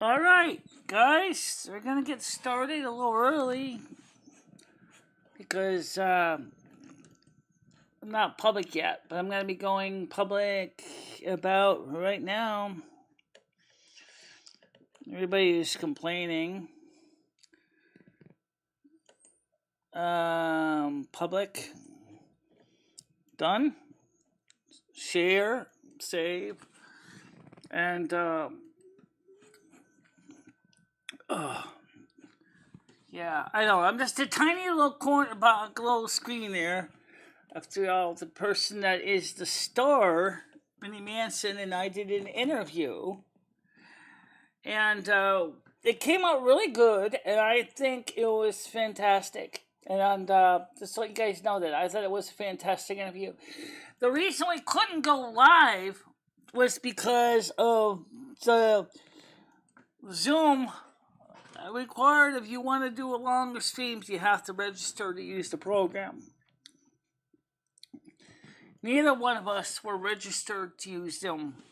All right, guys, we're gonna get started a little early because I'm not public yet, but I'm gonna be going public about right now. Everybody's complaining. Public. Done. Share. Save. And yeah, I know. I'm just a tiny little corner, about a little screen there. After all, the person that is the star, Mini Manson, and I did an interview, and it came out really good, and I think it was fantastic. And just to let you guys know that I thought it was a fantastic interview. The reason we couldn't go live was because of the Zoom required. If you want to do a longer streams, you have to register to use the program. Neither one of us were registered to use Zoom.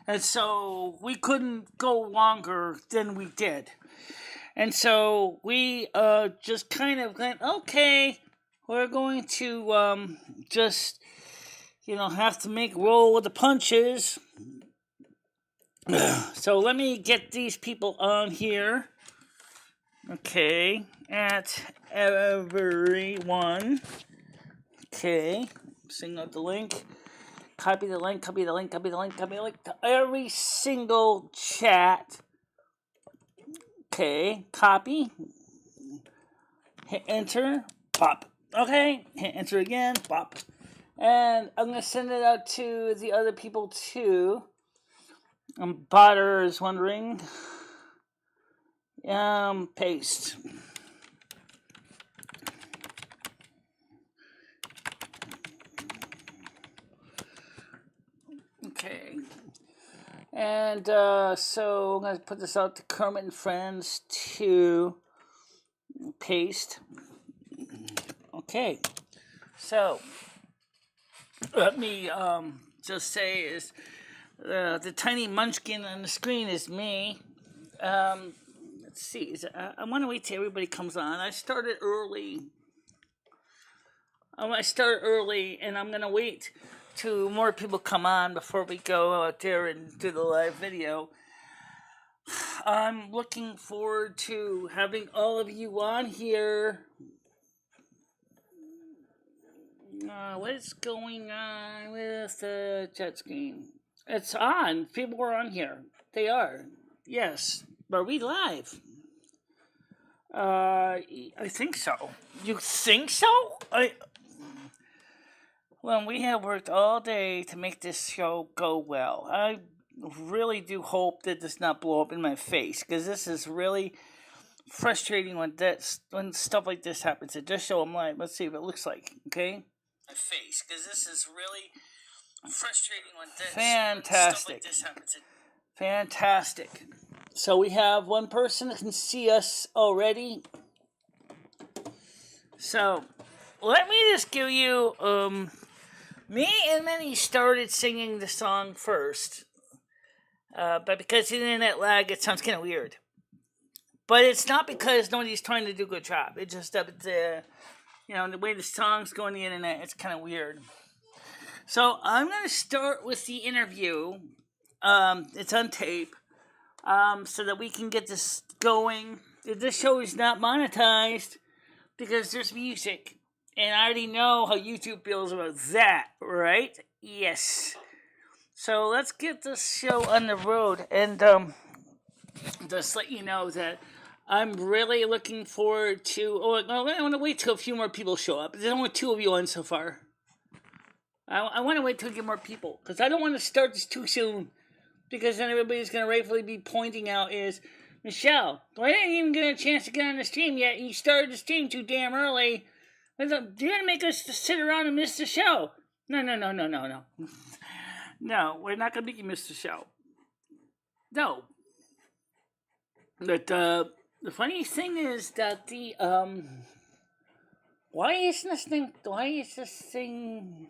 And so we couldn't go longer than we did. And so we just kind of went, okay, we're going to just, have to roll with the punches. So let me get these people on here. Okay, at everyone. Okay, sing out the link. Copy the link to every single chat. Okay, copy. Hit enter, pop. Okay, hit enter again, pop. And I'm going to send it out to the other people too. Botter is wondering. Paste. Okay. And so I'm going to put this out to Kermit and Friends to paste. Okay. So let me just say is the tiny munchkin on the screen is me. Let's see. I want to wait till everybody comes on. I started early. And I'm going to wait till more people come on before we go out there and do the live video. I'm looking forward to having all of you on here. What is going on with the chat screen? It's on. People are on here. They are. Yes. Are we live? I think so. You think so? Well, we have worked all day to make this show go well. I really do hope that does not blow up in my face, because this is really frustrating when stuff like this happens. I just show them live. Let's see what it looks like. Okay. My face, because this is really frustrating when stuff like this happens. Fantastic. So we have one person that can see us already. So let me just give you me and Minnie started singing the song first. But because of the internet lag, it sounds kind of weird. But it's not because nobody's trying to do a good job. It's just that the way the songs go on the internet, it's kind of weird. So I'm going to start with the interview. It's on tape. So that we can get this going. This show is not monetized because there's music. And I already know how YouTube feels about that, right? Yes. So let's get this show on the road. And just let you know that I'm really looking forward to... I want to wait till a few more people show up. There's only 2 of you on so far. I want to wait till we get more people. Because I don't want to start this too soon. Because then everybody's going to rightfully be pointing out is, Michelle, I didn't even get a chance to get on the stream yet. You started the stream too damn early. You're going to make us sit around and miss the show. No. No, we're not going to make you miss the show. No. But the funny thing is that why is this thing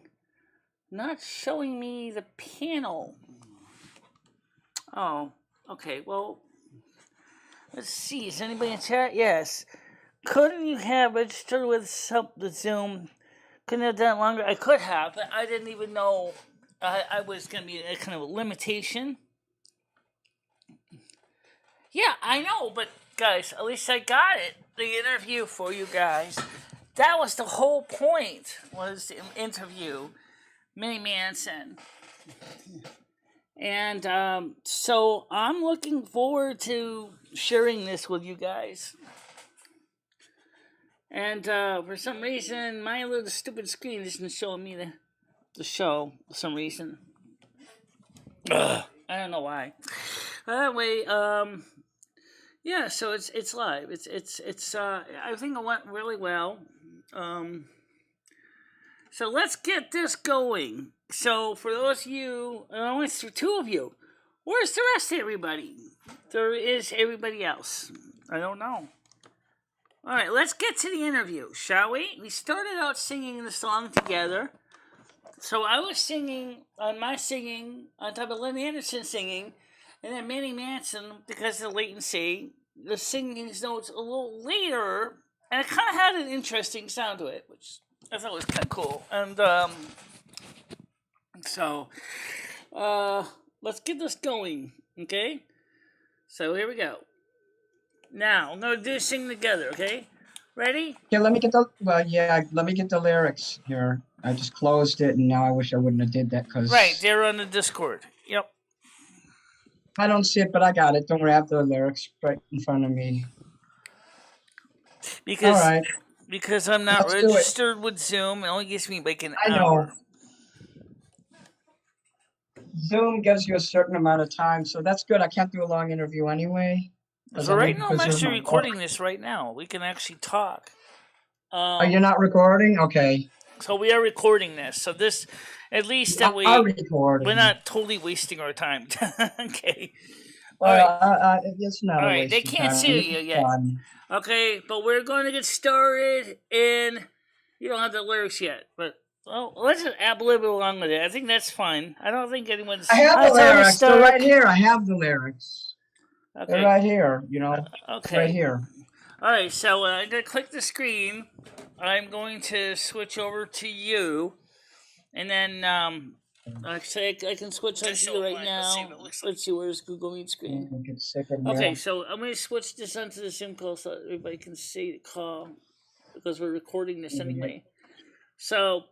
not showing me the panel? Oh, okay. Well, let's see. Is anybody in chat? Yes. Couldn't you have registered with the Zoom? Couldn't have done it longer. I could have, but I didn't even know I was going to be a kind of a limitation. Yeah, I know, but guys, at least I got it. The interview for you guys. That was the whole point. Was the interview, Mini Manson. And so I'm looking forward to sharing this with you guys. And for some reason, my little stupid screen isn't showing me the show for some reason. Ugh, I don't know why. Anyway, yeah. So it's live. It's. I think it went really well. So let's get this going. So for those of you, only two of you, where's the rest of everybody? There is everybody else. I don't know. All right, let's get to the interview, shall we? We started out singing the song together. So I was singing on top of Lynn Anderson singing, and then Mini Manson, because of the latency, the singing notes a little later, and it kind of had an interesting sound to it, which I thought was kind of cool. And so let's get this going, okay? So here we go. Now, I'm going to do sing together, okay? Ready? Yeah, let me get the lyrics here. I just closed it, and now I wish I wouldn't have did that because... Right, they're on the Discord. Yep. I don't see it, but I got it. Don't worry, I have the lyrics right in front of me. Because, all right. Because I'm not registered with Zoom, it only gives me like an hour. I know. Zoom gives you a certain amount of time, so that's good. I can't do a long interview anyway. So right now, I'm actually recording this right now. We can actually talk. Oh, you're not recording? Okay. So we are recording this. So this, at least that we're not totally wasting our time. Okay. Well, it's not. All right. They can't see you yet. Fun. Okay, but we're going to get started, and you don't have the lyrics yet, but. Well, let's just add a little bit along with it. I think that's fine. I don't think anyone's... I have the lyrics. They're right here. I have the lyrics. Okay. They're right here, Okay. Right here. All right, so I'm going to click the screen. I'm going to switch over to you. And then, actually, I can switch on to you right now. Let's see, where's Google Meet screen? Okay, so I'm going to switch this onto the Zoom call so everybody can see the call. Because we're recording this anyway. So...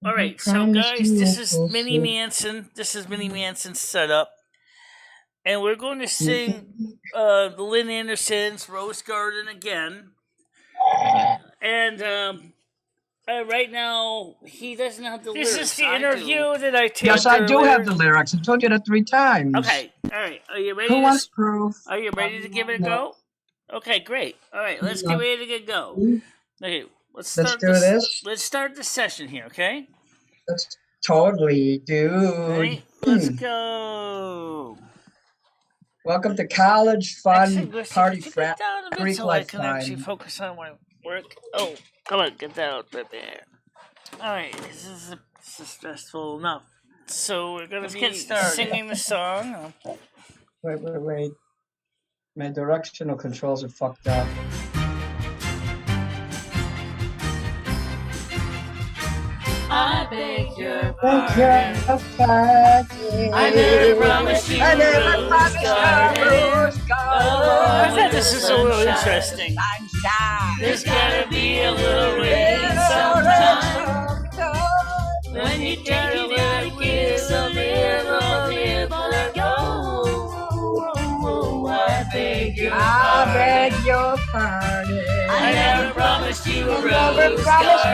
All right, so guys, this is Mini Manson. This is Mini Manson's setup. And we're going to sing the Lynn Anderson's Rose Garden again. And right now, he doesn't have the lyrics. This is the interview that I taped. Yes, I do have the lyrics. I told you that 3 times. Okay, all right. Are you ready? Who wants proof? Are you ready to give it a go? Okay, great. All right, let's get ready to get go. Okay. Let's do this. Let's start the session here, okay? Let's totally do. Ready? Let's go. Welcome to college fun party frat Greek so life I can time. actually focus on my work. Oh, come on, get that out right there. All right, this is stressful enough. So we're gonna be singing the song. Wait. My directional controls are fucked up. I beg your pardon. I never promised you rose garden. I thought this was a little interesting. There's gotta be a little rain sometime. When you take it out, kiss a little bit, let go. I beg your pardon. I never promised you a rose garden.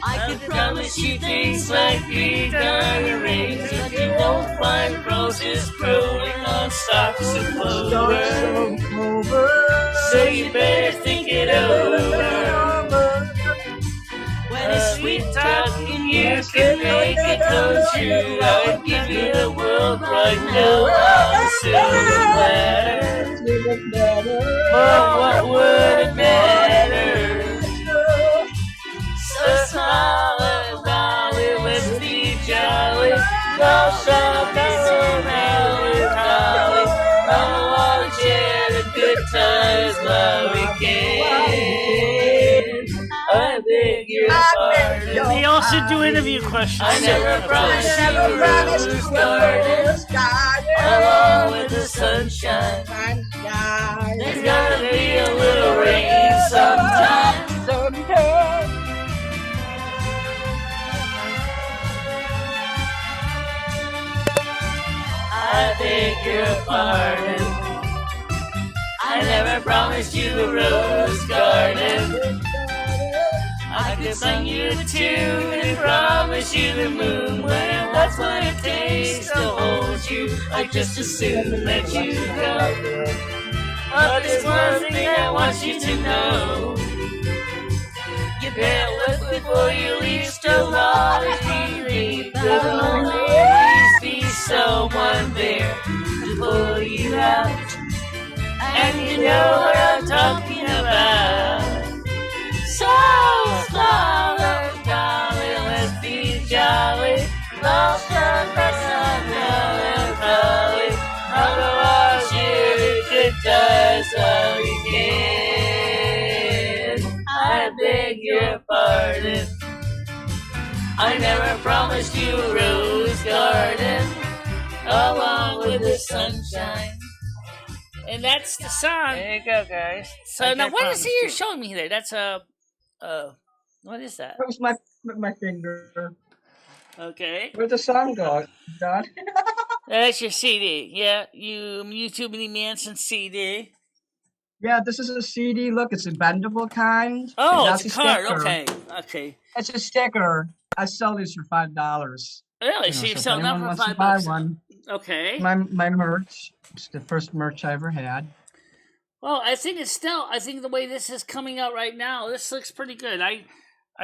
I could promise you things like 3 diamond rings, but you won't find roses growing on stalks of clover. So you better think it over. When a sweet talking you can make it come true, I would give you the world right now on a silver platter. But what would it matter? So smile and jolly, let's be jolly. Go shop, so good times while we can. I beg your pardon. We also do interview questions. I never promised you a rose garden along with the sunshine. There's gotta be a little rain sometime. I beg your pardon. I never promised you a rose garden. I could sing you a tune and promise you the moon. When that's what it takes to hold you, I just assume that you go. But there's one thing I want you to know. You better look before you leave, so always believe there'll always be someone there to pull you out. And you know what I'm talking about. So smile, darling, let's be jolly. Lost and best and probably. Otherwise, you're good times all you can. I beg your pardon. I never promised you a rose garden along with the sunshine. And that's the song. There you go, guys. So now, what is it you're showing me there? That's what is that? That was my finger. Okay. Where'd the song go, Don? That's your CD. Yeah, YouTube Mini Manson CD. Yeah, this is a CD. Look, it's a bendable kind. Oh, That's it's a card. sticker. Okay. It's a sticker. I sell these for $5. Really? So you're if selling that anyone for wants to $5? buy one. Okay. My merch. It's the first merch I ever had. Well, I think the way this is coming out right now, this looks pretty good. I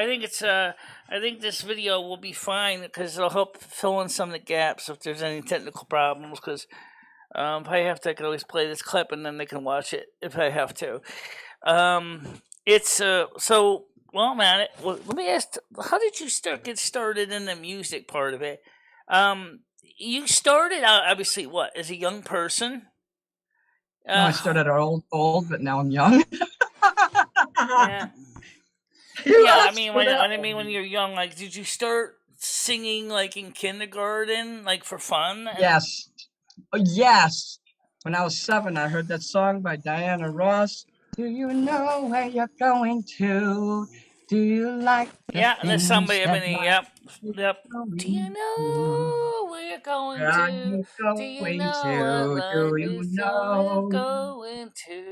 think this video will be fine because it'll help fill in some of the gaps if there's any technical problems. Because if I have to, I can always play this clip and then they can watch it if I have to. Well, man. Let me ask: how did you get started in the music part of it? You started out obviously as a young person. No, I started old, but now I'm young. Yeah. Yeah, I mean, when you're young, like, did you start singing like in kindergarten, like for fun? Yes. Yes. When I was 7, I heard that song by Diana Ross. Do you know where you're going to? Do you like? Yeah, and there's somebody. Yep. Do you know where you're going to? Do you know where you're going to?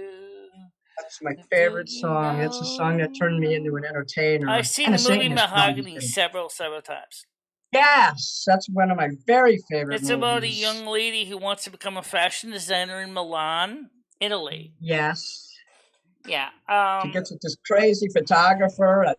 That's my favorite song. It's a song that turned me into an entertainer. I've seen the movie Mahogany several times. Yes, that's one of my very favorite movies. It's about a young lady who wants to become a fashion designer in Milan, Italy. Yes. Yeah. She gets with this crazy photographer.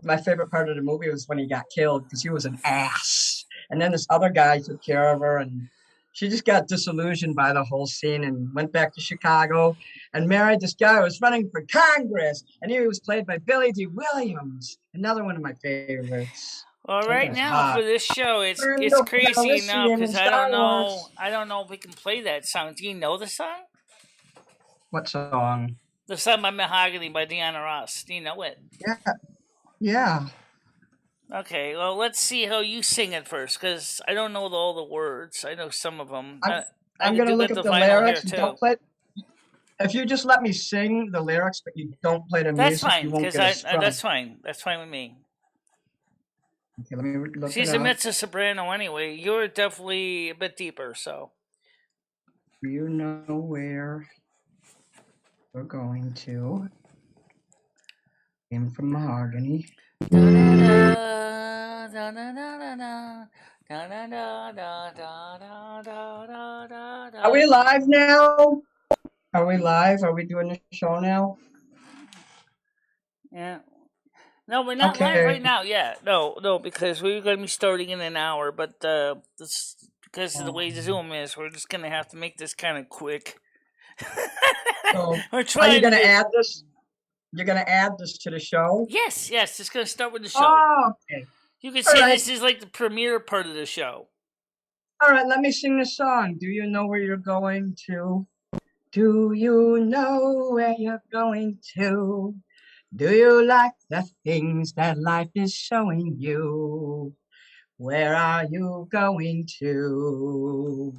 My favorite part of the movie was when he got killed because he was an ass. And then this other guy took care of her, and she just got disillusioned by the whole scene and went back to Chicago and married this guy who was running for Congress. And he was played by Billy D. Williams, another one of my favorites. Well, right now for this show, it's crazy now because I don't know if we can play that song. Do you know the song? What song? The song by Mahogany by Diana Ross. Do you know it? Yeah. Okay, well, let's see how you sing it first, because I don't know all the words. I know some of them. I'm going to look at the lyrics. Don't play. If you just let me sing the lyrics, but you don't play the music, fine, you won't get a strike. That's fine. That's fine with me. Okay, let me look She's a mezzo-soprano anyway. You're definitely a bit deeper, so. You know where we're going to. Came from Mahogany. Are we live now? Are we live? Are we doing the show now? Yeah. No, we're not live right now. Yeah, no, because we're going to be starting in an hour. But because of the way Zoom is, we're just going to have to make this kind of quick. We're trying. Are you going to add this? You're going to add this to the show? Yes. It's going to start with the show. Oh, okay. You can say this is like the premiere part of the show. All right, let me sing the song. Do you know where you're going to? Do you know where you're going to? Do you like the things that life is showing you? Where are you going to?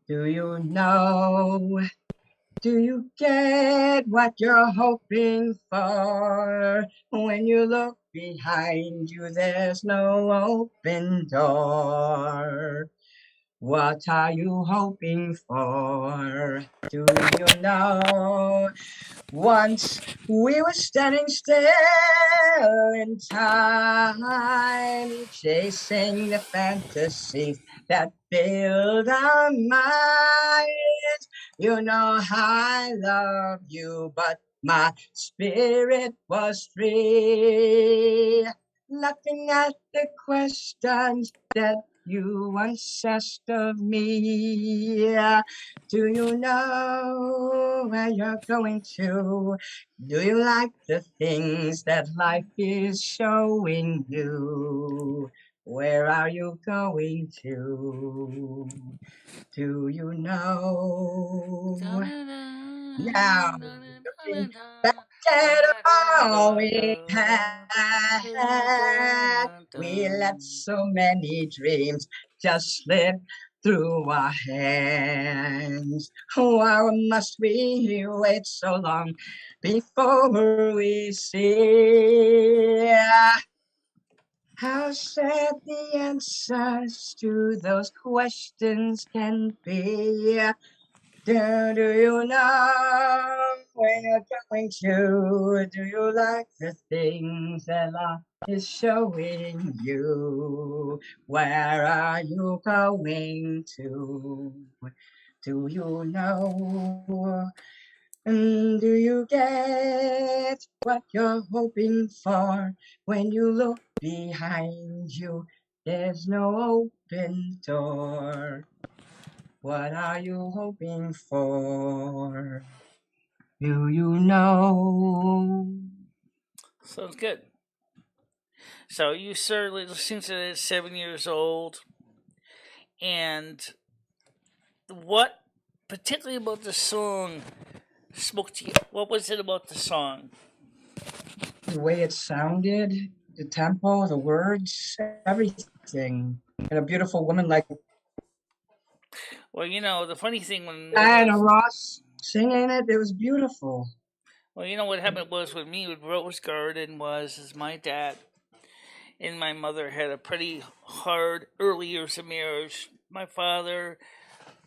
Do you know? Do you get what you're hoping for? When you look behind you, there's no open door. What are you hoping for? Do you know? Once we were standing still in time, chasing the fantasies that filled our minds. You know I love you, but my spirit was free. Looking at the questions that you once asked of me. Do you know where you're going to? Do you like the things that life is showing you? Where are you going to? Do you know? Now, looking back at all we had, we let so many dreams just slip through our hands. Why must we wait so long before we see how sad the answers to those questions can be? Do you know where you're going to? Do you like the things that life is showing you? Where are you going to? Do you know? And do you get what you're hoping for? When you look behind you, there's no open door. What are you hoping for? Do you know? Sounds good. So you certainly listening to it at 7 years old, and what particularly about the song spoke to you? What was it about the song? The way it sounded, the tempo, the words, everything. And a beautiful woman like Well, you know, the funny thing Diana Ross singing it, it was beautiful. Well, you know what happened was with me with Rose Garden was my dad and my mother had a pretty hard early years of marriage. My father,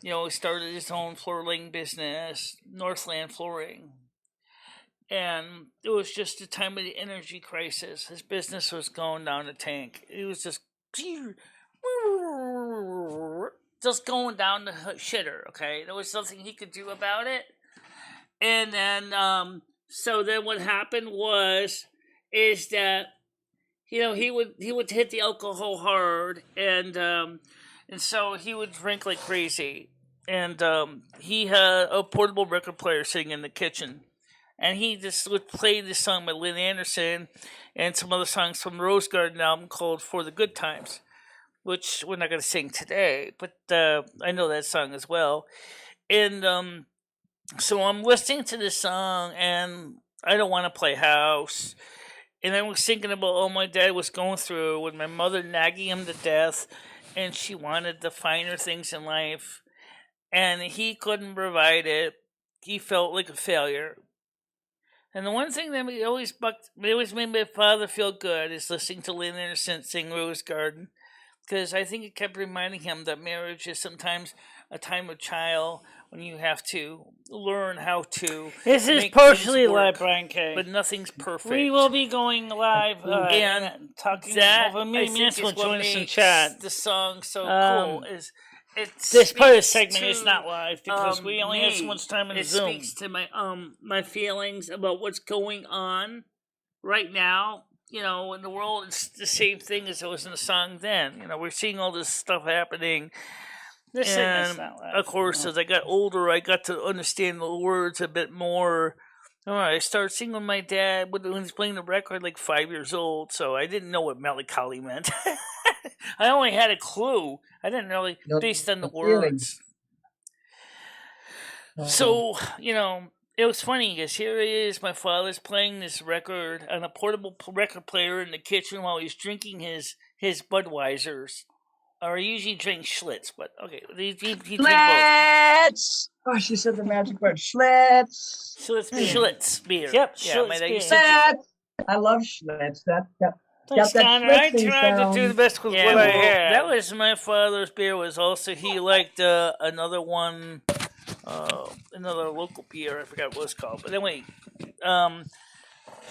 you know, started his own flooring business, Northland Flooring. And it was just a time of the energy crisis. His business was going down the tank. It was just going down the shitter, okay? There was nothing he could do about it. And then so then what happened is that you know he would hit the alcohol hard and so he would drink like crazy and he had a portable record player sitting in the kitchen and he just would play this song by Lynn Anderson and some other songs from the Rose Garden album called For the Good Times, which we're not going to sing today, but I know that song as well. And so I'm listening to this song and I don't want to play house. And I was thinking about all my dad was going through with my mother nagging him to death and she wanted the finer things in life and he couldn't provide it. He felt like a failure. And the one thing that always made my father feel good is listening to Lynn Anderson sing Rose Garden. Because I think it kept reminding him that marriage is sometimes a time of trial when you have to learn how to. This is partially live, Brian K. But nothing's perfect. We will be going live and talking. That Mini Manson will join us in chat. The song so cool is this part of the segment is not live because we only have so much time in Zoom. It speaks to my feelings about what's going on right now. You know, in the world, it's the same thing as it was in the song then. You know, we're seeing all this stuff happening. This segment's not live. Of course, as I got older, I got to understand the words a bit more. I started singing with my dad when he was playing the record like 5 years old, so I didn't know what melancholy meant. I only had a clue. I didn't really, based on the words. So, it was funny because here it is. My father's playing this record on a portable record player in the kitchen while he's drinking his Budweisers. Or he usually drinks Schlitz, but okay. He drinks both. Schlitz! Oh, she said the magic word. Schlitz. Schlitz beer. Yep, Yeah, Schlitz my dad beer. used to Schlitz! I love Schlitz. That Thanks, that Connor. I Schlitzing tried to do sound. the best with Yeah, what I well, had. that was my father's beer. Was also he liked another one, another local beer. I forgot what it was called. But anyway,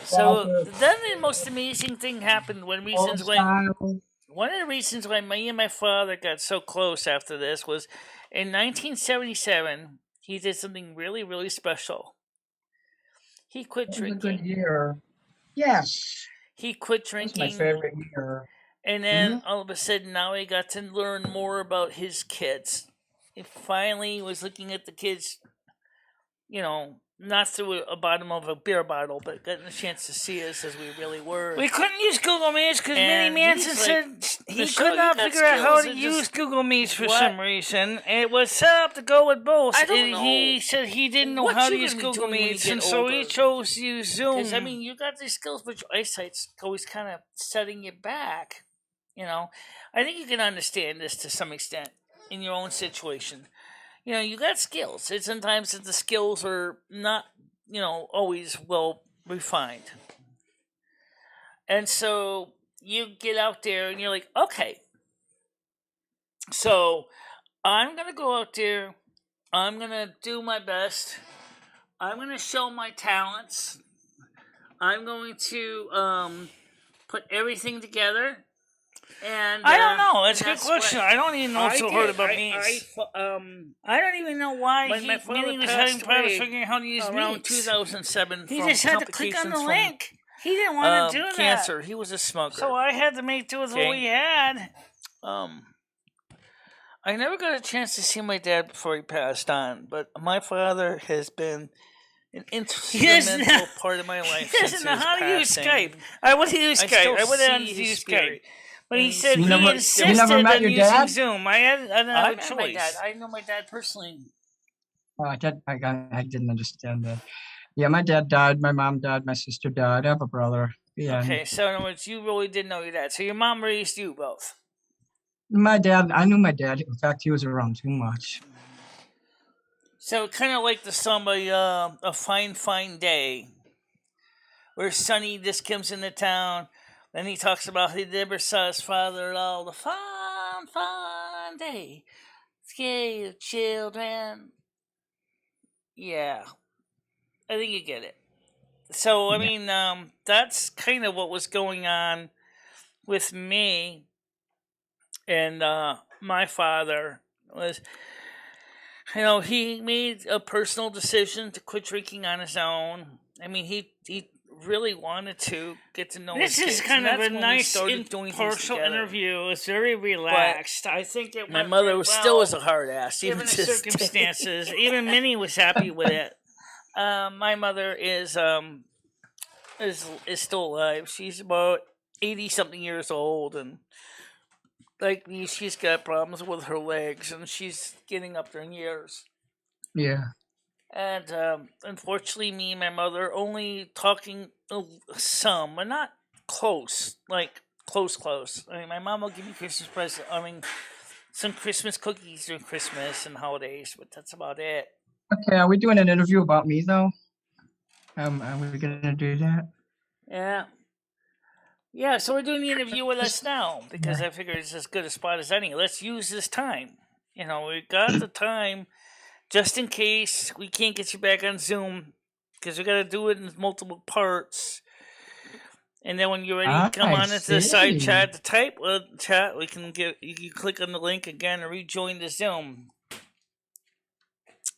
so then the most amazing thing happened when reasons when Style. one of the reasons why me and my father got so close after this was in 1977 he did something really really special. He quit That was a good drinking. year. Yes. He quit That was drinking. my favorite year. And then all of a sudden, now he got to learn more about his kids. He finally was looking at the kids, not through a bottom of a beer bottle, but getting a chance to see us as we really were. We couldn't use Google Meets because Mini And Manson he's said he "Michelle, could you not got figure out how skills to and use just- Google Meets for What? some reason. It was set up to go with both. I don't and know. he said he didn't know What how to you use gonna be Google doing when you Meets, get and so he older? chose to use Zoom. Because, you got these skills, but your eyesight's always kind of setting you back. I think you can understand this to some extent in your own situation. You got skills. And sometimes the skills are not, always well refined. And so you get out there and you're like, okay, so I'm going to go out there. I'm going to do my best. I'm going to show my talents. I'm going to put everything together. And I don't know. That's a good that's question. what I don't even know so hard about I Meets. I don't even know why When my father Minnie was passed having problems away figuring out how to use around Meets. 2007. He from just had to click on the complications link. He didn't from, want to do that. cancer. He was a smoker. So I had to make do with what Okay. we had. I never got a chance to see my dad before he passed on, but my father has been an instrumental part of my life. He since doesn't know his how to use passing. Skype. I would use I Skype. still I would have see to his use spirit. Skype. But he And said You he never- insisted you never met on your using dad? Zoom. I didn't have I a met my choice. dad. I know my dad personally. Oh, I didn't understand that. Yeah, my dad died. My mom died. My sister died. I have a brother. Yeah. Okay, so in other words, you really did know your dad. So your mom raised you both. My dad, I knew my dad. In fact, he was around too much. So kind of like the song by A Fine, Fine Day, where Sonny just comes into town, then he talks about he never saw his father at all. The fine, fine day, scared children. Yeah, I think you get it. So, I mean, that's kind of what was going on with me and my father was, he made a personal decision to quit drinking on his own. I mean, he really wanted to get to know This his is kids, kind and of that's a when we nice started doing things impartial together. interview. It's very relaxed. I think it My went mother very was well, still as a hard ass, given even the to this day. circumstances. Even Minnie was happy with it. My mother is still alive. She's about 80-something years old, and like me, she's got problems with her legs, and she's getting up there in years. Yeah. And unfortunately, me and my mother only talking some, but not close, like close. I mean, my mom will give me Christmas presents. I mean, some Christmas cookies during Christmas and holidays, but that's about it. Okay, are we doing an interview about me though? Are we gonna do that? Yeah. Yeah, so we're doing the interview with us now because I figure it's as good a spot as any. Let's use this time. We got the time just in case we can't get you back on Zoom because we got to do it in multiple parts. And then when you're ready, come on into the side chat to type chat. You can click on the link again and rejoin the Zoom.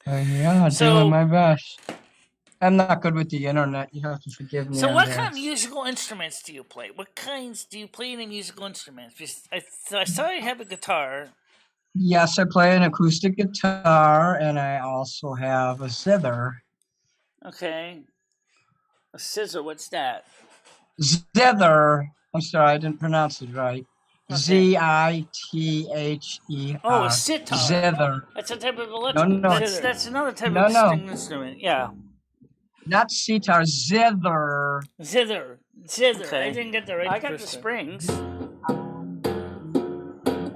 Yeah, So- doing my best. I'm not good with the internet. You have to forgive me. So, on what that. kind of musical instruments do you play? What kinds do you play any musical instruments? Because I saw you have a guitar. Yes, I play an acoustic guitar, and I also have a zither. Okay. A scissor, what's that? Zither. I'm sorry, I didn't pronounce it right. Zither. Oh, a sitar. Zither. That's a type of electric. No. That's another type No, of no. string instrument. Yeah. Not sitar, zither. Zither. Okay. I didn't get the right. I got the first time. springs.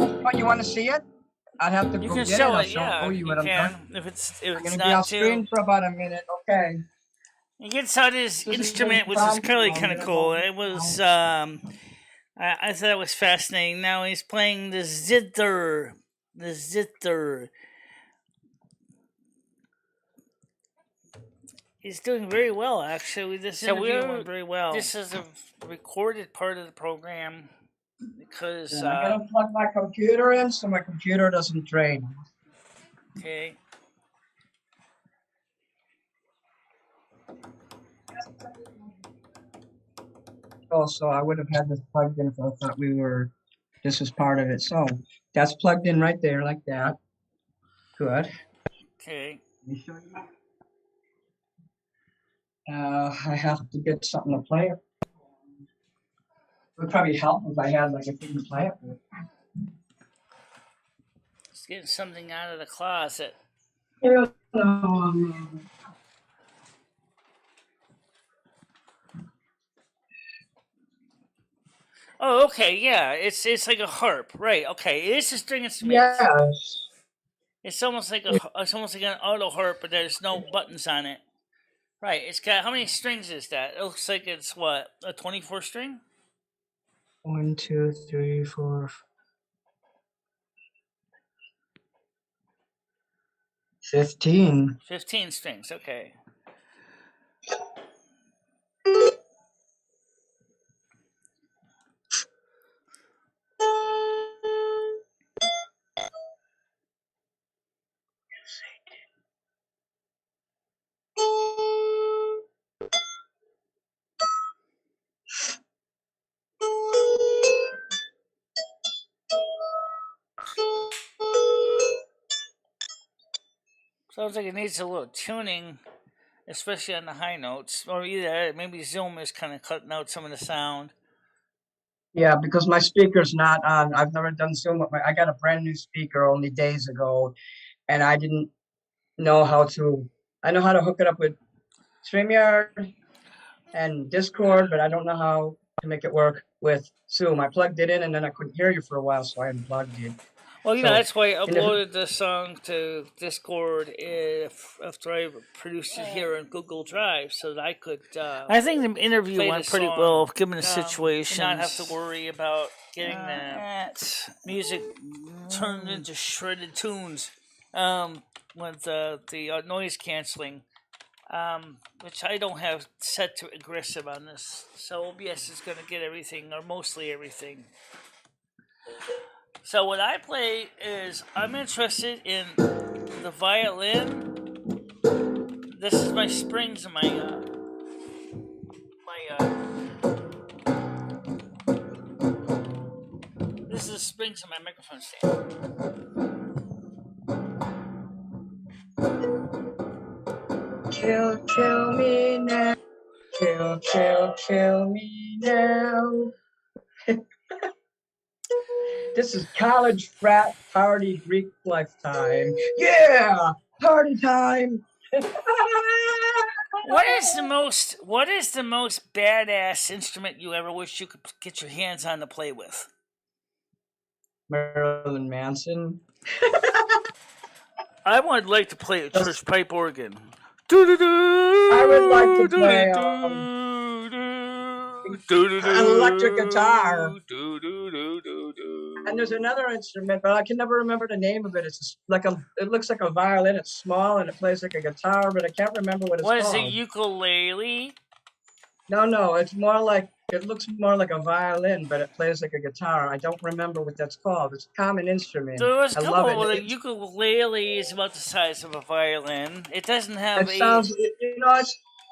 Oh, you want to see it? I'd have to You go can get show I'll it. Yeah, show you what I'm can. talking. If it's I'm gonna not be off too. screen for about a minute. Okay. He gets out his This is instrument, which really is really fun. kind of cool. It was I thought it was fascinating. Now he's playing the zither. The zither. He's doing very well, actually. This interview went very well. This is a recorded part of the program because I'm gonna plug my computer in so my computer doesn't drain. okay. Also, I would have had this plugged in if I thought this was part of it. So that's plugged in right there like that. Good. Okay. Let me show you. I have to get something to play it. It would probably help if I had like a thing to play it with. Just getting something out of the closet. Oh, okay, yeah. It's like a harp, right? Okay, it is a string instrument. Yes. It's almost like an auto harp, but there's no buttons on it. Right. It's got how many strings is that? It looks like it's what, a 24 string? 1, 2, 3, 4, 15. 15 strings. Okay. Sounds like it needs a little tuning, especially on the high notes. Or either maybe Zoom is kind of cutting out some of the sound. Yeah, because my speaker's not on. I've never done Zoom with I got a brand new speaker only days ago, and I didn't know how to. I know how to hook it up with StreamYard and Discord, but I don't know how to make it work with Zoom. I plugged it in, and then I couldn't hear you for a while, so I unplugged it. Well, that's why I uploaded the song to Discord after I produced it here on Google Drive so that I could. I think the interview went pretty well, given the situation. Not have to worry about getting the music turned into shredded tunes with the noise canceling, which I don't have set to aggressive on this. So OBS is going to get everything, or mostly everything. So what I play is I'm interested in the violin. This is my springs and this is the springs of my microphone stand. Kill me now. Kill me now. This is college frat party Greek lifetime. Yeah, party time. What is the most badass instrument you ever wish you could get your hands on to play with? Marilyn Manson. I would like to play a church pipe organ. I would like to play an electric guitar. And there's another instrument, but I can never remember the name of it. It's like it looks like a violin. It's small and it plays like a guitar, but I can't remember what it's called. What is it, ukulele? No, it's more like, it looks more like a violin, but it plays like a guitar. I don't remember what that's called. It's a common instrument. There was a I love couple. it. The ukulele is about the size of a violin. It doesn't have It sounds,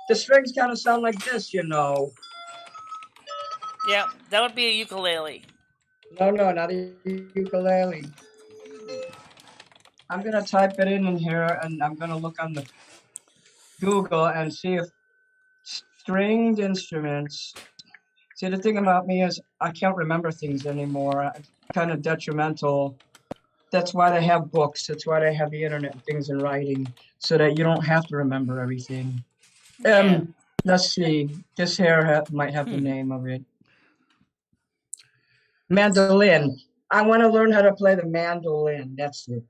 the strings kind of sound like this, Yeah, that would be a ukulele. No, not a ukulele. I'm going to type it in here, and I'm going to look on the Google and see if stringed instruments. See, the thing about me is I can't remember things anymore. It's kind of detrimental. That's why they have books. That's why they have the internet and things in writing, so that you don't have to remember everything. Yeah. Let's see. This here might have the name of it. Mandolin. I want to learn how to play the mandolin. That's it.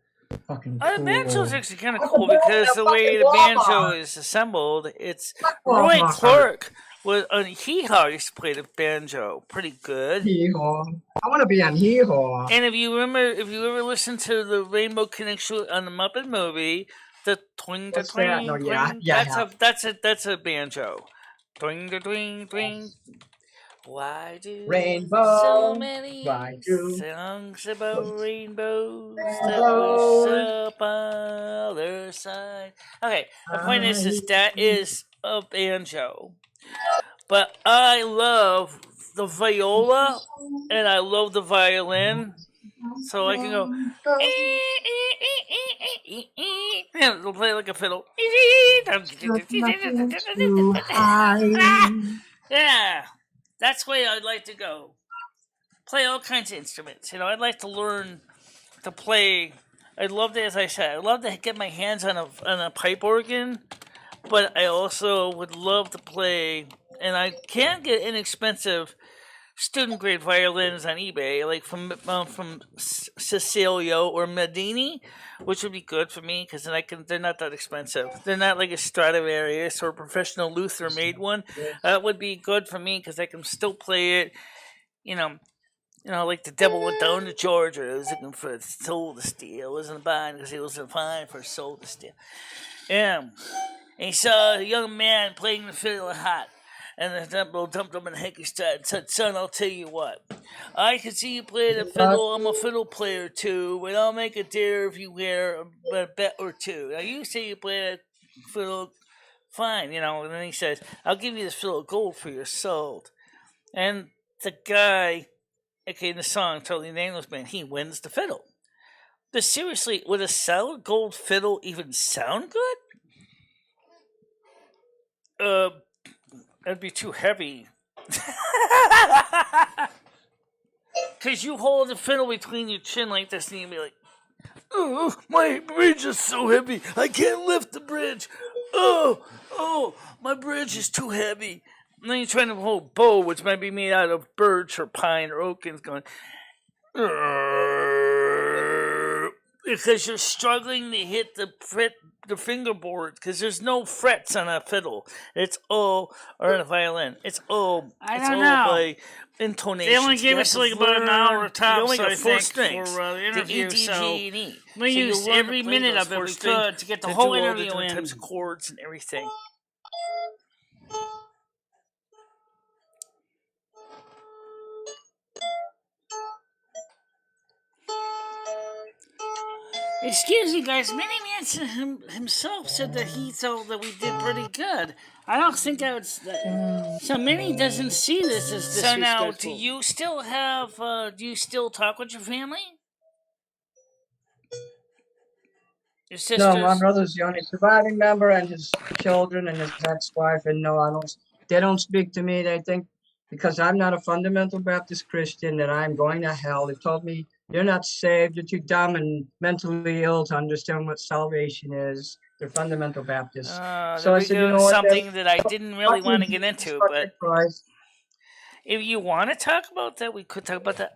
Fucking The cool. banjo's actually kind of I cool could go because to the way the fucking banjo Walmart. is assembled, it's Walmart. Roy Clark was on Hee-Haw used to play the banjo pretty good. Hee-haw. I want to be on Hee-haw. And if you ever listened to the Rainbow Connection on the Muppet movie, the twing the What's that? No, twing yeah, twing, yeah. that's a banjo. Twing the twing twing. Why do Rainbow. so many Why do songs about rainbows that rainbows wish up on the other side? Okay, the point is that is a banjo. But I love the viola and I love the violin. So I can go. Yeah, they'll play like a fiddle. too high. Yeah, that's the way I'd like to go. Play all kinds of instruments. You know, I'd like to learn to play. I'd love to, as I said, I'd love to get my hands on a pipe organ, but I also would love to play. And I can get inexpensive student grade violins on eBay, like from Cecilio or Medini, which would be good for me because then they're not that expensive. They're not like a Stradivarius or a professional Luther made one. That would be good for me because I can still play it. You know, like the devil went down to Georgia. He was looking for a soul to steal. He wasn't buying because he wasn't fine for a soul to steal. Yeah, and he saw a young man playing the fiddle hot. And the temple dumped him in Hanky's side and said, "Son, I'll tell you what. I can see you play the fiddle. I'm a fiddle player too, but I'll make a dare if you wear a bet or two. Now you say you play the fiddle, fine, you know." And then he says, "I'll give you this fiddle of gold for your soul." And the guy, okay, in the song, totally nameless man, he wins the fiddle. But seriously, would a solid gold fiddle even sound good? That'd be too heavy. Because you hold the fiddle between your chin like this and you'd be like, "Oh, my bridge is so heavy. I can't lift the bridge. Oh, my bridge is too heavy." And then you're trying to hold a bow, which might be made out of birch or pine or oak, and it's going, because you're struggling to hit the fingerboard because there's no frets on a fiddle. It's or on a violin. It's I don't know. By intonation. They only gave us like about an hour tops, I think, strings. for the interview. The E, D, So G, and E. we So you used learn every to play minute those of it four we strings could to get the to whole do all the interview different in. types of chords and everything. Excuse me, guys. Mini Manson himself said that he thought that we did pretty good. I don't think I would. So Mini doesn't see this as So disrespectful. now, do you still have? Do you still talk with your family? Your sisters? No, my brother's the only surviving member, and his children and his ex-wife. And no, they don't speak to me. They think because I'm not a fundamental Baptist Christian that I'm going to hell. They told me, "You're not saved. You're too dumb and mentally ill to understand what salvation is." They're fundamental Baptists. So I said, you know what? Something that I didn't really want to get Jesus into, fucking but Christ. if you want to talk about that, we could talk about that.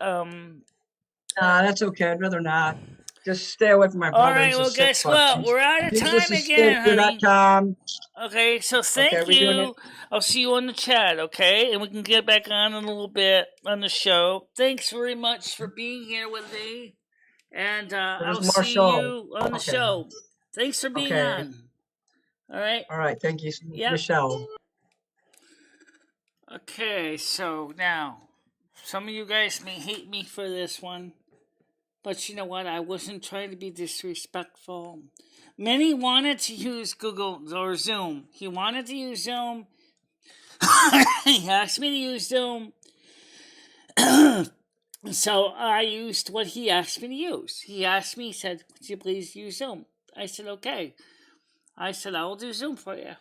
That's okay. I'd rather not. Just stay away from my brother. All right, well, guess what? We're out of time again, honey. Okay, so thank you. I'll see you on the chat, okay? And we can get back on in a little bit on the show. Thanks very much for being here with me. And I'll see you on the show. Thanks for being on. All right? All right, thank you, Michelle. Okay, so now, some of you guys may hate me for this one. But you know what? I wasn't trying to be disrespectful. Many wanted to use Google or Zoom. He wanted to use Zoom. He asked me to use Zoom. So I used what he asked me to use. He asked me, he said, "Could you please use Zoom?" I said, "Okay." I said, "I will do Zoom for you."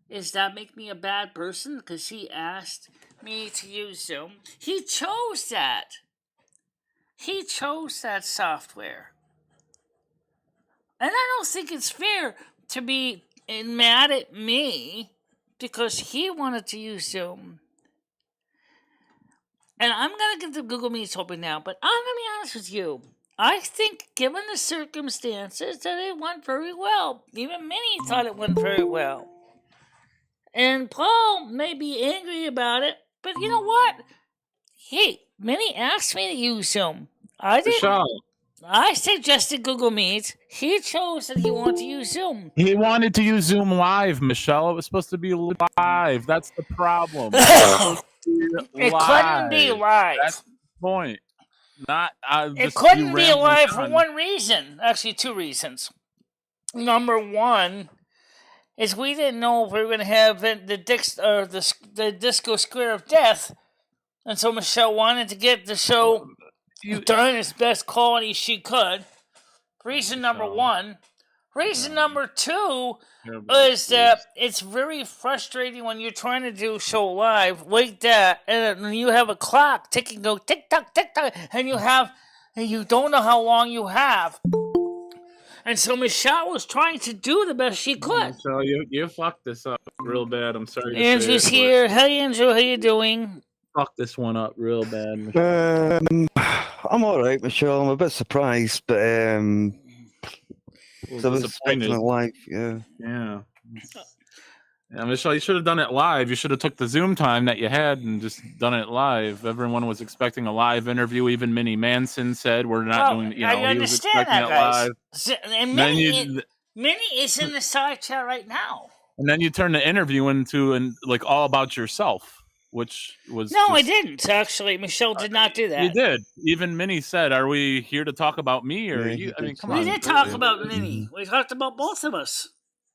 Does that make me a bad person? Because he asked me to use Zoom. He chose that. He chose that software. And I don't think it's fair to be mad at me because he wanted to use Zoom. And I'm going to get the Google Meets open now, but I'm going to be honest with you. I think, given the circumstances, that it went very well. Even Minnie thought it went very well. And Paul may be angry about it, but you know what? Hey, Minnie asked me to use Zoom. I didn't. Michelle. I suggested Google Meet. He chose that he wanted to use Zoom. He wanted to use Zoom live, Michelle. It was supposed to be live. That's the problem. It couldn't be live. That's the point. Not. It couldn't be live for one reason. Actually, two reasons. Number one is we didn't know if we were going to have the Disco Square of Death, and so Michelle wanted to get the show done as best quality she could. Reason number one. Reason number two is that it's very frustrating when you're trying to do a show live like that, and you have a clock ticking, go tick tock, and you don't know how long you have. And so Michelle was trying to do the best she could. Michelle, you fucked this up real bad. I'm sorry. Andrew's here. Hey, Andrew, how you doing? Fuck this one up real bad. I'm all right, Michelle. I'm a bit surprised, but I was expecting it live. Yeah. Michelle, you should have done it live. You should have took the Zoom time that you had and just done it live. Everyone was expecting a live interview. Even Mini Manson said we're not doing. You know, I understand that, guys. And Minnie is in the side chat right now. And then you turn the interview into like all about yourself, which was I didn't actually. Michelle did not do that. You did. Even Minnie said, "Are we here to talk about me or you?" I mean, come on. We did talk about Minnie. We talked about both of us.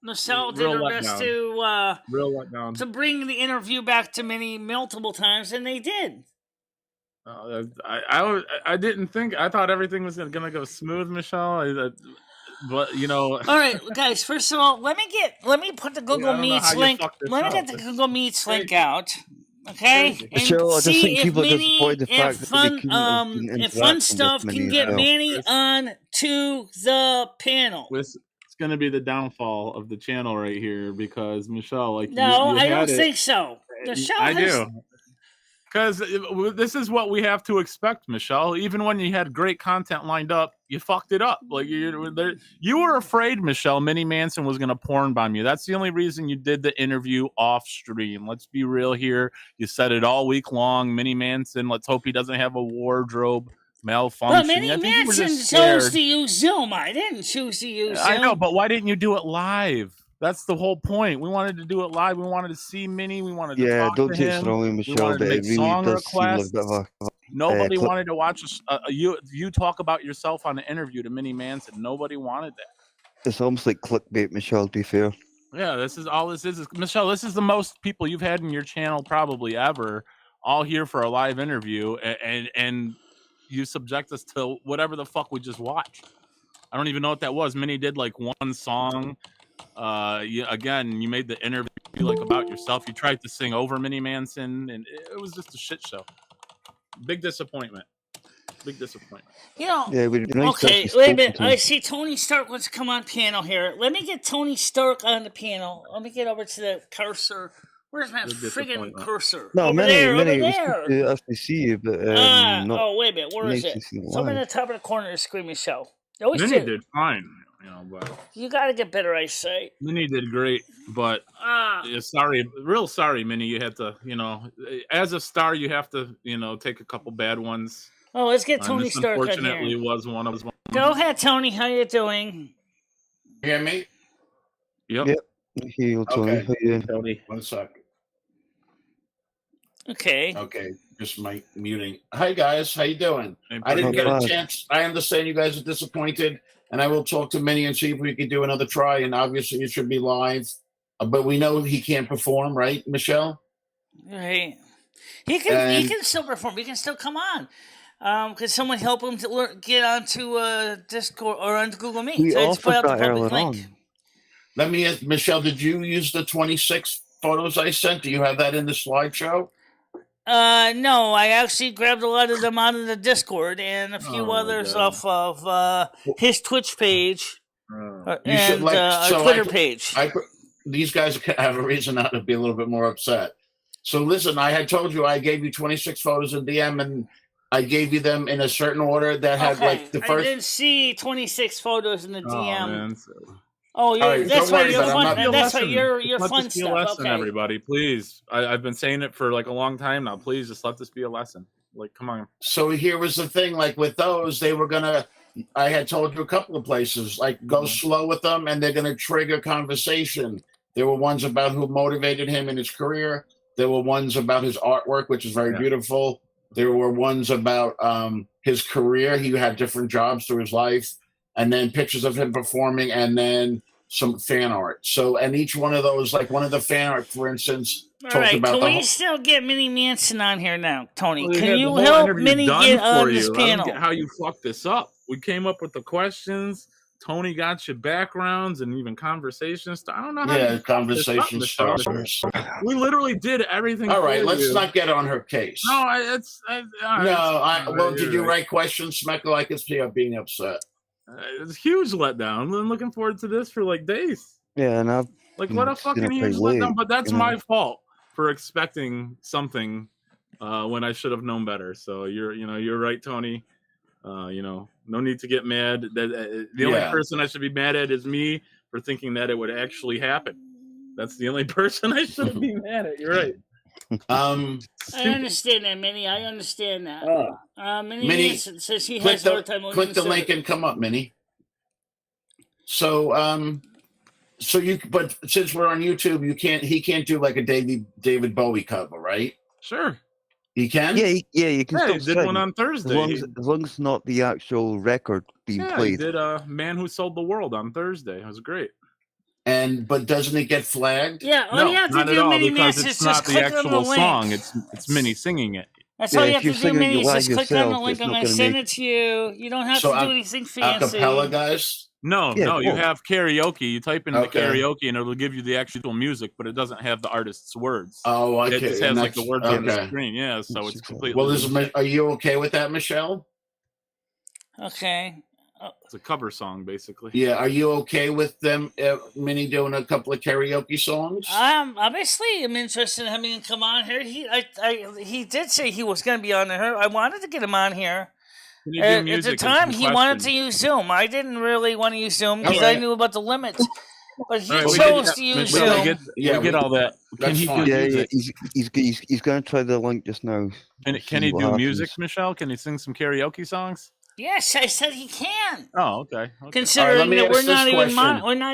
Michelle did her best to bring the interview back to Minnie multiple times, and they did. I didn't think. I thought everything was gonna go smooth, Michelle. But you know. All right, guys. First of all, let me put the Google Meets link. Let me get the Google Meets link out. Okay, and Michelle, I just think people are disappointed the fact that if fun stuff can get Minnie on to the panel. It's going to be the downfall of the channel right here because Michelle, like, I don't think so. I do. Because this is what we have to expect, Michelle. Even when you had great content lined up, you fucked it up. Like you were afraid, Michelle, Mini Manson was going to porn bomb you. That's the only reason you did the interview off stream. Let's be real here. You said it all week long. Mini Manson, let's hope he doesn't have a wardrobe malfunction. But Mini Manson chose to use Zoom. I didn't choose to use Zoom. I know, but why didn't you do it live? That's the whole point. We wanted to do it live. We wanted to see Minnie. We wanted to talk to him. Don't take it strongly, Michelle. We wanted to make song requests. Nobody clip. wanted to watch you talk about yourself on the interview to Mini Manson. Nobody wanted that. It's almost like clickbait, Michelle, to be fair. Yeah, this is all this is. Michelle, this is the most people you've had in your channel probably ever, all here for a live interview, and you subject us to whatever the fuck we just watched. I don't even know what that was. Minnie did like one song. You made the interview like about yourself. You tried to sing over Mini Manson, and it was just a shit show. Big disappointment. You know. Yeah, okay, wait a minute. I see Tony Stark wants to come on panel here. Let me get Tony Stark on the panel. Let me get over to the cursor. Where's my friggin' cursor? No, over Minnie, there. to actually see you, but wait a minute. Where is it? Something in the top of the corner of the screen, Michelle. Minnie did fine. But you got to get better eyesight. Minnie did great, but real sorry, Minnie. You had to, as a star, you have to, take a couple bad ones. Oh, let's get Tony Stark on here. Unfortunately, was one of them. Go ahead, Tony. How you doing? You hear me? Yep. Hey, Tony. 1 sec. Okay, just muting. Hi, guys. How you doing? Hey, I didn't get a chance. I understand you guys are disappointed. And I will talk to Minnie and see if we can do another try. And obviously, it should be live. But we know he can't perform, right, Michelle? Right. He can still perform. He can still come on. Could someone help him to get onto Discord or onto Google Meet? We so offered that earlier on. Let me ask, Michelle, did you use the 26th photos I sent? Do you have that in the slideshow? No, I actually grabbed a lot of them out of the Discord and a few others off of his Twitch page and our Twitter page. These guys have a reason not to be a little bit more upset. So listen, I had told you I gave you 26 photos in DM, and I gave you them in a certain order that had like the first. I didn't see 26 photos in the DM. Man. Oh, yeah, right, that's don't why worry, you're but I'm fun. not- That's why you're Let fun this be a stuff. lesson, Okay. everybody. Please. I've been saying it for like a long time now. Please just let this be a lesson. Like, come on. So here was the thing, like with those, they were gonna. I had told you a couple of places, like go slow with them, and they're gonna trigger conversation. There were ones about who motivated him in his career. There were ones about his artwork, which is very beautiful. There were ones about his career. He had different jobs through his life, and then pictures of him performing, and then some fan art. So, and each one of those, like one of the fan art, for instance, All right, can we still get Mini Manson on here now, Tony? Well, Can you whole help interview Mini done get for on you. this I don't panel? get how you fucked this up. We came up with the questions. Tony got your backgrounds and even conversations. I don't know how you conversation starters. We literally did everything. All right, for let's you. not get on her case. No, Well, did you write questions, Smeckle? I could see her being upset. It's a huge letdown. I'm looking forward to this for like days. Yeah, and I've Like, what a fucking huge letdown. But that's my fault for expecting something when I should have known better. So you're right, Tony. No need to get mad. The only person I should be mad at is me for thinking that it would actually happen. That's the only person I should be mad at. You're right. I understand that, Minnie. I understand that. Minnie Manson says he has a hard time. Click the link and come up, Minnie. So, but since we're on YouTube, he can't do like a David Bowie cover, right? Sure. He can? Yeah, you can still he did one on Thursday. As long as it's not the actual record being played. He did Man Who Sold the World on Thursday. It was great. But doesn't it get flagged? Yeah, all you have to do, Mini Manson, is just click on the link. Song. It's Minnie singing it. That's all you have to do, Minnie, is just click on the link. I'm going to send it to you. You don't have to do anything fancy. Acapella, guys? No, you have karaoke. You type in the karaoke and it'll give you the actual music, but it doesn't have the artist's words. Oh, okay. It just has like the words on the screen. Yeah, so it's completely. Well, are you okay with that, Michelle? Okay. It's a cover song, basically. Yeah, are you okay with them, Minnie, doing a couple of karaoke songs? Obviously, I'm interested in having him come on here. He did say he was going to be on here. I wanted to get him on here. At the time, he wanted to use Zoom. I didn't really want to use Zoom because I knew about the limits. But he chose to use Zoom. We get all that. Can he do music? He's going to try the link just now. Can he do music, Michelle? Can he sing some karaoke songs? Yes, I said he can. Oh, okay. Considering that we're not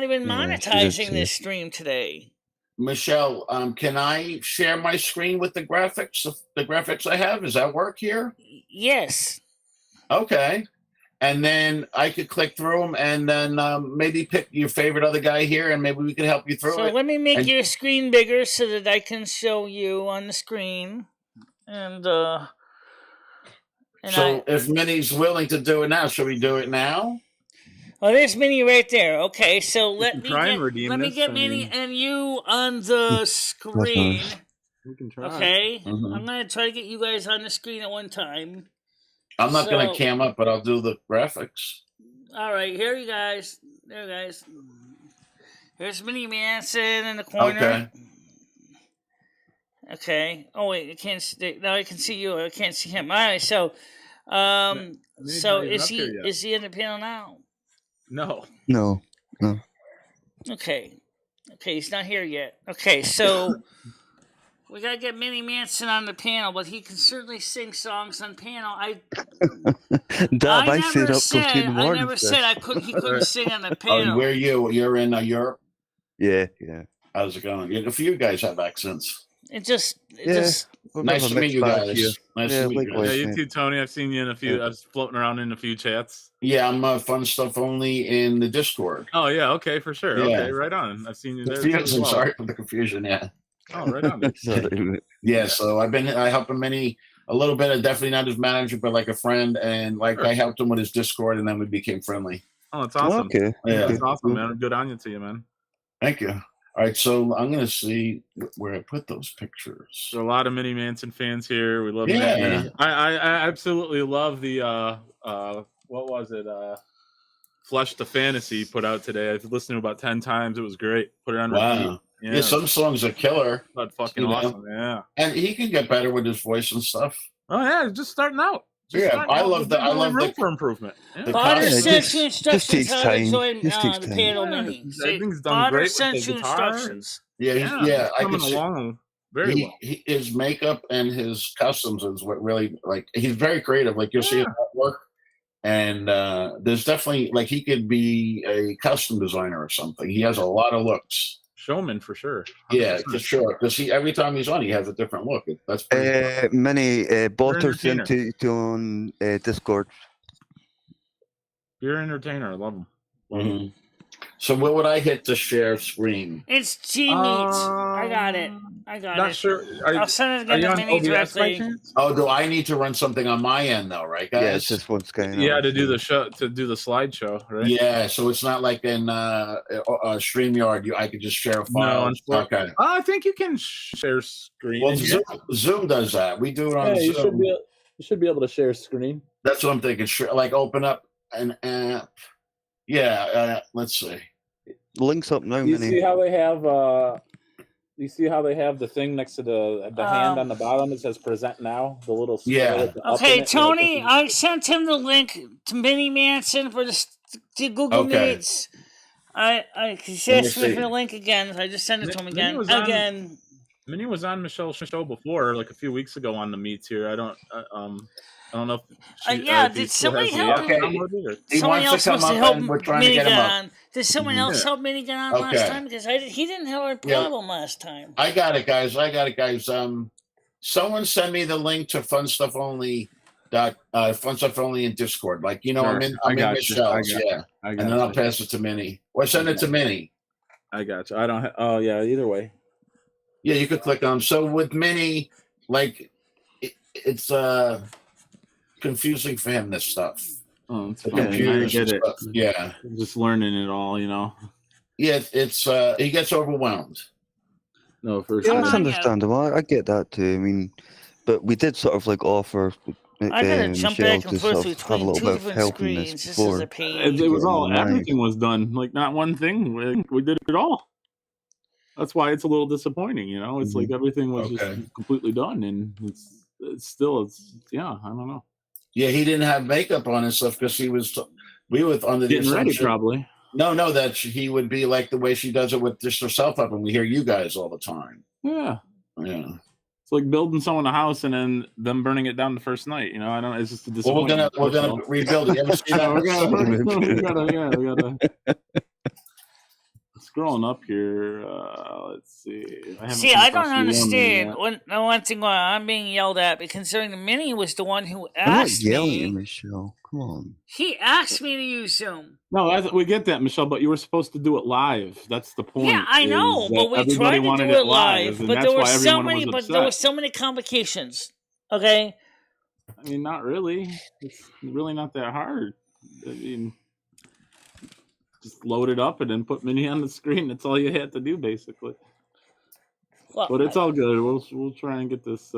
even monetizing this stream today. Michelle, can I share my screen with the graphics? The graphics I have, does that work here? Yes. Okay. And then I could click through them and then maybe pick your favorite other guy here and maybe we can help you through it. So let me make your screen bigger so that I can show you on the screen. So if Minnie's willing to do it now, should we do it now? Oh, there's Minnie right there. Okay, so let me get Minnie and you on the screen. We can try. Okay? Mm-hmm. I'm going to try to get you guys on the screen at one time. I'm not going to cam up, but I'll do the graphics. All right, here you guys. There, guys. Here's Mini Manson in the corner. Okay. Oh wait, I can't. Now I can see you. I can't see him. All right. So, is he in the panel now? No. Okay. He's not here yet. Okay, so. We gotta get Mini Manson on the panel, but he can certainly sing songs on panel. I never said he couldn't sing on the panel. Where are you? You're in Europe? Yeah. How's it going? A few guys have accents. It just nice to meet you guys. Nice to meet you guys. Yeah, you too, Tony. I've seen you in a few. I was floating around in a few chats. Yeah, I'm fun stuff only in the Discord. Oh yeah, okay, for sure. Yeah. Okay, right on. I've seen you there. Sorry for the confusion. Yeah. Oh, right on. Yeah, so I helped him a little bit. Definitely not his manager, but like a friend, and I helped him with his Discord, and then we became friendly. Oh, that's awesome. Okay. Yeah, that's awesome, man. Good on you to you, man. Thank you. All right, so I'm gonna see where I put those pictures. There are a lot of Mini Manson fans here. We love Yeah. Mini. I absolutely love the what was it? Flush the Fantasy put out today. I've listened to it about 10 times. It was great. Put it on repeat. Wow. Yeah, some songs are killer. That's fucking awesome. Yeah. And he can get better with his voice and stuff. Oh yeah, just starting out. I love the for improvement. Yeah. Potter sent you just instructions takes how time. to join Just takes the time. piano Yeah, mini. I See, think he's done Potter great with sent the you guitar. instructions. Yeah, I can coming see along very well. His makeup and his customs is what really like. He's very creative. Like you'll see his artwork, and there's definitely like he could be a custom designer or something. He has a lot of looks. Showman for sure. 100%. Yeah, for sure. Because every time he's on, he has a different look. That's pretty Many bottles entertainer. into on Discord. You're an entertainer. I love him. Mm-hmm. So what would I hit to share screen? It's G Meets. I got it. Not sure. I'll send it again to Mini directly. Oh, do I need to run something on my end though, right, guys? Yeah, it's just what's going on. Yeah, to do the show, to do the slideshow, right? Yeah, so it's not like in StreamYard. I could just share a file. No, Okay. I think you can share screen. Well, Zoom does that. We do it on Zoom. You should be able to share screen. That's what I'm thinking. Like open up an app. Yeah, let's see. Links up now. You see how they have? You see how they have the thing next to the hand on the bottom? It says "Present Now." The little Okay, Tony, I sent him the link to Mini Manson for the Google Meets. He asked me for the link again. So I just sent it to him again. Minnie was on Michelle's show before, like a few weeks ago on the Meets here. I don't know if did somebody help him? Someone else supposed to help Minnie get on. Did someone else help Minnie get on last time? Because he didn't have a problem last time. I got it, guys. Someone send me the link to Fun Stuff Only in Discord. Like I'm in Michelle's, and then I'll pass it to Minnie, or send it to Minnie. I got you. I don't. Either way. Yeah, you could click on. So with Minnie, like it's confusing for him. This stuff. Oh, it's the fine. computers I get it. Yeah, I'm just learning it all. Yeah, it's he gets overwhelmed. No, for sure. sure. That's understandable. I get that too. I mean, but we did sort of like offer. I gotta jump back and forth between two different different screens. This is a pain. It was all everything was done. Like not one thing. We did it all. That's why it's a little disappoinning. It's like everything was just completely done, and it's still I don't know. Yeah, he didn't have makeup on and stuff because we were under the getting ready probably. No, that he would be like the way she does it with just herself up, and we hear you guys all the time. Yeah. It's like building someone a house and then them burning it down the first night. I don't. It's just a disappointment. Well, we're gonna rebuild it. You ever see that? we gotta. Scrolling up here, let's see. I don't understand. One thing I'm being yelled at, because considering the Mini was the one who asked I'm not yelling me. at Michelle. Come on. He asked me to use Zoom. No, we get that, Michelle, but you were supposed to do it live. That's the point. Yeah, I know, but we tried to do it live, but there were so many complications. Okay. I mean, not really. It's really not that hard. I mean, just load it up and then put Minnie on the screen. That's all you had to do, basically. Well, but it's all good. We'll try and get this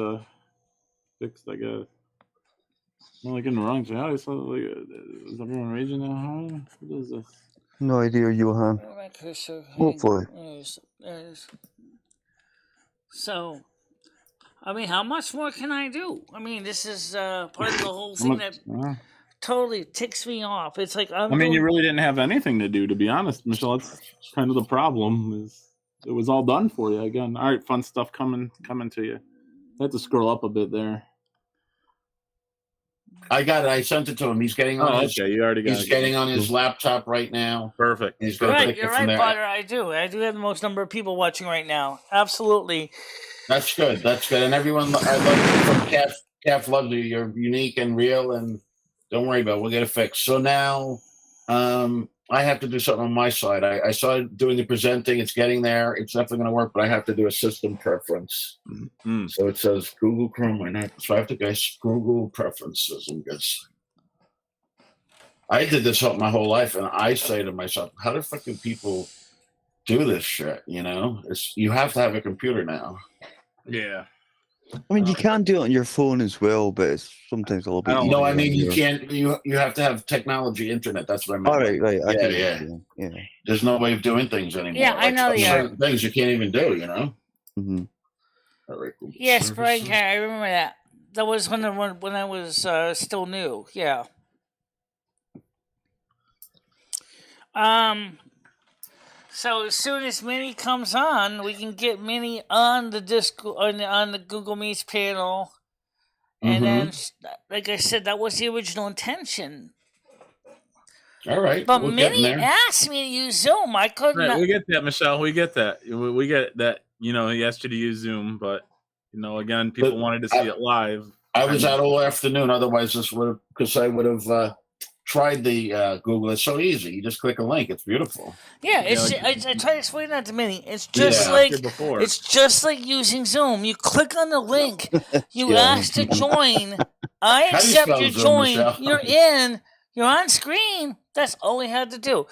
fixed, I guess. I'm like in the wrong channel. Is everyone raging now? What is this? No idea, Johan. Hopefully. There it is. So, I mean, how much more can I do? I mean, this is part of the whole thing that totally ticks me off. It's like you really didn't have anything to do, to be honest, Michelle. That's kind of the problem. It was all done for you again. All right, fun stuff coming to you. I have to scroll up a bit there. I got it. I sent it to him. He's getting on. You already got it. He's getting on his laptop right now. Perfect. He's you're right, Potter. I do have the most number of people watching right now. Absolutely. That's good. And everyone, I love you from Calf loves you. You're unique and real, and don't worry about it. We'll get it fixed. So now, I have to do something on my side. I started doing the presenting. It's getting there. It's definitely going to work, but I have to do a system preference. Mm-hmm. So it says Google Chrome right now. So I have to go Google preferences and guess. I did this my whole life, and I say to myself, how do fucking people do this shit. You know, you have to have a computer now. Yeah. I mean, you can do it on your phone as well, but it's sometimes a little bit. No, I mean you easier. can't. You have to have technology, internet. That's what I meant. All right, right. I Yeah, get what yeah. you're saying. Yeah. There's no way of doing things anymore. Yeah, I know they certain things you can't even do. You know. Mm-hmm. All right, cool. Yes, Brian, I remember that. That was when I was still new. Yeah. So as soon as Mini comes on, we can get Mini on the on the Google Meets panel, and then, like I said, that was the original intention. All right, but we'll Mini asked me to use Zoom. I couldn't. Right, we get that, Michelle. We get that. We get that. You know, he asked you to use Zoom, but you know, again, people wanted to see it live. I was out all afternoon. Otherwise, this would have because I would have tried the Google. It's so easy. You just click a link. It's beautiful. Yeah, I try to explain that to Mini. It's just like using Zoom. You click on the link. You ask to join. I accept your join. Zoom, you're in. You're on screen. That's all we had to do.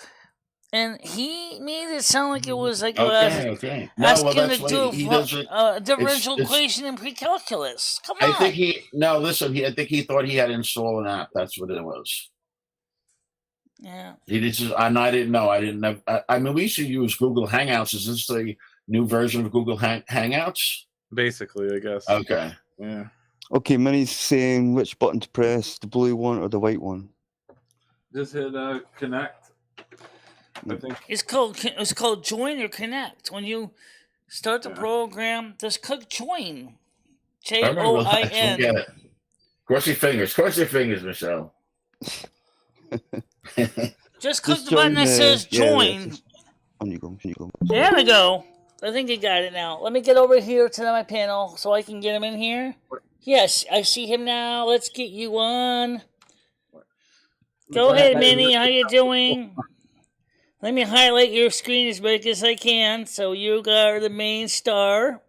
And he made it sound like it was like okay. asking him to do a differential equation in pre-calculus. Come on. I think I think he thought he had to install an app. That's what it was. Yeah. He just, and I didn't know. I didn't have. I mean, we should use Google Hangouts. Is this the new version of Google Hangouts? Basically, I guess. Okay. Yeah. Okay, Mini's saying which button to press, the blue one or the white one. Just hit connect. I think it's called join or connect. When you start the program, just click join. JOIN. Cross your fingers, Michelle. Just click the button that says join. On you go. There we go. I think you got it now. Let me get over here to my panel so I can get him in here. Yes, I see him now. Let's get you on. Go ahead, Mini. How you doing? Let me highlight your screen as big as I can. So you are the main star.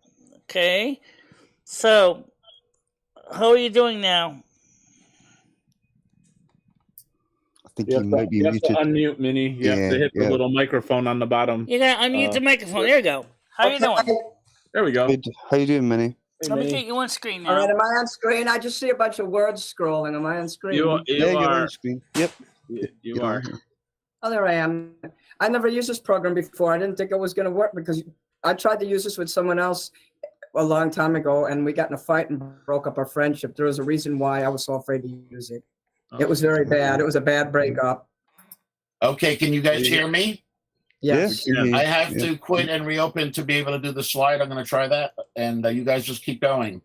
Okay. So, how are you doing now? I think you might be muted. You have to unmute, Mini. You have to hit the little microphone on the bottom. You gotta unmute the microphone. There you go. How you doing? There we go. How you doing, Mini? Let me get you on screen now. All right, am I on screen? I just see a bunch of words scrolling. Am I on screen? You you're are. on screen. Yep. You are. Oh, there I am. I never used this program before. I didn't think it was going to work because I tried to use this with someone else a long time ago, and we got in a fight and broke up our friendship. There was a reason why I was so afraid to use it. It was very bad. It was a bad breakup. Okay, can you guys hear me? Yes. I have to quit and reopen to be able to do the slide. I'm going to try that, and you guys just keep going.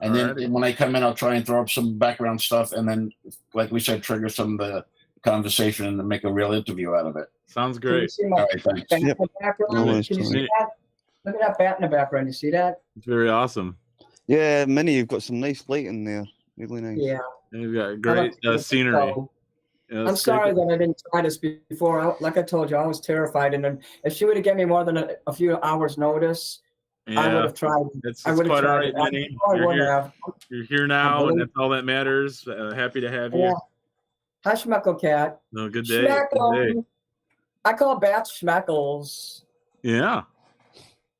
And then when I come in, I'll try and throw up some background stuff, and then, like we said, trigger some of the conversation and make a real interview out of it. Sounds great. All right, thanks. Can you see that? Look at that bat in the background. You see that? It's very awesome. Yeah, Mini, you've got some nice lighting there. Really nice. Yeah. You've got great scenery. Yeah, I'm sorry that I didn't try this before. Like I told you, I was terrified. And then if she would have given me more than a few hours notice, I would have tried. It's I would have quite all tried. right, Mini. You're here now, and that's all that matters. Happy to have you. Yeah. Hi, Schmeckle Cat. No, good day. Schmeckle. Good day. I call bats Schmeckles. Yeah.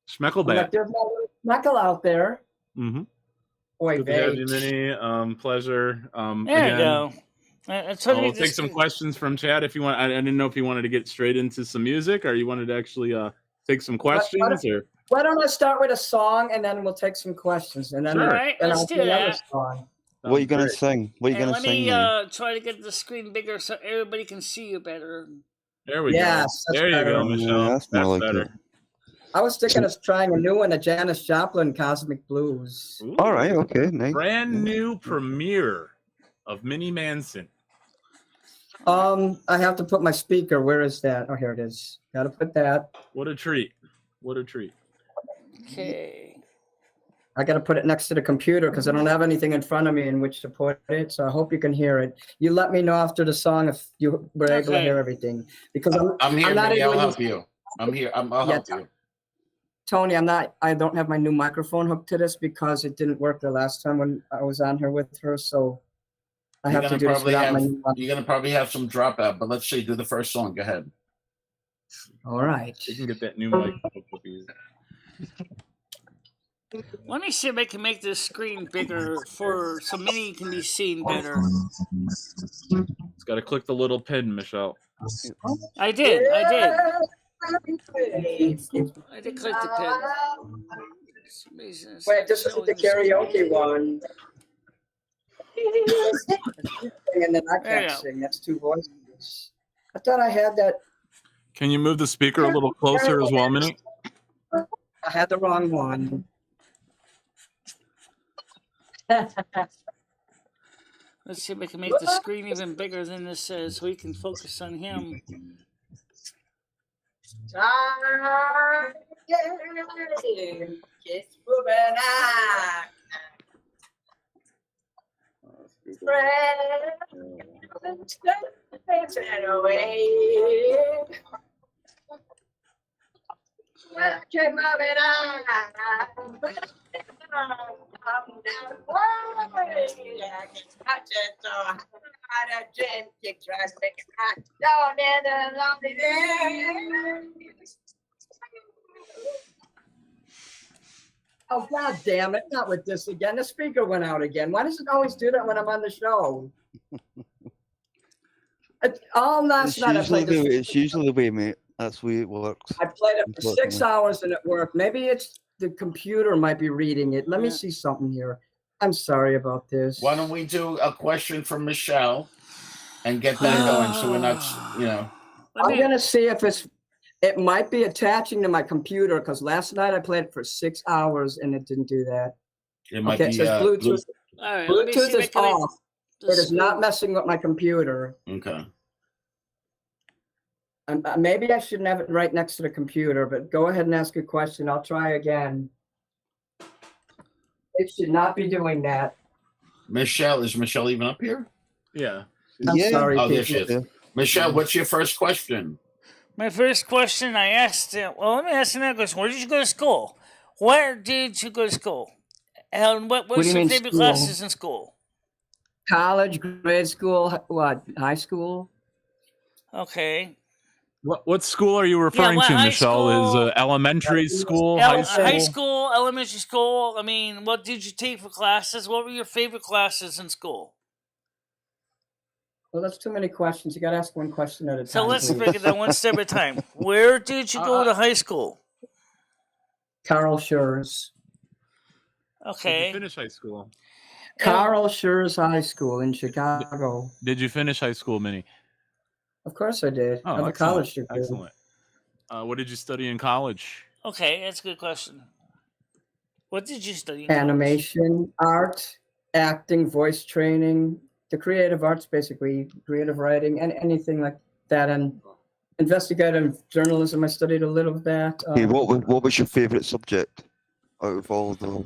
Schmeckle bat. Like, there's no Schmeckle out there. Mm-hmm. Boy, good to have you, Mini. Pleasure. There you go. We'll take some questions from chat if you want. I didn't know if you wanted to get straight into some music or you wanted to actually take some questions. Why don't I start with a song and then we'll take some questions and then all right, let's do that. Song. What are you gonna sing? What are you gonna sing? Let me try to get the screen bigger so everybody can see you better. There we go. There you go, Michelle. That's better. I was thinking of trying a new one, a Janis Joplin Cosmic Blues. Ooh. All right, okay, nice. Brand new premiere of Mini Manson. I have to put my speaker. Where is that? Oh, here it is. Got to put that. What a treat. What a treat. Okay. I got to put it next to the computer because I don't have anything in front of me in which to put it. So I hope you can hear it. You let me know after the song if you were able to hear everything. Because I'm here, not I'll help you. I'm here. I'll help you. Tony, I don't have my new microphone hooked to this because it didn't work the last time when I was on here with her. So I have to do this without my new one. You're going to probably have some dropout, but let's see. Do the first song. Go ahead. All right. You can get that new mic. Let me see if I can make this screen bigger so Minnie can be seen better. It's got to click the little pin, Michelle. I did click the pin. Wait, this is the karaoke one. And then I can't sing. That's two voices. I thought I had that. Can you move the speaker a little closer as well, Minnie? I had the wrong one. Let's see if I can make the screen even bigger than this says so we can focus on him. Oh, God damn it. Not with this again. The speaker went out again. Why does it always do that when I'm on the show? All last night I played this. It's usually the way, mate. That's the way it works. I played it for 6 hours and it worked. Maybe it's the computer might be reading it. Let me see something here. I'm sorry about this. Why don't we do a question from Michelle and get that going so we're not, you know. I'm going to see if it might be attaching to my computer because last night I played it for 6 hours and it didn't do that. It might be it says Bluetooth. All right, Bluetooth is off. It is not messing with my computer. Okay. Maybe I shouldn't have it right next to the computer, but go ahead and ask a question. I'll try again. It should not be doing that. Michelle, is Michelle even up here? Yeah. I'm sorry. Oh, there she is. Michelle, what's your first question? My first question I asked, well, let me ask you that question. Where did you go to school? Where did you go to school? And what was your favorite classes in school? College, grade school, what? High school? Okay. What school are you referring to, Michelle? School? Is elementary school, high school? High school, elementary school. I mean, what did you take for classes? What were your favorite classes in school? Well, that's too many questions. You got to ask one question at a time. So let's break it down one step at a time. Where did you go to high school? Carl Schurz. Okay. Did you finish high school? Carl Schurz High School in Chicago. Did you finish high school, Minnie? Of course I did. Oh, I have a college degree. Excellent. What did you study in college? Okay, that's a good question. What did you study? Animation, art, acting, voice training, the creative arts, basically, creative writing, and anything like that. And investigative journalism, I studied a little of that. Okay, what was your favorite subject out of all of them?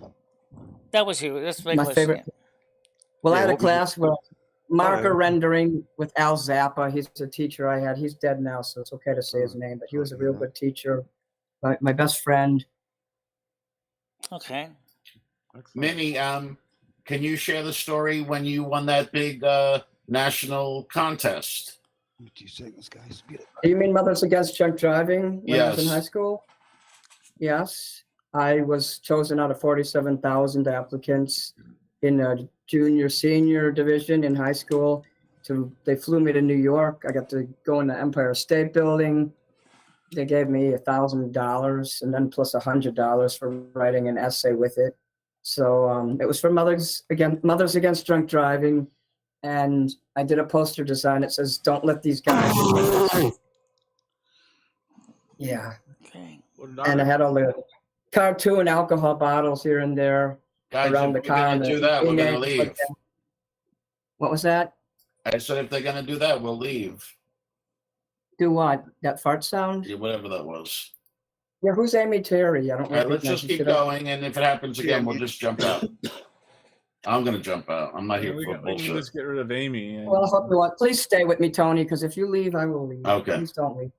That was you. That's my question. Favorite. Well, I had a class with marker rendering with Al Zappa. He's a teacher I had. He's dead now, so it's okay to say his name, but he was a real good teacher. My best friend. Okay. Minnie, can you share the story when you won that big national contest? 2 seconds, guys. Do you mean Mothers Against Drunk Driving when I was in high school? Yes. I was chosen out of 47,000 applicants in a junior, senior division in high school. They flew me to New York. I got to go in the Empire State Building. They gave me $1,000 and then plus $100 for writing an essay with it. So it was for Mothers Against Drunk Driving. And I did a poster design. It says, "Don't let these guys." Yeah. Okay. And I had all the cartoon alcohol bottles here and there around the car. If they're going to do that, we're going to leave. What was that? I said if they're going to do that, we'll leave. Do what? That fart sound? Yeah, whatever that was. Yeah, who's Amy Terry? I don't know. All right, let's just keep going, and if it happens again, we'll just jump out. I'm going to jump out. I'm not here for We can just get rid of Amy. Well, I hope you want. Please stay with me, Tony, because if you leave, I will leave. Okay. Please don't leave.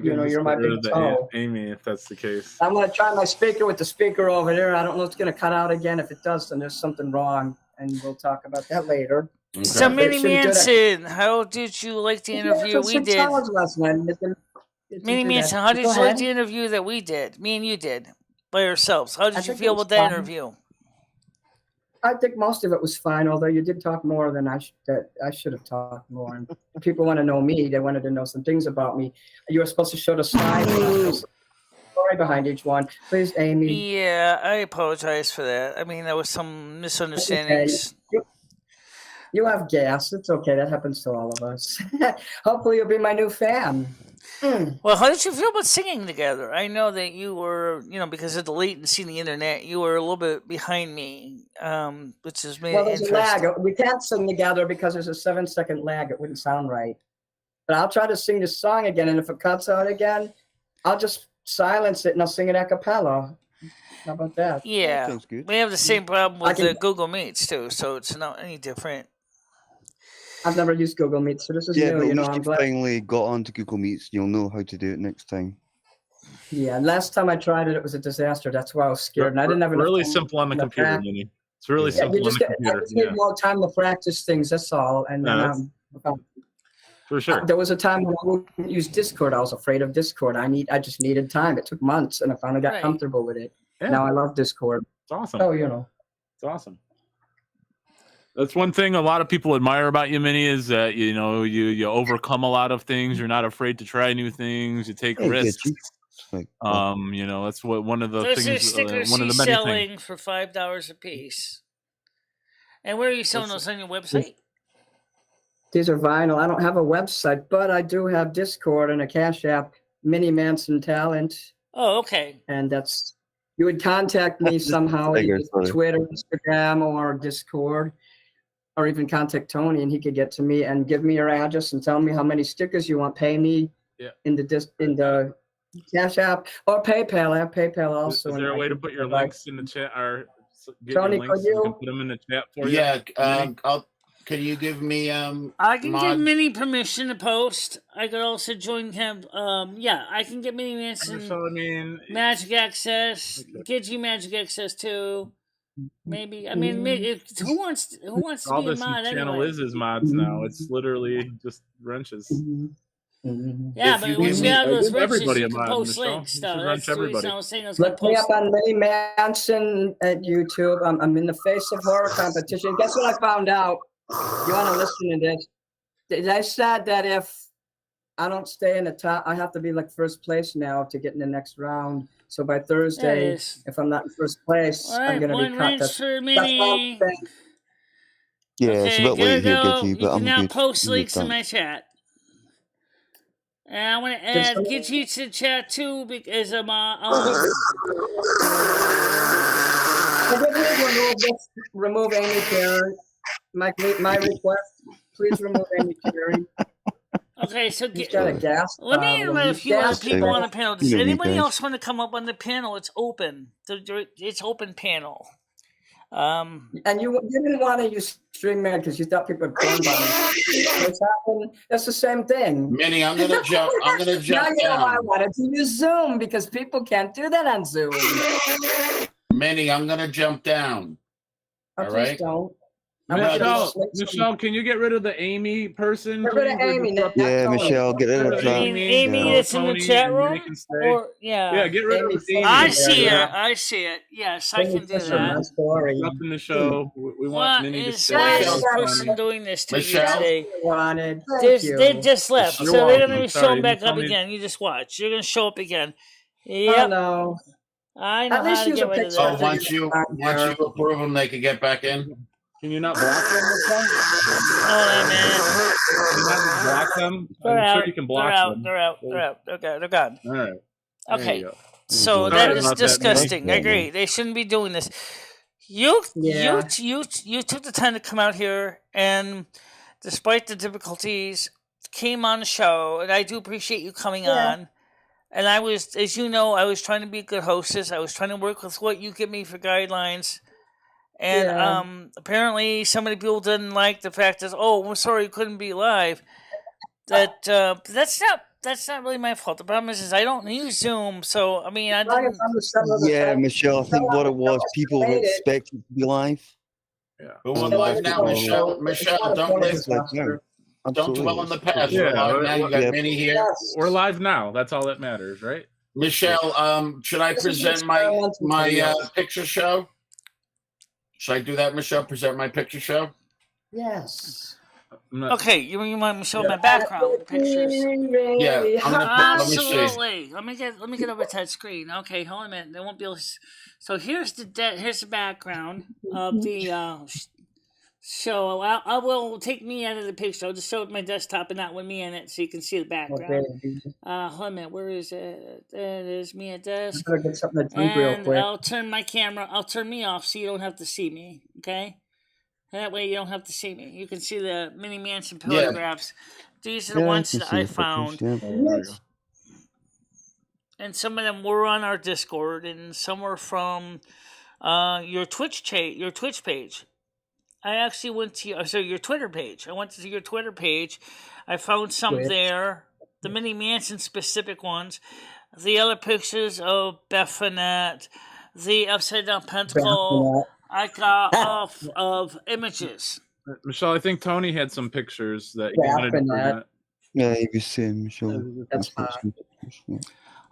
You know, you're my big toe. Amy, if that's the case. I'm going to try my speaker with the speaker over there. I don't know if it's going to cut out again. If it does, then there's something wrong, and we'll talk about that later. Okay. So, Mini Manson, how did you like the interview we did? Last night. Mini Manson, how did you like the interview that we did? Me and you did by ourselves. How did you feel about that interview? I think most of it was fine, although you did talk more than I should have talked more. And people want to know me. They wanted to know some things about me. You were supposed to show the slides. Story behind each one. Please, Amy. Yeah, I apologize for that. I mean, there was some misunderstandings. Okay. You have gas. It's okay. That happens to all of us. Hopefully you'll be my new fan. Well, how did you feel about singing together? I know that you were, because of the latency in the internet, you were a little bit behind me, which is maybe there's a lag. We can't sing together because there's a 7-second lag. It wouldn't sound right. But I'll try to sing this song again, and if it cuts out again, I'll just silence it and I'll sing it a cappella. How about that? Yeah, sounds good. We have the same problem with the Google Meets too, so it's not any different. I've never used Google Meet, so this is new. I'm glad finally got onto Google Meets. You'll know how to do it next time. Yeah, last time I tried it, it was a disaster. That's why I was scared, and I didn't have enough really simple on the computer, Mini. It's really simple on the computer. I just need more time to practice things. That's all. And then for sure. There was a time when I wouldn't use Discord. I was afraid of Discord. I just needed time. It took months, and I finally got comfortable with it. Yeah. Now I love Discord. It's awesome. Oh, it's awesome. That's one thing a lot of people admire about you, Mini, is that you overcome a lot of things. You're not afraid to try new things. You take risks. That's what one of the things. One of the many selling things. For $5 a piece. And where are you selling those on your website? These are vinyl. I don't have a website, but I do have Discord and a CashApp, Mini Manson Talent. Oh, okay. And you would contact me somehow, Twitter, Instagram, or Discord. Or even contact Tony, and he could get to me and give me your address and tell me how many stickers you want. Pay me in the Cash App or PayPal. I have PayPal also. Is there a way to put your links in the chat, or get Tony, your links? You can put them in the chat for you. Yeah. Can you give me I can give Mini permission to post. I could also join him. I can get Mini Manson magic access. Get you magic access too. Maybe who wants to all be a this mod channel anyway? is mods now. It's literally just wrenches. Yeah, but once you have those wrenches, you can post links. That's the reason I was saying I was going to Look me post. up on Mini Manson at YouTube. I'm in the face of horror competition. Guess what I found out? You want to listen to this? I said that if I don't stay in the top, I have to be like first place now to get in the next round. So by Thursday, if I'm not in first place, I'm going to be cut. That's for Mini. Yeah, it's a bit late here, Gidgy, you but can I'm now good. post links in my chat. And I want to add Gidgy to the chat too because I'm remove Amy Carey. My request, please remove Amy Carey. Okay, so got a gas let me invite a few other people on the panel. Does anybody else want to come up on the panel? It's open. It's open panel. And you didn't want to use StreamYard because you thought people would burn by What's happened? That's the same thing. Minnie, I'm gonna jump. I'm gonna jump now you know down. I wanted to use Zoom because people can't do that on Zoom. Minnie, I'm gonna jump down. All right. Don't. Michelle, can you get rid of the Amy person? Get rid of Amy. Yeah, Michelle, get rid of that. Amy that's in the chat room? Yeah, get rid of Amy. I see it. I see it. Yes, I can do that. Up in the show. We want Minnie to stay. Why is this person doing this to Michelle? you today? They just left, so they're going to be showing back up again. You just watch. You're going to show up again. Yep. Oh, no. I know how to get rid of So that. once you approve them, they can get back in. Can you not block them? Hold on, man. Can you not block them? I'm sure you can block them. They're out. Okay, they're gone. All right. Okay. So that is disgusting. I agree. They shouldn't be doing this. You took the time to come out here, and despite the difficulties, came on the show, and I do appreciate you coming on. And I was, as you know, I was trying to be a good hostess. I was trying to work with what you give me for guidelines. And apparently so many people didn't like the fact that, I'm sorry you couldn't be live. That's not really my fault. The problem is I don't use Zoom, so I mean I didn't. Yeah, Michelle, I think what it was, people were expecting to be live. Yeah. Who won live now, Michelle? Michelle, don't live. Don't dwell on the past. Yeah, We're live now. You got yeah. Minnie here. Yes. We're live now. That's all that matters, right? Michelle, should I This is present my experimental picture show? Should I do that, Michelle? Present my picture show? Yes. Okay, you want me to show my background pictures? Yeah, I'm gonna put, let me see. Absolutely. Let me get over to that screen. Okay, hold on a minute. They won't be able to. So here's the background of the show. I will take me out of the picture. I'll just show it my desktop and not with me in it, so you can see the background. Hold on a minute. Where is it? There it is. Me at desk. I better get something to drink real And quick. I'll turn my camera. I'll turn me off so you don't have to see me. Okay. That way you don't have to see me. You can see the Mini Manson photographs. These are the ones that I found. And some of them were on our Discord, and some were from your Twitch page. I actually went to your Twitter page. I went to your Twitter page. I found some there. The Mini Manson specific ones. The other pictures of Bephanet. The upside down pentacle. I got off of images. Michelle, I think Tony had some pictures that you wanted to present. Yeah, you can see him, Michelle. That's fine.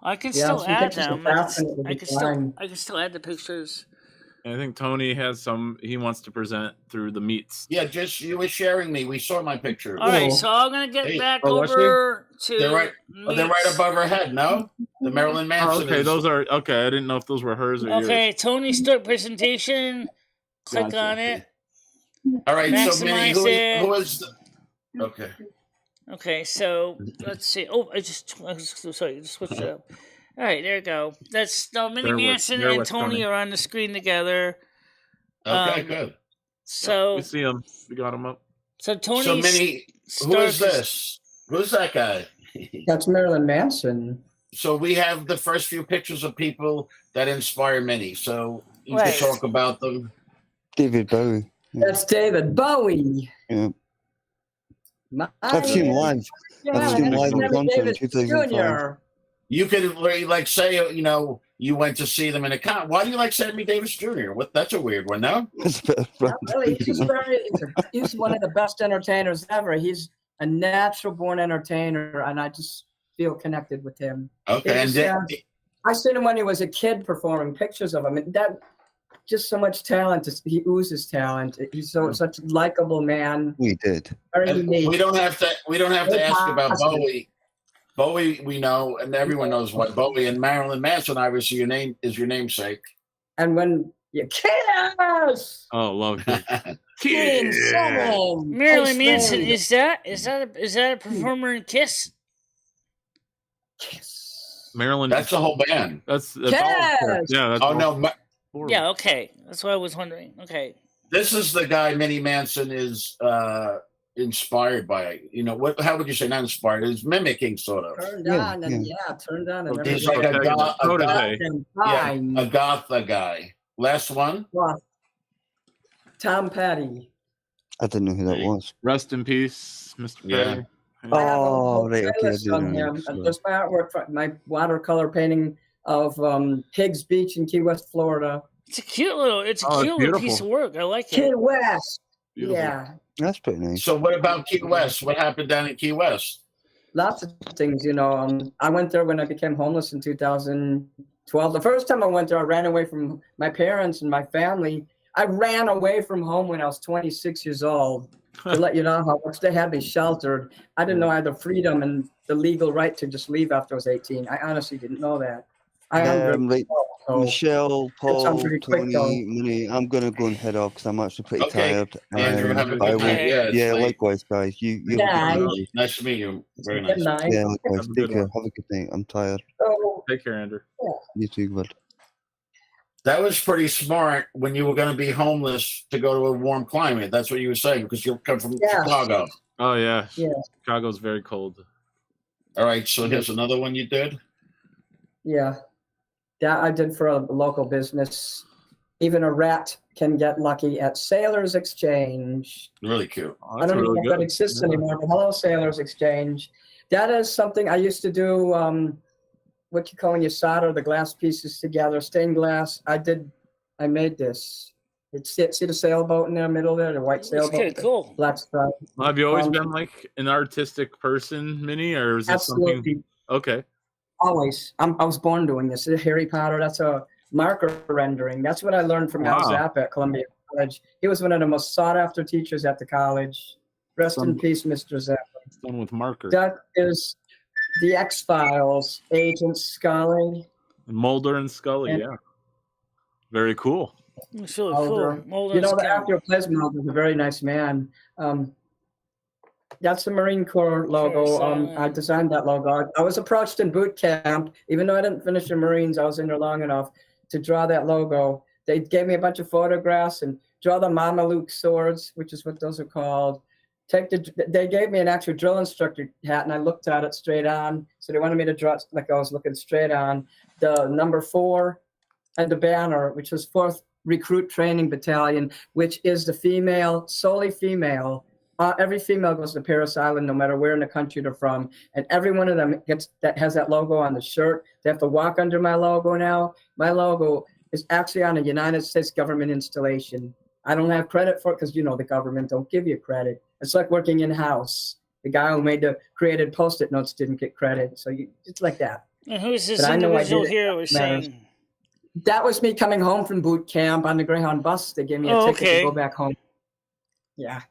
I can still some add pictures of them. Baphomet would I be can fine. still add the pictures. And I think Tony has some he wants to present through the meets. Yeah, just you were sharing me. We saw my picture. All right, so I'm gonna get back was over to. They're right. They're right meets. above her head. No, the Marilyn Manson. Okay, those are okay. I didn't know if those were hers or yours. Okay, Tony start presentation. Click on it. All right, so Minnie, Maximize who is the, okay. Okay, so let's see. Oh, I just switched it up. All right, there you go. That's Mini Manson and Tony are on the screen together. Okay, good. So we see him. We got him up. So Tony. So Minnie, who is this? Who's that guy? That's Marilyn Manson. So we have the first few pictures of people that inspire Minnie. So you can talk about them. David Bowie. That's David Bowie. Yeah. I've seen him live. I've seen him live in concert in 2005. You could like say, you know, you went to see them in a con. Why do you like Sammy Davis Jr.? What? That's a weird one, no? Really, he's one of the best entertainers ever. He's a natural-born entertainer, and I just feel connected with him. Okay, I seen him when he was a kid performing pictures of him, and that just so much talent. He oozes talent. He's such a likable man. We did. We don't have to ask about Bowie. Bowie, we know, and everyone knows what Bowie and Marilyn Manson. Obviously, your namesake. And when you kiss, love Kiss. Marilyn Manson is that a performer in Kiss? Kiss. Marilyn. That's the whole band. That's Kiss. Yeah. That's no. Yeah. Okay. That's what I was wondering. Okay. This is the guy Mini Manson is inspired by. You know what? How would you say not inspired? It's mimicking sort of. Turned on and turned on and he's like a goth guy. Last one. Tom Petty. I didn't know who that was. Rest in peace, Mr. Petty. Oh, right. Okay. Just my artwork, my watercolor painting of Higgs Beach in Key West, Florida. It's a cute little piece of work. I like it. Key West. Beautiful. Yeah. That's pretty nice. So what about Key West? What happened down in Key West? Lots of things, you know. I went there when I became homeless in 2012. The first time I went there, I ran away from my parents and my family. I ran away from home when I was 26 years old to let you know how much they had me sheltered. I didn't know I had the freedom and the legal right to just leave after I was 18. I honestly didn't know that. Michelle, Paul, Tony, Minnie, I'm going to go and head off because I'm actually pretty tired. Andrew, have a good night. Yeah, likewise, guys. You nice to meet you. Very nice. Yeah, likewise. Take care. Have a good night. I'm tired. Take care, Andrew. You too, bud. That was pretty smart when you were going to be homeless to go to a warm climate. That's what you were saying because you come from Chicago. Oh, yeah. Chicago's very cold. All right, so here's another one you did. Yeah. That I did for a local business. Even a rat can get lucky at Sailors Exchange. Really cute. I don't even know if that exists anymore, but hello, Sailors Exchange. That is something I used to do, what you call when you solder the glass pieces together, stained glass. I made this. See the sailboat in the middle there, the white It's sailboat. kind of cool. Black stripe. Have you always been like an artistic person, Minnie, or is this Absolutely. something? Okay. Always. I was born doing this. Harry Potter, that's a marker rendering. That's what I learned from Al Zappa at Columbia College. He was one of the most sought-after teachers at the college. Rest in peace, Mr. Zappa. Done with marker. That is the X-Files, Agent Scully. Mulder and Scully, yeah. Very cool. It's really cool. You know, the actor who plays Mulder is a very nice man. That's the Marine Corps logo. I designed that logo. I was approached in boot camp, even though I didn't finish the Marines, I was in there long enough to draw that logo. They gave me a bunch of photographs and draw the Mameluke swords, which is what those are called. They gave me an actual drill instructor hat, and I looked at it straight on. So they wanted me to draw it like I was looking straight on. The number 4 and the banner, which was 4th Recruit Training Battalion, which is the female, solely female. Every female goes to Paris Island, no matter where in the country they're from, and every one of them has that logo on the shirt. They have to walk under my logo now. My logo is actually on a United States government installation. I don't have credit for it because, you know, the government don't give you credit. It's like working in-house. The guy who created Post-it notes didn't get credit, so it's like that. And who's this individual here was saying? That was me coming home from boot camp on the Greyhound bus. They gave me a ticket to go back home. Yeah.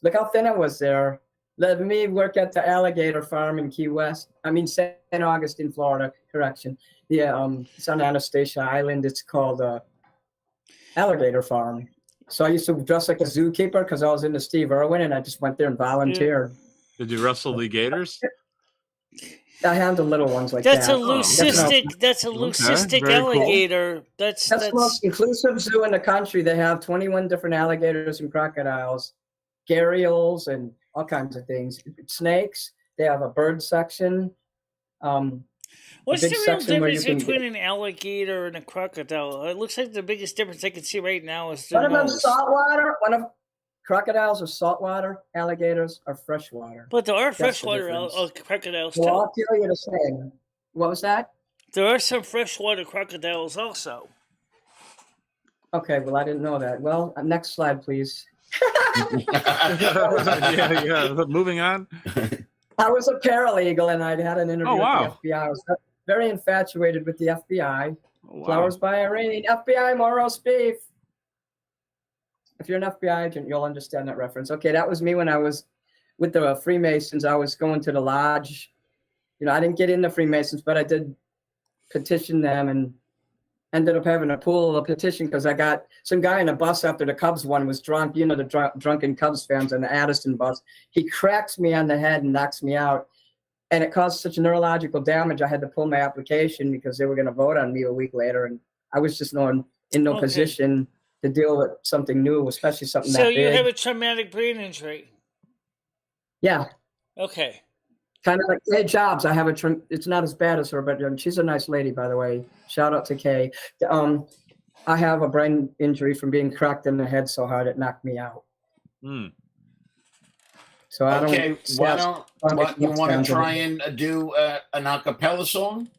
Look how thin I was there. Let me work at the alligator farm in Key West. I mean, St. Augustine, Florida. Correction. Yeah, it's on Anastasia Island. It's called Alligator Farm. So I used to dress like a zookeeper because I was into Steve Irwin, and I just went there and volunteered. Did you wrestle the gators? I handle little ones like that's that. A leucistic, that's a leucistic alligator. Cool. That's the most inclusive zoo in the country. They have 21 different alligators and crocodiles, gharials, and all kinds of things. Snakes. They have a bird section. What's the real difference between an alligator and a crocodile? It looks like the biggest difference I can see right now is one of them saltwater. One of crocodiles are saltwater. Alligators are freshwater. But there are freshwater crocodiles too. Well, I'll tell you the same. What was that? There are some freshwater crocodiles also. Okay, well, I didn't know that. Well, next slide, please. yeah. Moving on. I was a paralegal, and I'd had an interview with the FBI. I was very infatuated with the FBI. Flowers by Irene. FBI, more roast beef. If you're an FBI agent, you'll understand that reference. Okay, that was me when I was with the Freemasons. I was going to the lodge. You know, I didn't get in the Freemasons, but I did petition them and ended up having a pool of petition because I got some guy in a bus after the Cubs one was drunk. You know, the drunken Cubs fans on the Addison bus. He cracks me on the head and knocks me out. And it caused such neurological damage, I had to pull my application because they were going to vote on me a week later. And I was just in no position to deal with something new, especially something that big. So you have a traumatic brain injury? Yeah. Okay. Kind of like Kay Jobs. I have it's not as bad as her, but she's a nice lady, by the way. Shout out to Kay. I have a brain injury from being cracked in the head so hard it knocked me out. So I don't. Okay, you want to try and do an a cappella song?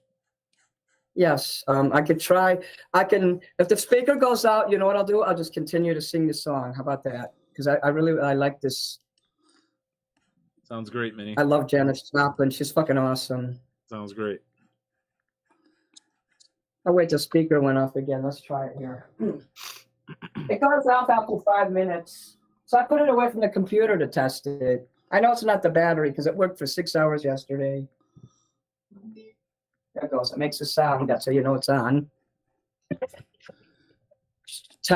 Yes, I could try. I can. If the speaker goes out, you know what I'll do? I'll just continue to sing the song. How about that? Because I really like this. Sounds great, Minnie. I love Janis Joplin. She's fucking awesome. Sounds great. Oh wait, the speaker went off again. Let's try it here. It goes off after 5 minutes. So I put it away from the computer to test it. I know it's not the battery because it worked for 6 hours yesterday. There it goes. It makes a sound. That's how you know it's on. The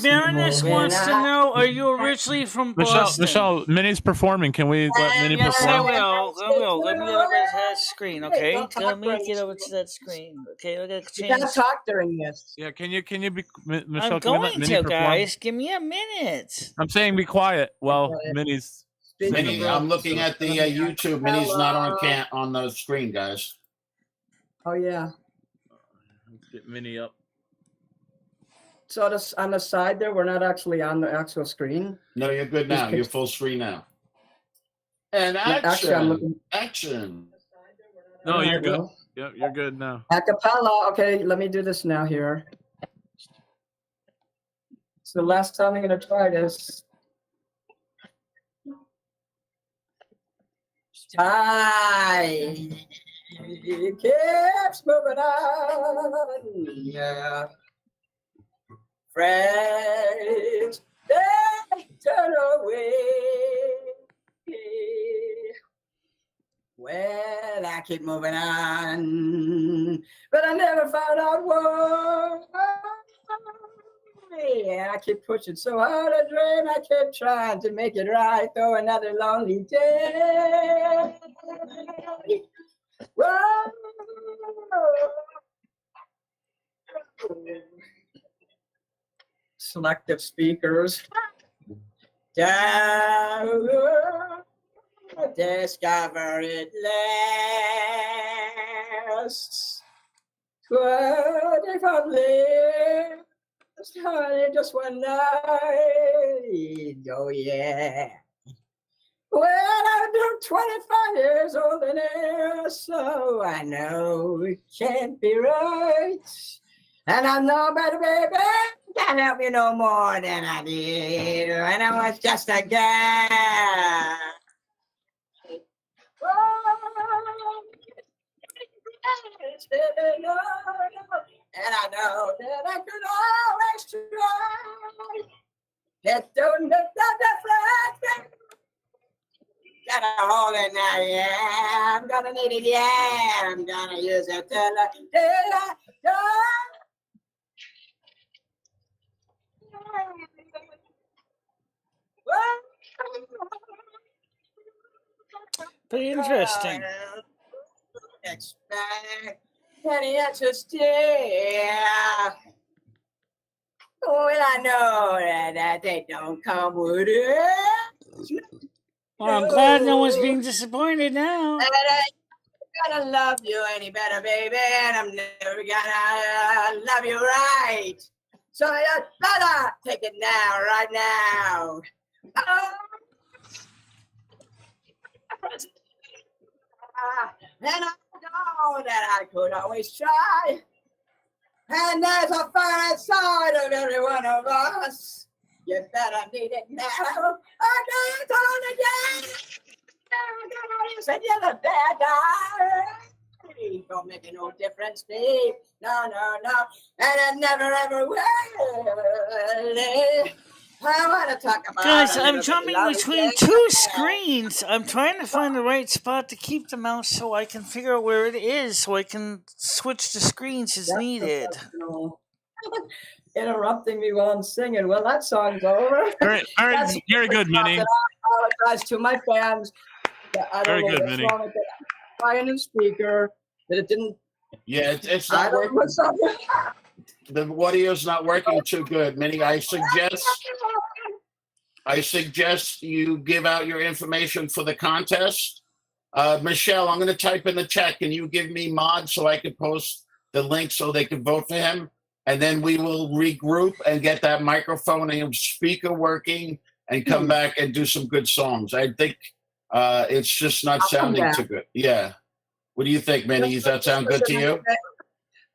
Baroness wants to know, are you originally from Boston? Michelle, Minnie's performing. Can we let Minnie perform? Yes, I will. Let me get over to that screen, okay? Let me get over to that screen. Okay, I gotta change. You gotta talk during this. Yeah, can you be Michelle? I'm going to, guys. Give me a minute. I'm saying be quiet. Well, Minnie's. Minnie, I'm looking at the YouTube. Minnie's not on the screen, guys. Oh yeah. Let's get Minnie up. So this, on the side there, we're not actually on the actual screen. No, you're good now. You're full screen now. And action. Yeah, actually, I'm looking. Action. No, you're good. Yep, you're good now. Acapella. Okay, let me do this now here. It's the last time I'm going to try this. Time keeps moving on. Yeah. Friends, they turn away. Well, I keep moving on, but I never found out why. Yeah, I keep pushing so hard to dream. I keep trying to make it right, though another lonely day. Whoa. Selective speakers. Down, discover it lasts 24 years. Honey, just one night. Oh, yeah. Well, I'm 25 years old in here, so I know it can't be right. And I'm no better, baby. Can't help you no more than I did when I was just a guy. And I know that I could always try. It don't look that different. Got a hole in there, yeah. I'm gonna need it, yeah. I'm gonna use it till I Pretty interesting. Expect any answers, yeah. Well, I know that they don't come with it. Well, I'm glad no one's being disappointed now. And I ain't gonna love you any better, baby, and I'm never gonna love you right. So you better take it now, right now. And I know that I could always try. And there's a fire inside of every one of us. You better need it now. I know you told again. You said you're the bad guy. Don't make no difference, Steve. No. And it never ever will. I want to talk about Guys, I'm jumping between two screens. I'm trying to find the right spot to keep the mouse so I can figure out where it is so I can switch the screens as needed. Interrupting me while I'm singing. Well, that song's over. All right, very good, Minnie. I apologize to my fans. I don't Very know good, what's Minnie. wrong with it. Try a new speaker that it didn't. Yeah, it's I not don't know working. what's up. The audio's not working too good, Minnie. I suggest you give out your information for the contest. Michelle, I'm going to type in the chat. Can you give me mod so I can post the link so they can vote for him? And then we will regroup and get that microphone and speaker working and come back and do some good songs. I think it's just not sounding too good. Yeah. What do you think, Minnie? Does that sound good to you?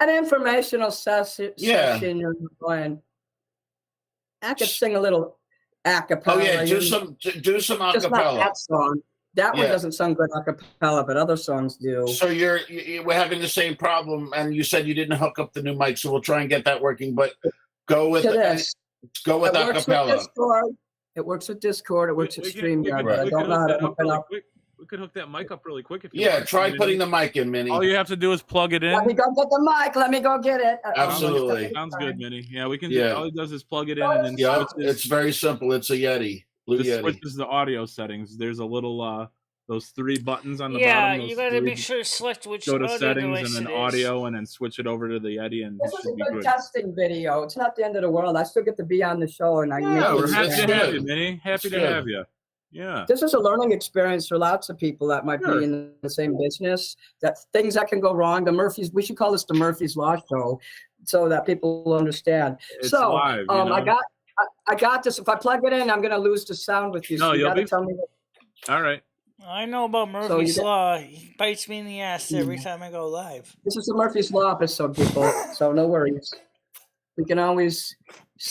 An informational session. Yeah. You're going. I could sing a little acapella. Oh yeah, do some Just not acapella. that song. That one Yeah. doesn't sound good acapella, but other songs do. So we're having the same problem, and you said you didn't hook up the new mic, so we'll try and get that working. But go with To this. go with It works with acapella. Discord. It works with Discord. It works with StreamYard. But I we don't could know how hook to that hook up it really up. quick. We could hook that mic up really quick if you Yeah, want. try Minnie. putting the mic in, Minnie. All you have to do is plug it in. Let me go get the mic. Let me go get it. Absolutely. Sounds good, Minnie. Yeah, we can. Yeah. All he does is plug it in and then Yeah, switches, it's very simple. It's a Yeti, Blue just Yeti. switches the audio settings. There's a little those three buttons on the Yeah, bottom. Those you gotta three- make sure to select which Go to audio settings device and then it is. audio, and then switch it over to the Yeti, and it This is a should be good good. testing video. It's not the end of the world. I still get to be on the show, and I Yeah, make we're it happy it's to have good. you, Minnie. Happy It's to good. have you. Yeah. This is a learning experience for lots of people that might Sure. be in the same business. That things that can go wrong. We should call this the Murphy's Law Show, so that people will understand. It's so, live, you know? I got this. If I plug it in, I'm going to lose the sound with you. No, so you you'll got to be- tell me. All right. I know about Murphy's Law. He bites me in the ass every time I go live. This is the Murphy's Law episode, people. So no worries. We can always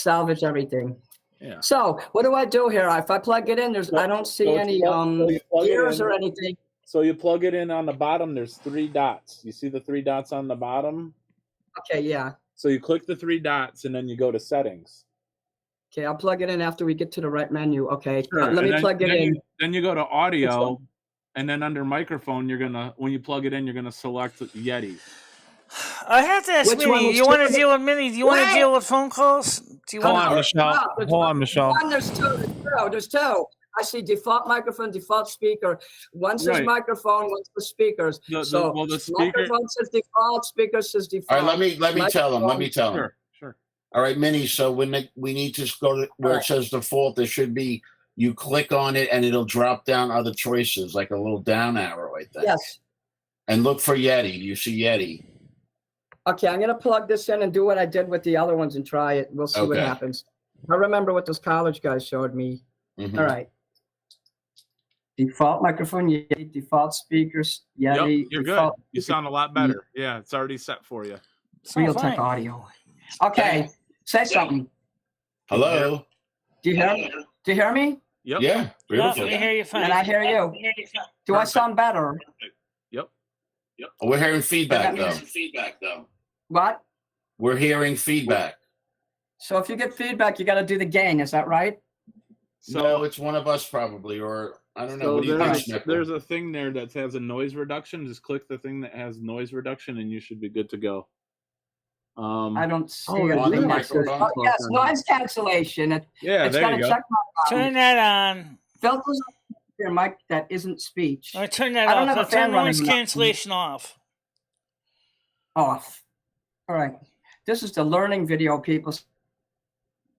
salvage everything. Yeah. So what do I do here? If I plug it in, I don't see any gears or anything. So you plug it in on the bottom. There's 3 dots. You see the 3 dots on the bottom? Okay, yeah. So you click the 3 dots and then you go to settings. Okay, I'll plug it in after we get to the right menu. Okay, Sure. let me plug it in. Then you go to audio, and then under microphone, when you plug it in, you're gonna select Yeti. I have to ask Which one Minnie. was You want to two? deal with Minnie? Do you want to deal with phone calls? Do you Hold want? on, Michelle. Hold on, Michelle. There's two. I see default microphone, default speaker. One says Right. microphone, one says speakers. The speaker. Microphone says default, speaker says default. All right, let me tell him. Let me tell him. Sure. All right, Minnie. So when we need to go to where it says default, there should be, you click on it and it'll drop down other choices, like a little down arrow, I think. Yes. And look for Yeti. You see Yeti. Okay, I'm gonna plug this in and do what I did with the other ones and try it. We'll see what Okay. happens. I remember what those college guys showed me. Mhm. All right. Default microphone, Yeti. Default speakers, Yeti. Yep, you're good. default You sound a lot better. Yeah, it's already set for you. Real tech audio. Okay, say something. Hello. Do you hear me? Do you hear me? Yep. Yeah. Beautiful. I hear you fine. And I hear you. Do I sound better? Yep. We're hearing feedback That though. What? We're hearing feedback. So if you get feedback, you got to do the gain. Is that right? No, it's one of us probably, or I don't know. So What do you think, Snickle? there's a thing there that has a noise reduction. Just click the thing that has noise reduction, and you should be good to go. I don't see Oh, it. on the Yes, microphone? yes, noise cancellation. Yeah, It's there got you to go. check my Turn that on. filters on your mic that isn't speech. Or turn that I don't off. have a Turn fan running noise enough. cancellation off. Off. All right. This is the learning video, people.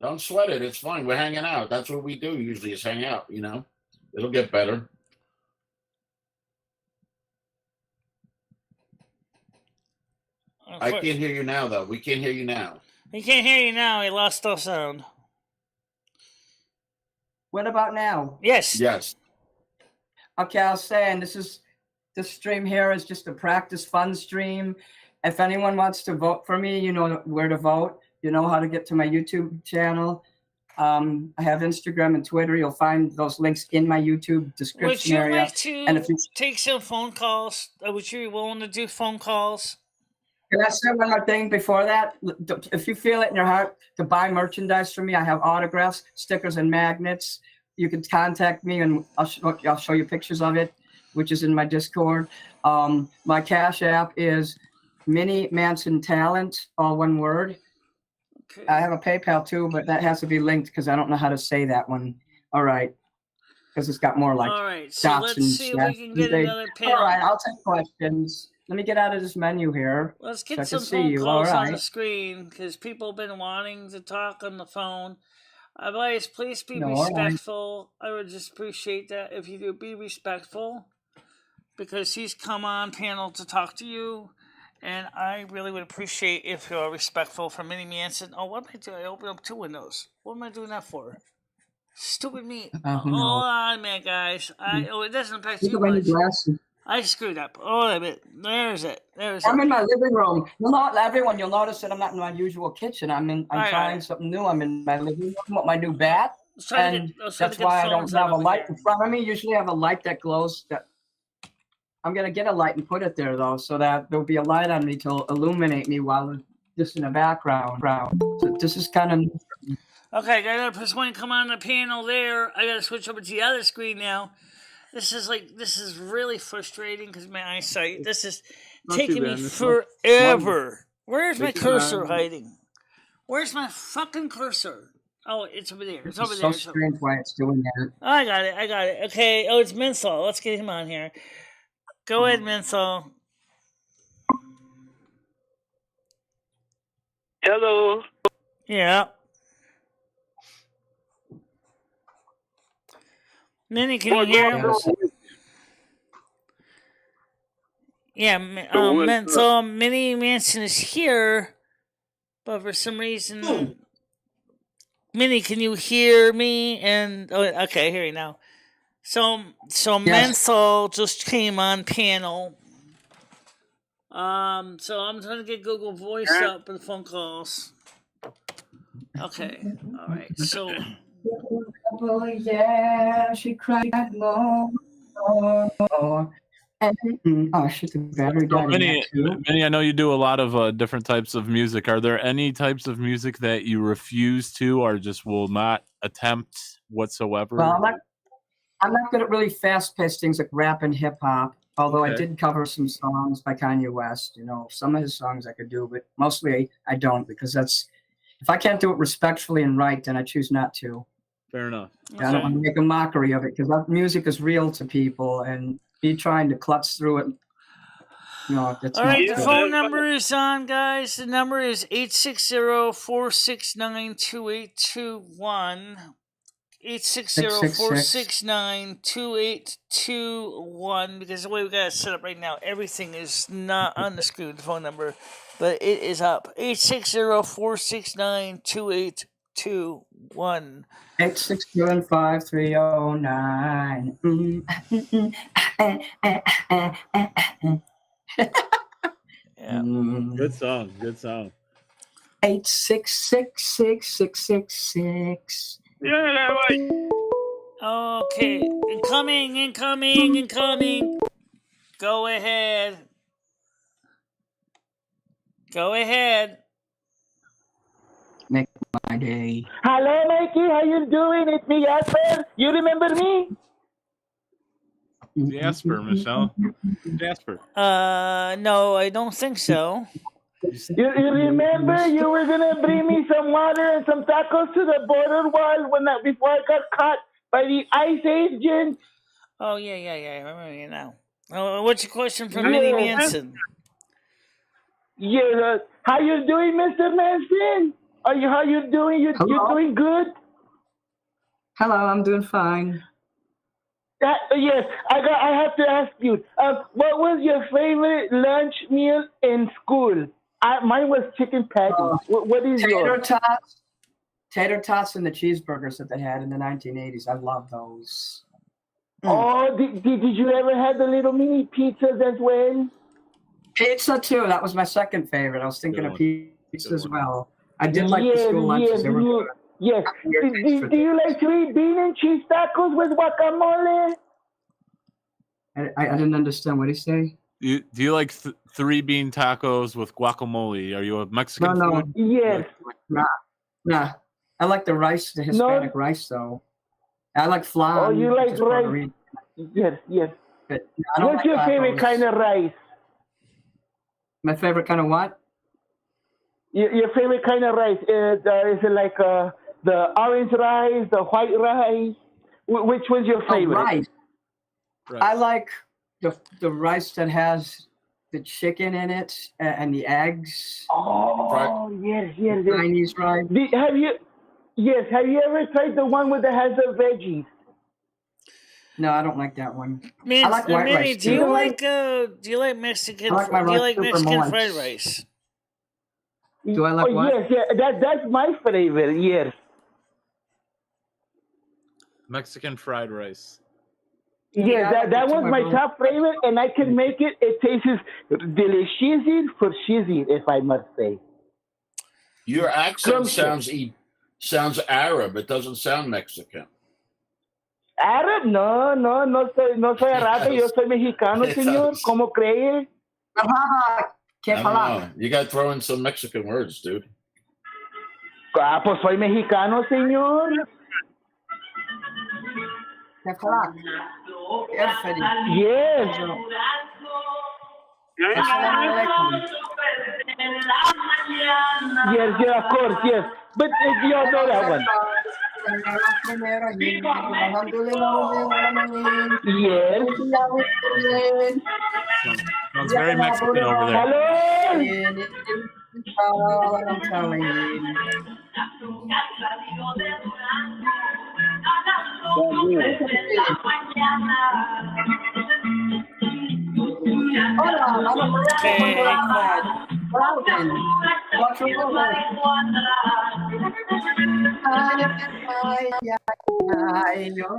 Don't sweat it. It's fine. We're hanging out. That's what we do usually, is hang out. It'll get better. I can't hear you now, though. We can't hear you now. He can't hear you now. He lost all sound. What about now? Yes. Yes. Okay, I was saying this stream here is just a practice fun stream. If anyone wants to vote for me, you know where to vote. You know how to get to my YouTube channel. I have Instagram and Twitter. You'll find those links in my YouTube Would description you area. like to And if you take some phone calls? Would you be willing to do phone calls? Can I say one more thing before that? If you feel it in your heart to buy merchandise from me, I have autographs, stickers, and magnets. You can contact me, and I'll show you pictures of it, which is in my Discord. My Cash App is Mini Manson Talent, all one word. Okay. I have a PayPal too, but that has to be linked because I don't know how to say that one. All right, because it's got more like All right. So dots let's and see if we slashes can and get things. another panel. All right, I'll take questions. Let me get out of this menu here. Let's So I get can some see phone you. calls All on the right. screen because people have been wanting to talk on the phone. Otherwise, please be No, all right. respectful. I would just appreciate that if you do be respectful because he's come on panel to talk to you. And I really would appreciate if you're respectful for Mini Manson. Oh, what am I doing? I opened up 2 windows. What am I doing that for? Stupid me. Who Hold knows? on, man, guys. It doesn't affect Look you at my much. glasses. I screwed up. Oh, a bit. There's it. I'm in my living room. Everyone, you'll notice that I'm not in my usual kitchen. I'm All right. trying something new. I'm in my living room with my new bat, Let's try to and get, let's try to that's get why I the don't phones out have a over light here. in front of me. Usually, I have a light that glows. That I'm gonna get a light and put it there though, so that there'll be a light on me to illuminate me while just in the background. So this is kind of. Okay, I gotta press one, come on the panel there. I gotta switch over to the other screen now. This is really frustrating because my eyesight. This is Not too taking me bad. It's not- forever. Where's my Take your cursor time. hiding? Where's my fucking cursor? Oh, it's over there. It's It's over so there. It's over- strange why it's doing that. I got it. Okay. Oh, it's Menthol. Let's get him on here. Go ahead, Menthol. Hello. Yeah. Minnie, can you hear him? Yeah, Menthol. Mini Manson is here, but for some reason, Minnie, can you hear me? And okay, I hear you now. So Yes. Menthol just came on panel. So I'm trying to get Google Voice up for the phone calls. Okay. All right. So. Oh yeah, she cried more. Oh shit, the battery So died in that too. Minnie, I know you do a lot of different types of music. Are there any types of music that you refuse to or just will not attempt whatsoever? Well, I'm not good at really fast-paced things like rap and hip hop. Although I Okay. did cover some songs by Kanye West. You know, some of his songs I could do, but mostly I don't because that's if I can't do it respectfully and right, then I choose not to. Fair enough. I don't want to make a mockery of it because music is real to people, and be trying to klutz through it. No, that's all right. not The good. phone number is on, guys. The number is 860-469-2821. 860-469-2821. Because the way we got it set up right now, everything is not on the screen, the phone number, but it is up. 860-469-2821. 8625309. Yeah. Good song. Good song. 8666666. Okay. Incoming. Go ahead. Make my day. Hello, Mikey. How you doing? It's me, Jasper. You remember me? Jasper, Michelle. Jasper. No, I don't think so. You remember you were gonna bring me some water and some tacos to the border wall before I got caught by the ICE agent? Oh, yeah. I remember you now. What's your question from Mini Manson? Yeah. How you doing, Mr. Manson? How you doing? You doing good? Hello, I'm doing fine. Yes, I have to ask you. What was your favorite lunch meal in school? Mine was chicken patty. What is yours? Tater tots and the cheeseburgers that they had in the 1980s. I love those. Oh, did you ever have the little mini pizzas as well? Pizza too. That was my second favorite. I was thinking of pizza as well. I did like the school lunches. They were good. Yes. Do you like sweet bean and cheese tacos with guacamole? I didn't understand. What did he say? Do you like 3-bean tacos with guacamole? Are you a Mexican food? Yes. Nah. I like the rice, the Hispanic rice, though. I like flan. Oh, you like rice? Yes. But what's your favorite kind of rice? My favorite kind of what? Your favorite kind of rice? Is it like the orange rice, the white rice? Which one's your favorite? Rice. I like the rice that has the chicken in it and the eggs. Oh, yes. Chinese rice. Have you ever tried the one that has the veggies? No, I don't like that one. Man, I like white rice do too. you like Mexican? I like my do you like rice super Mexican moist. fried rice? Do I like what? Yes, that's my favorite. Yes. Mexican fried rice. Yeah, that was my top favorite, and I can make it. It tastes delicious for cheesy, if I must say. Your accent sounds Arab. It doesn't sound Mexican. Arab? No soy árabe. Yo soy mexicano, señor. ¿Cómo cree? I don't know. You got to throw in some Mexican words, dude. Pues soy mexicano, señor. Yes. Yes, of course, yes. But you all know that one. Yes. Sounds very Mexican over there. Hello?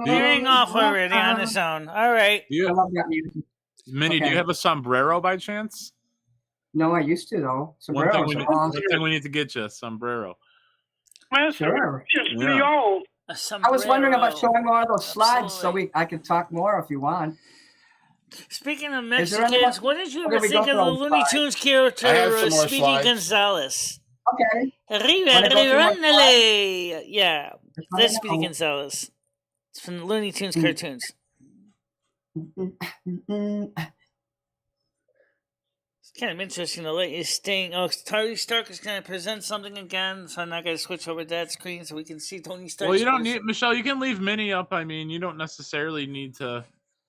Hearing off already on his own. All right. I love that music. Minnie, do you have a sombrero by chance? No, I used to though. One Sombreros thing are awesome. we need to get you, a sombrero. Sure. Leo. I was wondering about Sombrero. showing more of those slides so Absolutely. I could talk more if you want. Speaking of Is there anyone- Mexicans, what did you or ever did we think go of through the all Looney five? Tunes character I have some more Speedy slides. Gonzalez? Okay. Arriba, Wanna go through my arriba, yeah, Just that's let me Speedy know. Gonzalez. It's from the Looney Tunes cartoons. It's kind of interesting to let you staying. Oh, Tony Stark is going to present something again, so I'm not going to switch over to that screen so we can see Tony Stark. Well, you don't need Michelle. You can leave Mini up. I mean, you don't necessarily need to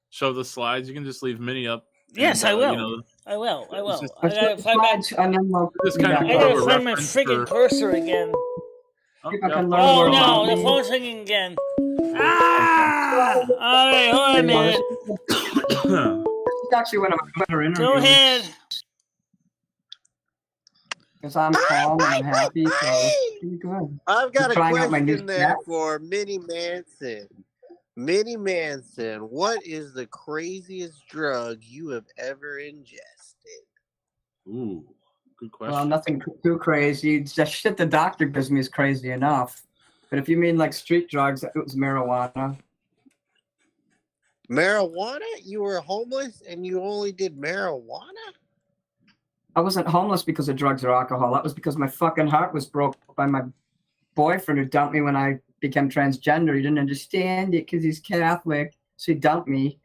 show the slides. You can just leave Mini up. Yes, and, I will. You know, I will. just- I gotta find my. just kind of I more gotta of a find my reference friggin' for- cursor again. Oh, People yep. can learn Oh more no, about the me. phone's ringing again. Ah! All right, hold on a minute. It's actually one of my better interviews. Go ahead. Because I'm calm and I'm happy, so it's pretty good. I've got a Trying out my new question there snack. for Mini Manson. Mini Manson, what is the craziest drug you have ever ingested? Ooh, good question. Well, nothing too crazy. The shit the doctor gives me is crazy enough. But if you mean like street drugs, it was marijuana. Marijuana? You were homeless and you only did marijuana? I wasn't homeless because of drugs or alcohol. That was because my fucking heart was broke by my boyfriend who dumped me when I became transgender. He didn't understand it because he's Catholic, so he dumped me.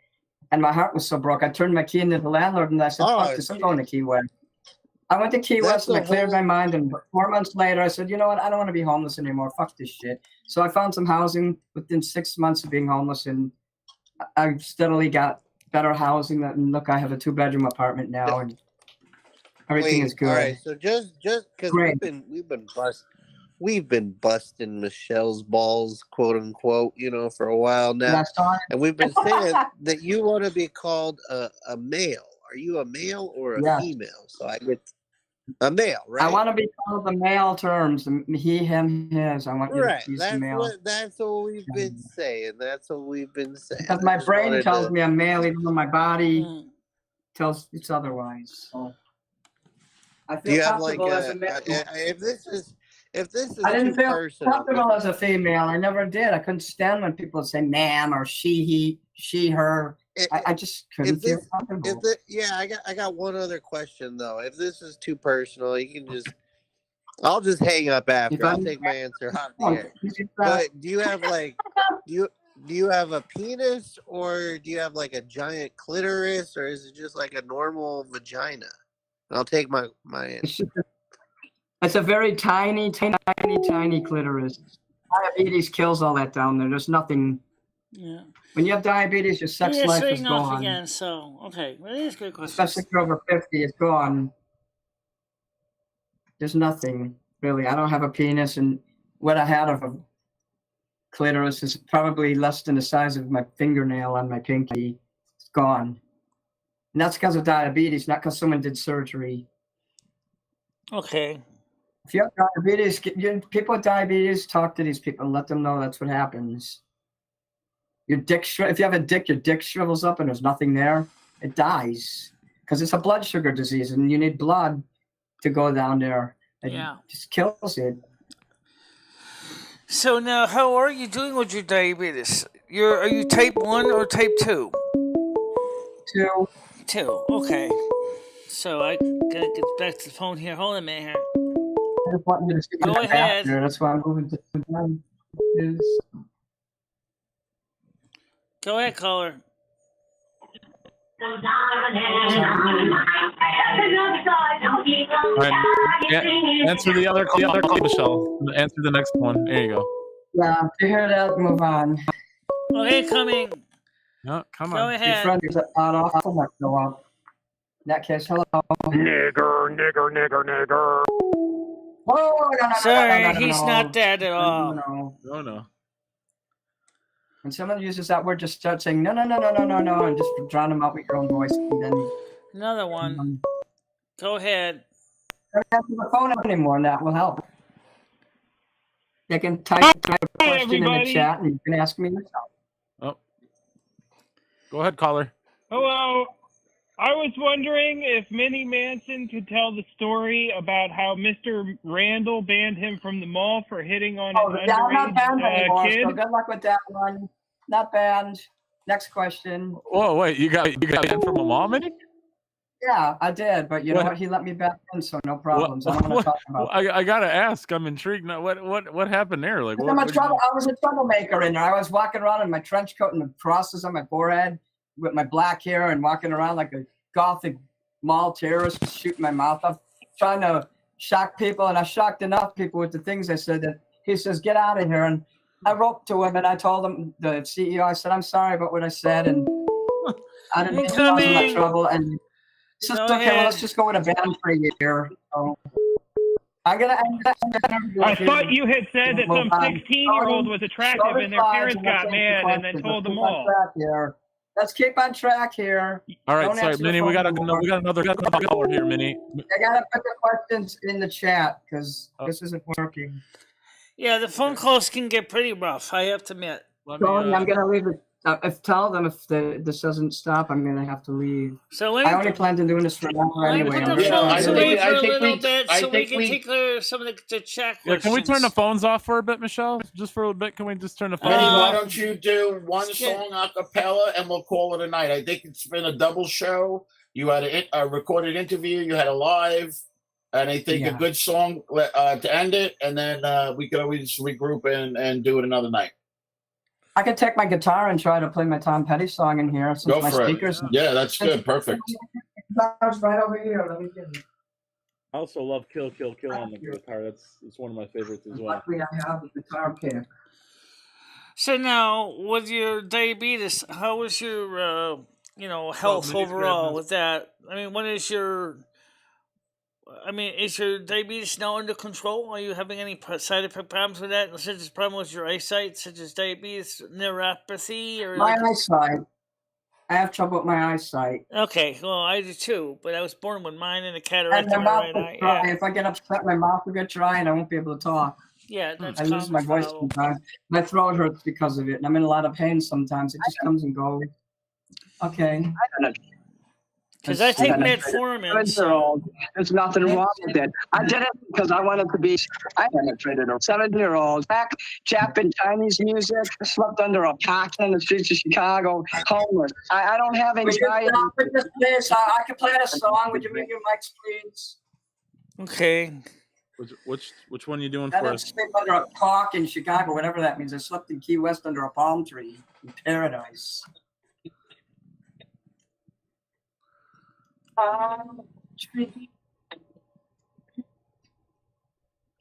And my heart was so broke. I turned my key into the landlord and I said, fuck this, I'm going to Key West. I went to Key West and I cleared my mind. And 4 months later, I said, you know what? I don't want to be homeless anymore. Fuck this shit. So I found some housing within 6 months of being homeless. And I steadily got better housing. And look, I have a 2-bedroom apartment now. And everything is good. All right, so just because we've been busting Michelle's balls, quote unquote, for a while now, and we've been saying that you want to be called a male. Are you a male or a female? So I get a male, right? I want to be called the male terms, he, him, his. I want you to use the male. That's what we've been saying. Because my brain tells me I'm male, even though my body tells it's otherwise. So I feel comfortable as a male. If this is I didn't feel personal, comfortable as a female. I never did. I couldn't stand when people would say ma'am or she, he, she, her. I just couldn't feel comfortable. I got one other question though. If this is too personal, you can just I'll just hang up after. I'll take my answer off the air. But do you have do you have a penis, or do you have like a giant clitoris, or is it just like a normal vagina? And I'll take my answer. It's a very tiny clitoris. Diabetes kills all that down there. There's nothing. Yeah. When you have diabetes, your sex life is gone. Again, so okay, well, that is a good question. Especially if you're over 50, it's gone. There's nothing really. I don't have a penis, and what I had of a clitoris is probably less than the size of my fingernail on my pinky. It's gone, and that's because of diabetes, not because someone did surgery. Okay. If you have diabetes, people with diabetes, talk to these people and let them know that's what happens. Your dick, if you have a dick, your dick shrivels up and there's nothing there. It dies because it's a blood sugar disease, and you need blood to go down there. It just kills it. So now, how are you doing with your diabetes? Are you type 1 or type 2? 2. 2. Okay. So I gotta get back to the phone here. Hold on a minute here. I just want you to see Go ahead. after. That's why I'm moving to the Go ahead, caller. All right. Answer the other call, Michelle. Answer the next one. There you go. Yeah, to hear that, move on. Okay, coming. No, come on. Go ahead. Your friend is on off. I'm not go up. In that case, hello. Nigger. Oh, no, sorry, he's not that at all. No. When someone uses that word, just start saying no, and just drown them out with your own voice. And then another one. Go ahead. Don't have the phone anymore, and that will help. You can type a question in the chat, and you can ask me yourself. Oh, go ahead, caller. Hello. I was wondering if Mini Manson could tell the story about how Mr. Randall banned him from the mall for hitting on an I'm not banned anymore, kid. so good luck with that one. Not banned. Next question. Whoa, wait, you got banned from a mall, Minnie? Yeah, I did, but you know what? He let me back in, so no problems. I don't want to talk about it. I gotta ask. I'm intrigued. Now, what happened there? Like, I was a troublemaker in there. I was walking around in my trench coat and the crosses on my forehead with my black hair and walking around like a gothic mall terrorist, shooting my mouth off, trying to shock people. And I shocked enough people with the things I said that he says, "Get out of here." And I wrote to him and I told him, the CEO, I said, "I'm sorry about what I said, and I didn't mean to cause him much trouble." And he says, "Okay, well, let's just go with a ban for a year." So I thought you had said that some 16-year-old was attractive and their parents got mad and then told them all. Let's keep on track here. All right, sorry, Minnie. We got another caller here, Minnie. I gotta put the questions in the chat because this isn't working. Yeah, the phone calls can get pretty rough, I have to admit. I'm gonna leave it. Tell them if this doesn't stop, I'm gonna have to leave. So I only planned on doing this for an hour anyway. Put the phones away for a little bit so we can take some of the chat questions. Yeah, can we turn the phones off for a bit, Michelle? Just for a bit, can we just turn the phones Minnie, off? why don't you do one song a cappella and we'll call it a night? I think it's been a double show. You had a recorded interview, you had a live, and I think a good song to end it, and then we could always regroup and do it another night. I could take my guitar and try to play my Tom Petty song in here. Since Go my for speakers. it. Yeah, that's good. Perfect. Guitar's right over here. Let me get it. I also love Kill Kill Kill on the guitar. It's one of my favorites as well. Luckily, I have a guitar pick. So now, with your diabetes, how was your health overall with that? I mean, is your diabetes now under control? Are you having any side effect problems with that, such as problem with your eyesight, such as diabetes neuropathy? Or my eyesight. I have trouble with my eyesight. Okay, well, I do too, but I was born with mine and a cataract And in my my mouth right will eye. dry. Yeah. If I get upset, my mouth will get dry and I won't be able to talk. Yeah, that's I lose my voice sometimes. My throat hurts because of it, and I'm in a lot of pain sometimes. It just comes and goes. Okay. Because I take metformin. So. There's nothing wrong with it. I did it because I wanted to be. I penetrated a 7-year-old. Back Japanese Chinese music. I slept under a park in the streets of Chicago, homeless. I don't have anxiety. I can play a song. Would you mute your mics, please? Okay. Which one are you doing I for didn't us? sleep under a park in Chicago, whatever that means. I slept in Key West under a palm tree in paradise.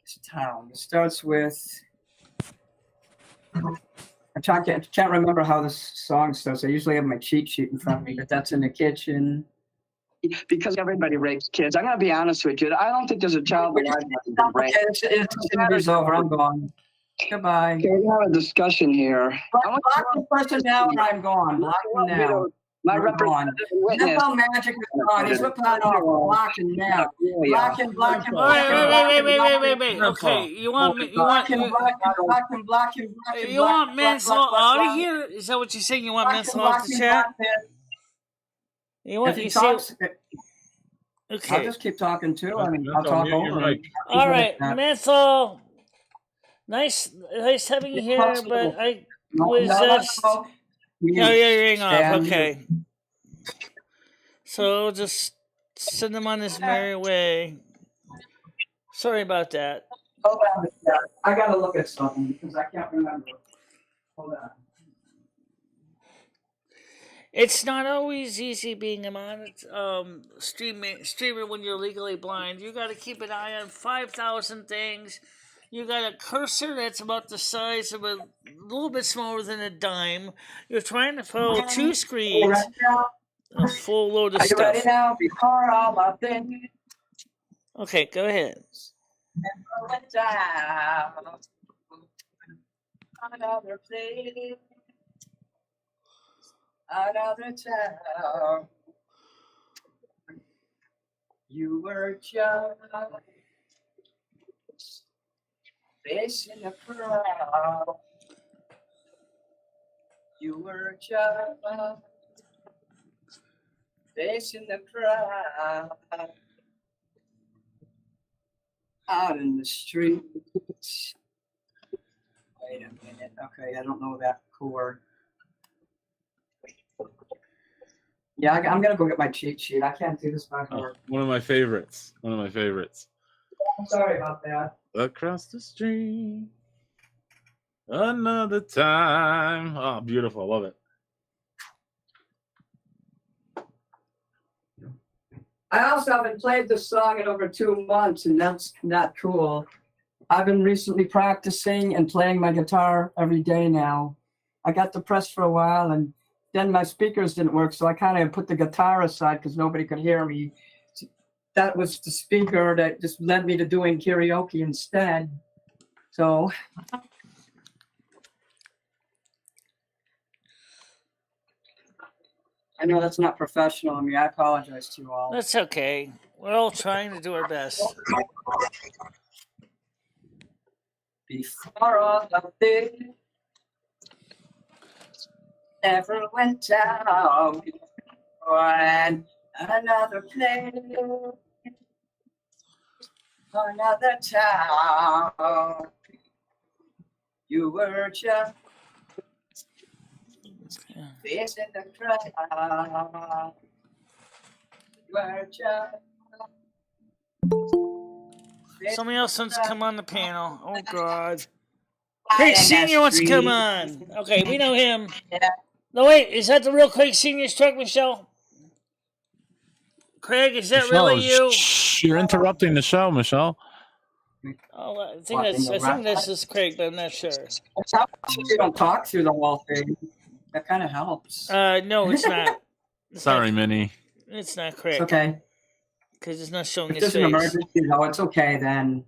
This town. It starts with. I can't remember how this song starts. I usually have my cheat sheet in front of me, but that's in the kitchen. Because everybody rapes kids. I'm going to be honest with you. I don't think there's a child alive that's been raped. It's over. I'm gone. Goodbye. Okay, we have a discussion here. Block the person now or I'm gone. Block him now. My representative witness. That's how magic is gone. He's ripping on off. Block him now. Block him. Wait. Okay, you want Mansell out of here? Is that what you're saying? You want Mansell off the chat? You want you say? Okay. I'll just keep talking too. I mean, I'll talk over. Right. All right, Mansell. Nice having you here, but I was just. Yeah, you're ring off. Okay. So just send him on his merry way. Sorry about that. Hold on. I gotta look at something because I can't remember. Hold on. It's not always easy being a streamer when you're legally blind. You got to keep an eye on 5,000 things. You got a cursor that's about the size of a little bit smaller than a dime. You're trying to follow 2 screens. A full load of stuff. Are you ready now? Before all my things. Okay, go ahead. Another place, another town. You were just facing a crowd. You were just facing the crowd out in the streets. Wait a minute. Okay, I don't know that chord. Yeah, I'm gonna go get my cheat sheet. I can't do this by heart. One of my favorites. One of my favorites. I'm sorry about that. Across the street, another time. Oh, beautiful. I love it. I also haven't played this song in over 2 months, and that's not cool. I've been recently practicing and playing my guitar every day now. I got depressed for a while, and then my speakers didn't work, so I kind of put the guitar aside because nobody could hear me. That was the speaker that just led me to doing karaoke instead. So I know that's not professional of me. I apologize to you all. That's okay. We're all trying to do our best. Before all of this ever went down, and another place, another town, you were just facing the crowd. You were just. Somebody else wants to come on the panel. Oh, God. Craig Sr. wants to come on. Okay, we know him. No, wait. Is that the real Craig Sr.'s truck, Michelle? Craig, is that Michelle, really you? You're interrupting the show, Michelle. Oh, I think this is Craig, but I'm not sure. You don't talk through the whole thing. That kind of helps. No, it's not. Sorry, Minnie. It's not Craig. It's okay. Because it's not showing If his there's an face. emergency, though, it's okay then.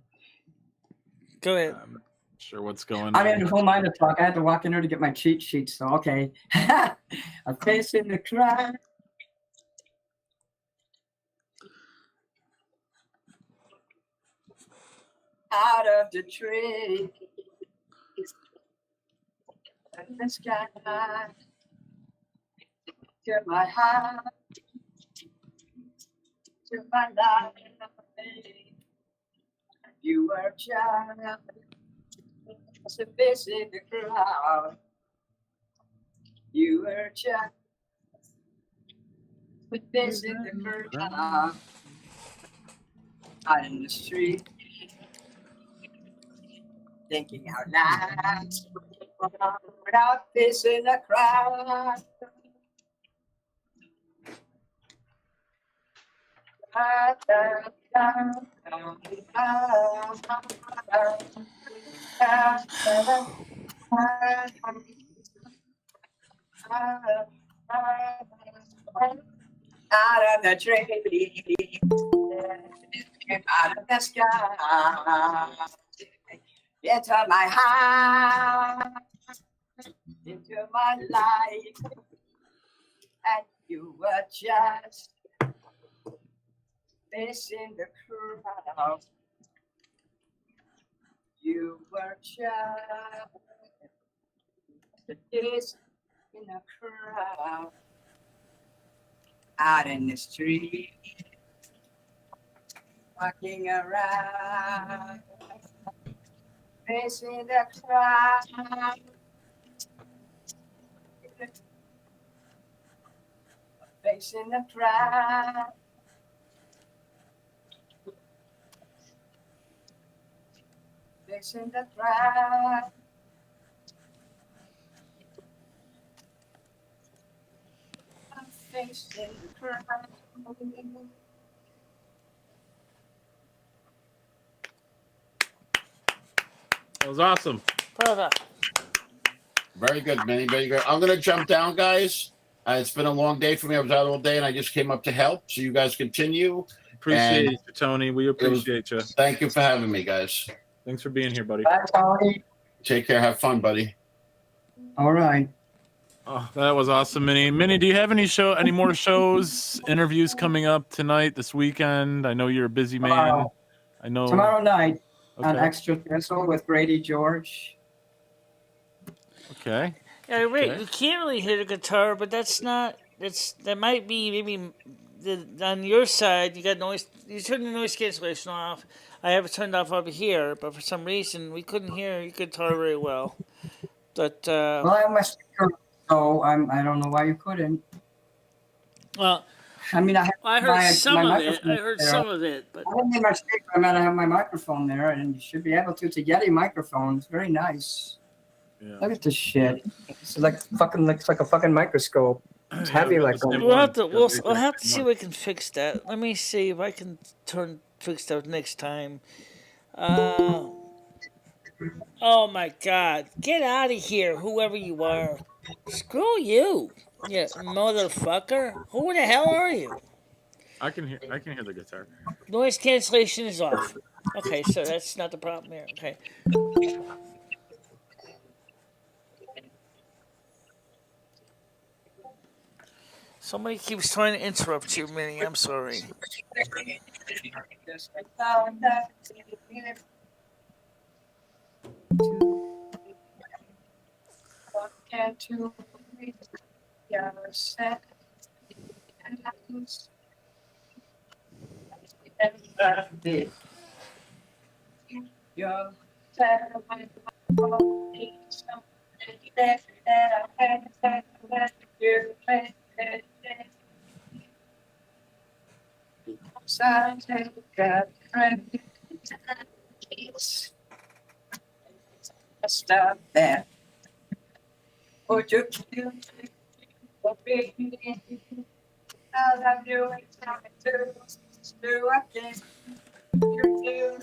Go ahead. I'm not sure what's going on. I mean, who am I to talk? I had to walk in here to get my cheat sheet, so okay. I'm facing the crowd. Out of the tree. And the sky. To my heart. To my life. You were just facing the crowd. You were just facing the crowd. Out in the street. Thinking out loud. Without facing the crowd. Out of the tree, out of the sky, into my heart, into my life, and you were just facing the crowd. You were just in the crowd, out in the street, walking around, facing the crowd. Facing the crowd. Facing the crowd. I'm facing the crowd. That was awesome. Brother. Very good, Manny. Very good. I'm going to jump down, guys. It's been a long day for me. I was out all day, and I just came up to help. So you guys continue. Appreciate you, Tony. We appreciate you. Thank you for having me, guys. Thanks for being here, buddy. Bye, Tony. Take care. Have fun, buddy. All right. Oh, that was awesome, Minnie. Minnie, do you have any more shows, interviews coming up tonight, this weekend? I know you're a busy man. I know. Tomorrow night on Okay. Extra Thistle with Grady George. Okay. Yeah, wait. Okay. You can't really hit a guitar, but that might be maybe on your side, you got noise. You turned the noise cancellation off. I have it turned off over here, but for some reason we couldn't hear your guitar very well. But well, I have my speaker, so I don't know why you couldn't. Well, I mean, I heard some of it. I heard some of it, but I didn't need my speaker. I mean, I have my microphone there, and you should be able to. It's a Yeti microphone. It's very nice. Yeah. Look at this shit. It's like fucking looks like a fucking microscope. It's heavy like a. we'll have to see if we can fix that. Let me see if I can fix that next time. Oh my God! Get out of here, whoever you are. Screw you, you motherfucker. Who the hell are you? I can hear the guitar. Noise cancellation is off. Okay, so that's not the problem here. Okay. Somebody keeps trying to interrupt you, Minnie. I'm sorry. Stop that. Would you do as I'm doing something to do again? You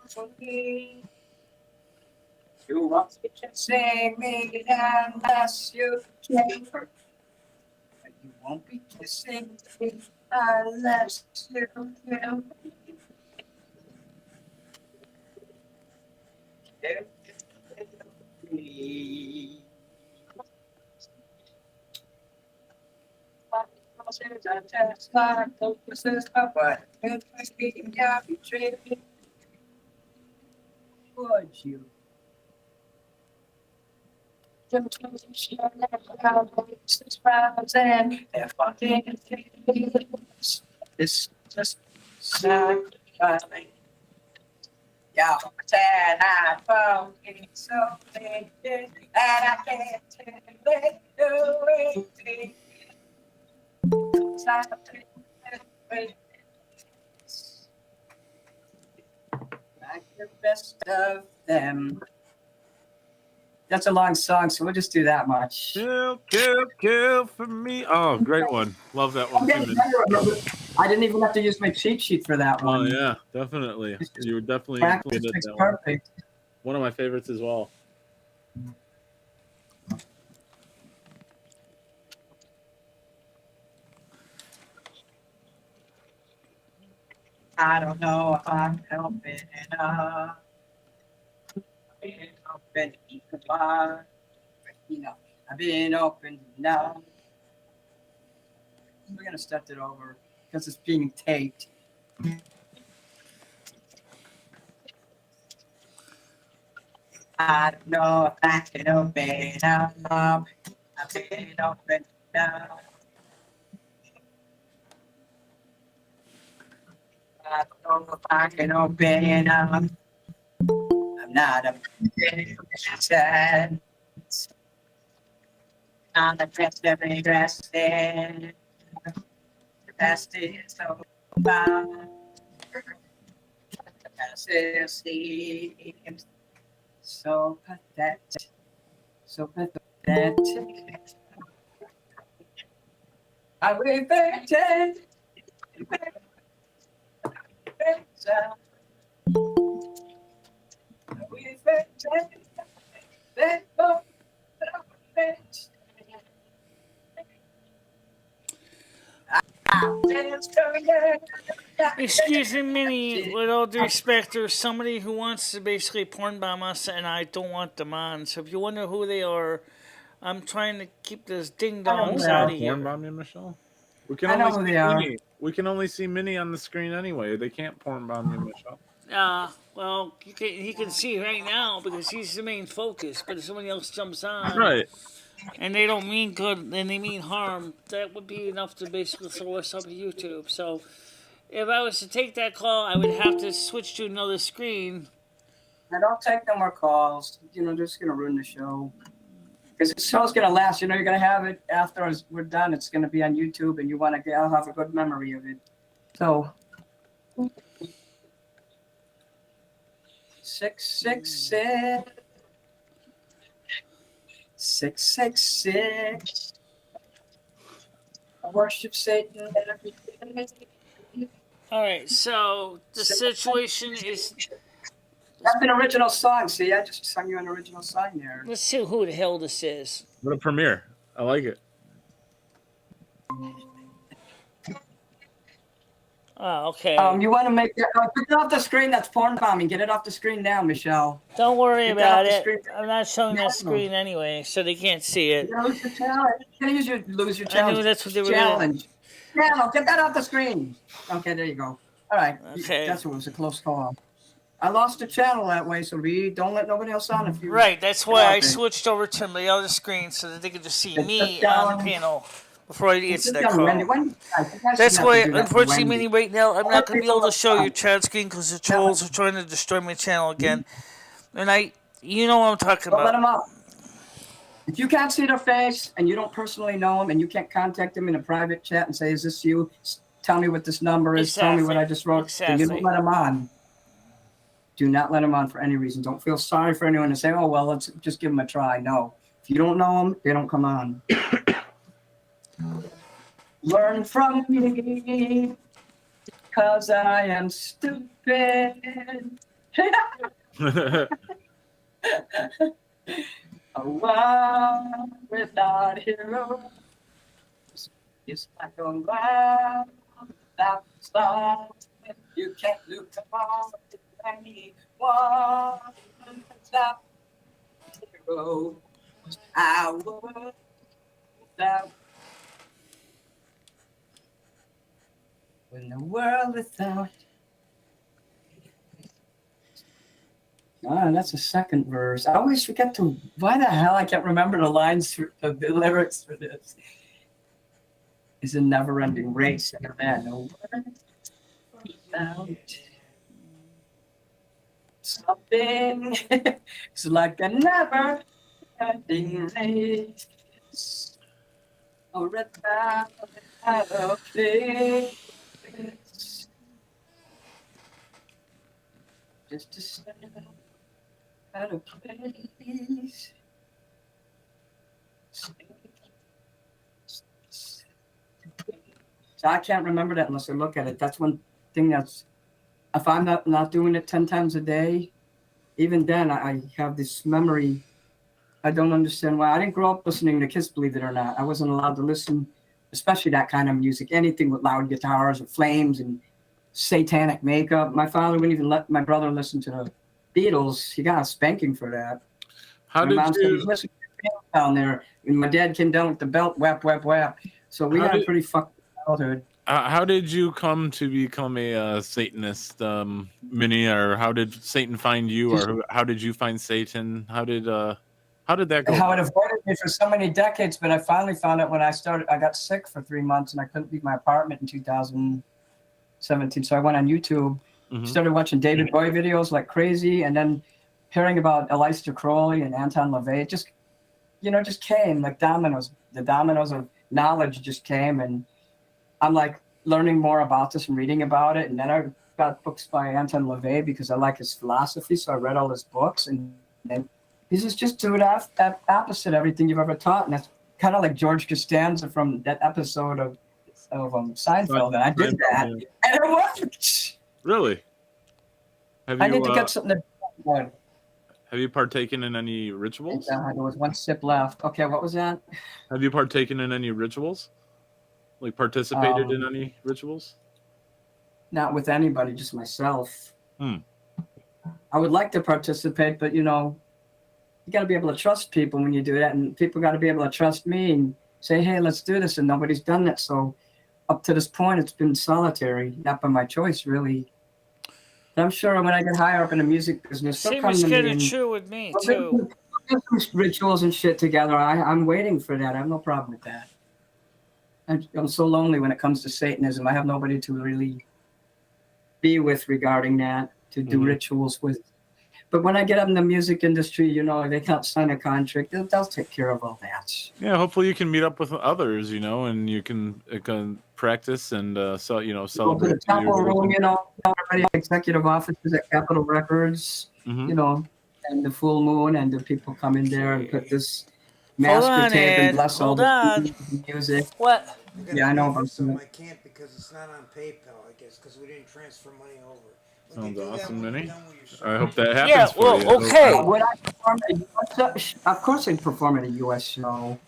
for me. You want to sing me unless you can. But you won't be kissing me unless you can. Would you? It's just sad. Yeah, sad. I found it so late that I can't take it away. Like the best of them. That's a long song, so we'll just do that much. Kill for me. Oh, great one. Love that one. I didn't even have to use my cheat sheet for that one. Oh yeah, definitely. You were definitely Practice makes perfect. One of my favorites as well. I don't know if I'm helping enough. I've been open enough. I've been open enough. We're gonna start it over because it's being taped. I don't know if I can open up. I've been open enough. I don't know if I can open up. I'm not a sad. I'm the best of the dressed in. The best is so far. The best is seems so pathetic. So pathetic. I will pretend. Excuse me, Minnie, with all due respect, there's somebody who wants to basically porn bomb us, and I don't want them on. So if you wonder who they are, I'm trying to keep this ding-dongs out of here. Porn bomb you, Michelle? We can only see Minnie. We can only see Minnie on the screen anyway. They can't porn bomb you, Michelle. Well, he can see right now because he's the main focus, but if somebody else jumps on... Right. and they don't mean good and they mean harm, that would be enough to basically throw us off of YouTube. So if I was to take that call, I would have to switch to another screen. I don't take no more calls. You know, just gonna ruin the show. Because the show's gonna last. You know, you're gonna have it after we're done. It's gonna be on YouTube, and you want to have a good memory of it. So 666 666. I worship Satan every day. All right, so the situation is. That's an original song. See, I just sung you an original song there. Let's see who the hell this is. What a premiere! I like it. Oh, okay. You want to make it? Get it off the screen. That's porn bombing. Get it off the screen now, Michelle. Don't worry about it. I'm not showing that screen anyway, so they can't see it. You're gonna lose your challenge. You're gonna lose your challenge. I knew that's what they were challenge. Yeah, get that off the screen. Okay, there you go. All right. Okay. That's what was a close call. I lost the channel that way, so don't let nobody else on if you. Right. That's why I switched over to the other screen so that they could just see me on the panel before I answer that call. That's why, unfortunately, Mini, right now, I'm not going to be able to show your chat screen because the trolls are trying to destroy my channel again. And you know what I'm talking about. Let them up. If you can't see their face and you don't personally know them and you can't contact them in a private chat and say, "Is this you? Tell me what this number is. Tell me what I just wrote." And you don't let them on. Do not let them on for any reason. Don't feel sorry for anyone to say, "Oh, well, let's just give them a try." No. If you don't know them, they don't come on. Learn from me, because I am stupid. A world without heroes is like a world without stars. You can't look tomorrow to anyone without heroes. Our world without. In the world without. That's the second verse. I always forget to. Why the hell I can't remember the lines of the lyrics for this? It's a never-ending race, man. No world without something. It's like a never-ending race. Or without a place. Just to stand out of place. So I can't remember that unless I look at it. That's one thing that's, if I'm not doing it 10 times a day, even then I have this memory. I don't understand why. I didn't grow up listening to Kiss, believe it or not. I wasn't allowed to listen, especially that kind of music, anything with loud guitars or flames and satanic makeup. My father wouldn't even let my brother listen to the Beatles. He got a spanking for that. How did you listen to down there? And my dad came down with the belt, whap, whap, whap. So we had a pretty fucked childhood. How did you come to become a Satanist, Minnie? Or how did Satan find you? Or how did you find Satan? How did that go? How it avoided me for so many decades, but I finally found out when I started. I got sick for 3 months and I couldn't leave my apartment in 2017. So I went on YouTube, started watching David Bowie videos like crazy, and then hearing about Aleister Crowley and Anton LaVey. Just came like dominoes. The dominoes of knowledge just came, and I'm like learning more about this and reading about it. And then I got books by Anton LaVey because I like his philosophy. So I read all his books, and he's just doing opposite everything you've ever taught. And that's kind of like George Costanza from that episode of Seinfeld. And I did that, and it worked. Really? I need to get something to. Have you partaken in any rituals? There was one sip left. Okay, what was that? Have you partaken in any rituals? Like participated in any rituals? Not with anybody, just myself. I would like to participate, but you got to be able to trust people when you do that, and people got to be able to trust me and say, "Hey, let's do this," and nobody's done that. So up to this point, it's been solitary, not by my choice, really. But I'm sure when I get higher up in the music business, Same is kind of true with me too. get some rituals and shit together. I'm waiting for that. I have no problem with that. I'm so lonely when it comes to Satanism. I have nobody to really be with regarding that, to do rituals with. But when I get up in the music industry, you know, they can't sign a contract. They'll take care of all that. Yeah, hopefully you can meet up with others, you know, and you can practice and so you know Go to celebrate. the Temple Room, you know, everybody executive offices at Capitol Records, you know, and the full moon, and the people come in there and put this master tape and bless all the music. What? Yeah, I know about some. I can't because it's not on PayPal, I guess, because we didn't transfer money over. Sounds awesome, Minnie. I hope that happens Yeah, for well, you. okay. Would I perform at a US, of course I'd perform at a U.S. show.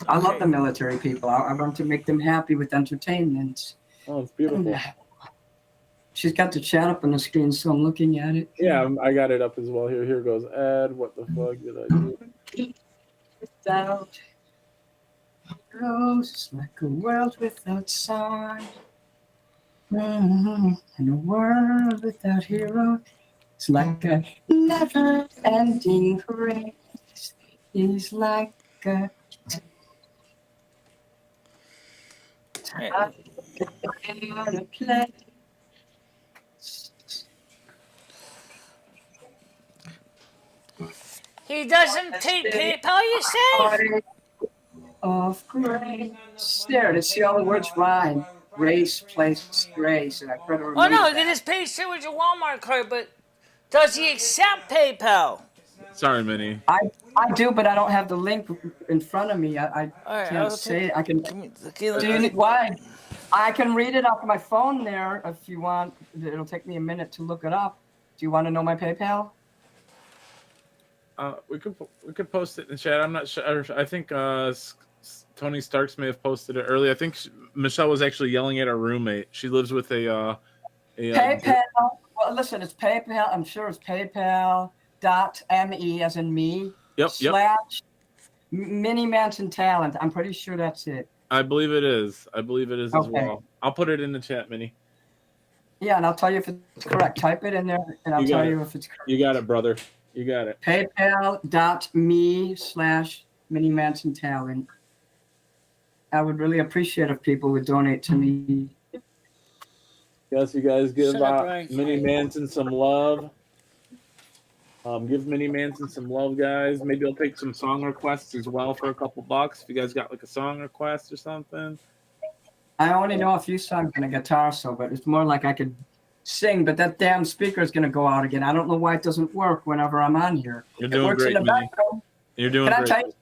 I love the military people. I want to make them happy with entertainment. Oh, it's beautiful. She's got the chat up on the screen, so I'm looking at it. Yeah, I got it up as well. Here goes. Ed, what the fuck did I do? Without heroes, it's like a world without sun. And a world without heroes, it's like a never-ending race. It's like a place. He doesn't take PayPal, you say? Of grace. There, to see all the words rhyme. Grace, place, grace. And I try to remember. Oh no, he just pays through with your Walmart card, but does he accept PayPal? Sorry, Minnie. I do, but I don't have the link in front of me. I can't say it. I can. Why? I can read it off my phone there if you want. It'll take me a minute to look it up. Do you want to know my PayPal? We could post it in the chat. I'm not sure. I think Tony Starks may have posted it earlier. I think Michelle was actually yelling at her roommate. She lives with a PayPal. Well, listen, it's PayPal. I'm sure it's PayPal.me as in me. Yep. / Mini Manson Talent. I'm pretty sure that's it. I believe it is. As well. I'll put it in the chat, Minnie. Yeah, and I'll tell you if it's correct. Type it in there, and I'll tell you if it's correct. You got it, brother. You got it. PayPal.me / Mini Manson Talent. I would really appreciate if people would donate to me. Yes, you guys give Mini Manson some love. Give Mini Manson some love, guys. Maybe I'll take some song requests as well for a couple bucks. If you guys got like a song request or something. I only know a few songs on a guitar, but it's more like I could sing, but that damn speaker is going to go out again. I don't know why it doesn't work whenever I'm on here. You're doing great, Minnie. You're doing great. Can I tell you?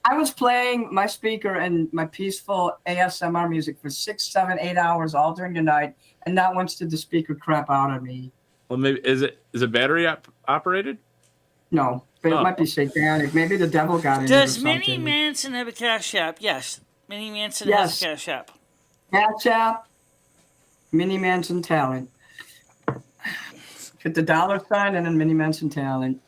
I was playing my speaker and my peaceful ASMR music for 6, 7, 8 hours all during the night, and not once did the speaker crap out on me. Well, maybe is it battery operated? No, but it might be satanic. Maybe the devil got in. Does Mini Manson have a CashApp? Yes, Mini Manson has a CashApp. CashApp, Mini Manson Talent. Hit the $sign and then Mini Manson Talent.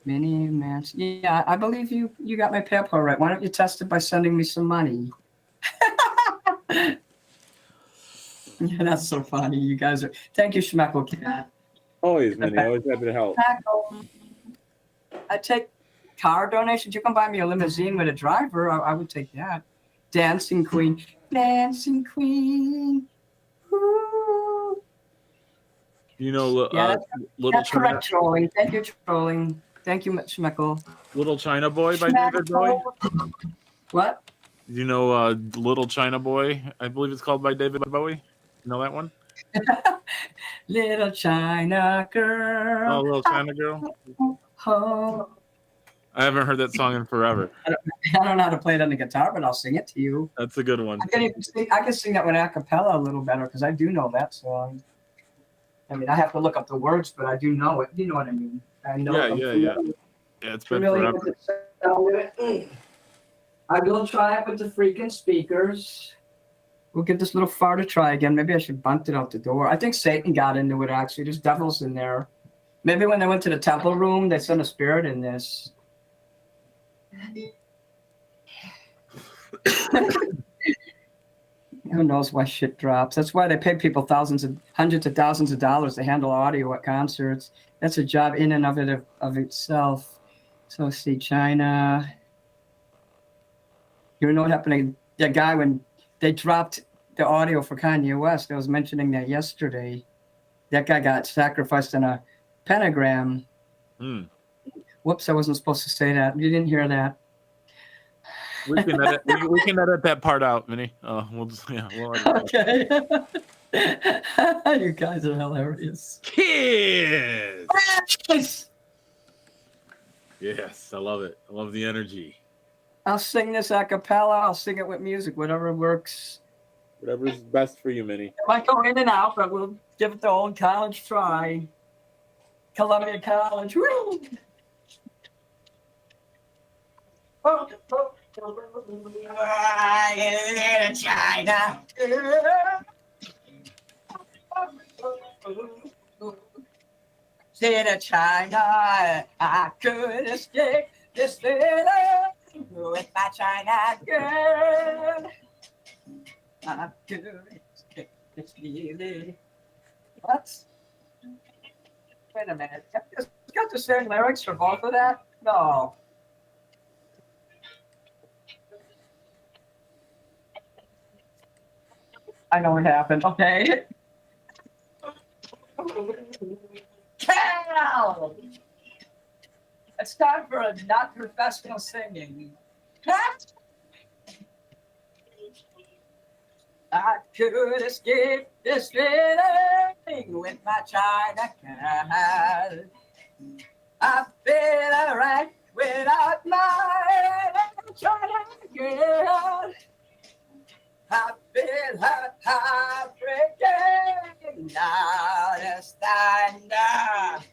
Mini Manson. Yeah, I believe you got my PayPal right. Why don't you test it by sending me some money? Yeah, that's so funny. You guys are. Thank you, Schmeckle Cat. Always, Minnie. Always happy to help. I take car donations. You can buy me a limousine with a driver. I would take that. Dancing Queen. Dancing Queen. Ooh. You know, that's correct, trolling. Thank you, trolling. Thank you, Schmeckle. Little China Boy by David Bowie. What? You know, Little China Boy, I believe it's called by David Bowie. You know that one? Little China Girl. Oh, Little China Girl. Oh. I haven't heard that song in forever. I don't know how to play it on the guitar, but I'll sing it to you. That's a good one. I can sing that one a cappella a little better because I do know that song. I mean, I have to look up the words, but I do know it. You know what I mean? I know. Yeah, it's been forever. I will try it with the freaking speakers. We'll give this little fart a try again. Maybe I should bunt it out the door. I think Satan got into it, actually. There's devils in there. Maybe when they went to the temple room, they sent a spirit in this. Who knows why shit drops? That's why they pay people hundreds of thousands of dollars to handle audio at concerts. That's a job in and of itself. So let's see, China. You know what happened to that guy when they dropped the audio for Kanye West? I was mentioning that yesterday. That guy got sacrificed in a pentagram. Whoops, I wasn't supposed to say that. You didn't hear that. We can edit. We can edit that part out, Minnie. We'll just we'll edit okay. You guys are hilarious. Kiss. Yes, I love it. I love the energy. I'll sing this a cappella. I'll sing it with music, whatever works. Whatever's best for you, Minnie. It might go in and out, but we'll give it the old college try. Columbia College. Woo! China. Say to China, I could escape this feeling with my China girl. I could escape this feeling. What? Wait a minute. It's got the same lyrics for both of that? No. I know what happened. Okay. Cal! It's time for a not professional singing. I could escape this feeling with my China cat. I feel alright without my China girl. I feel her heartbreaking now to stand up.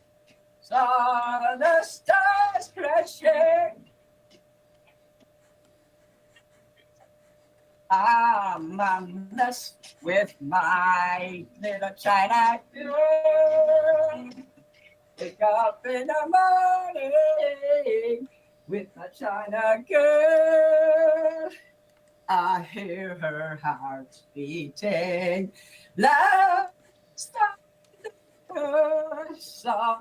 Saw the stars crashing. I'm a mess with my little China girl. Wake up in the morning with my China girl. I hear her heart beating. Love saw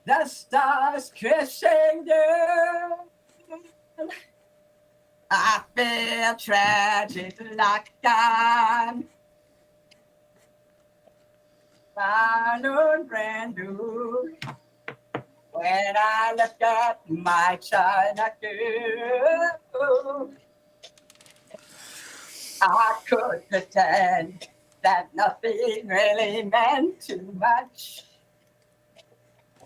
the stars crashing down. I feel tragic like I'm brand new. When I look at my China girl, I could pretend that nothing really meant too much.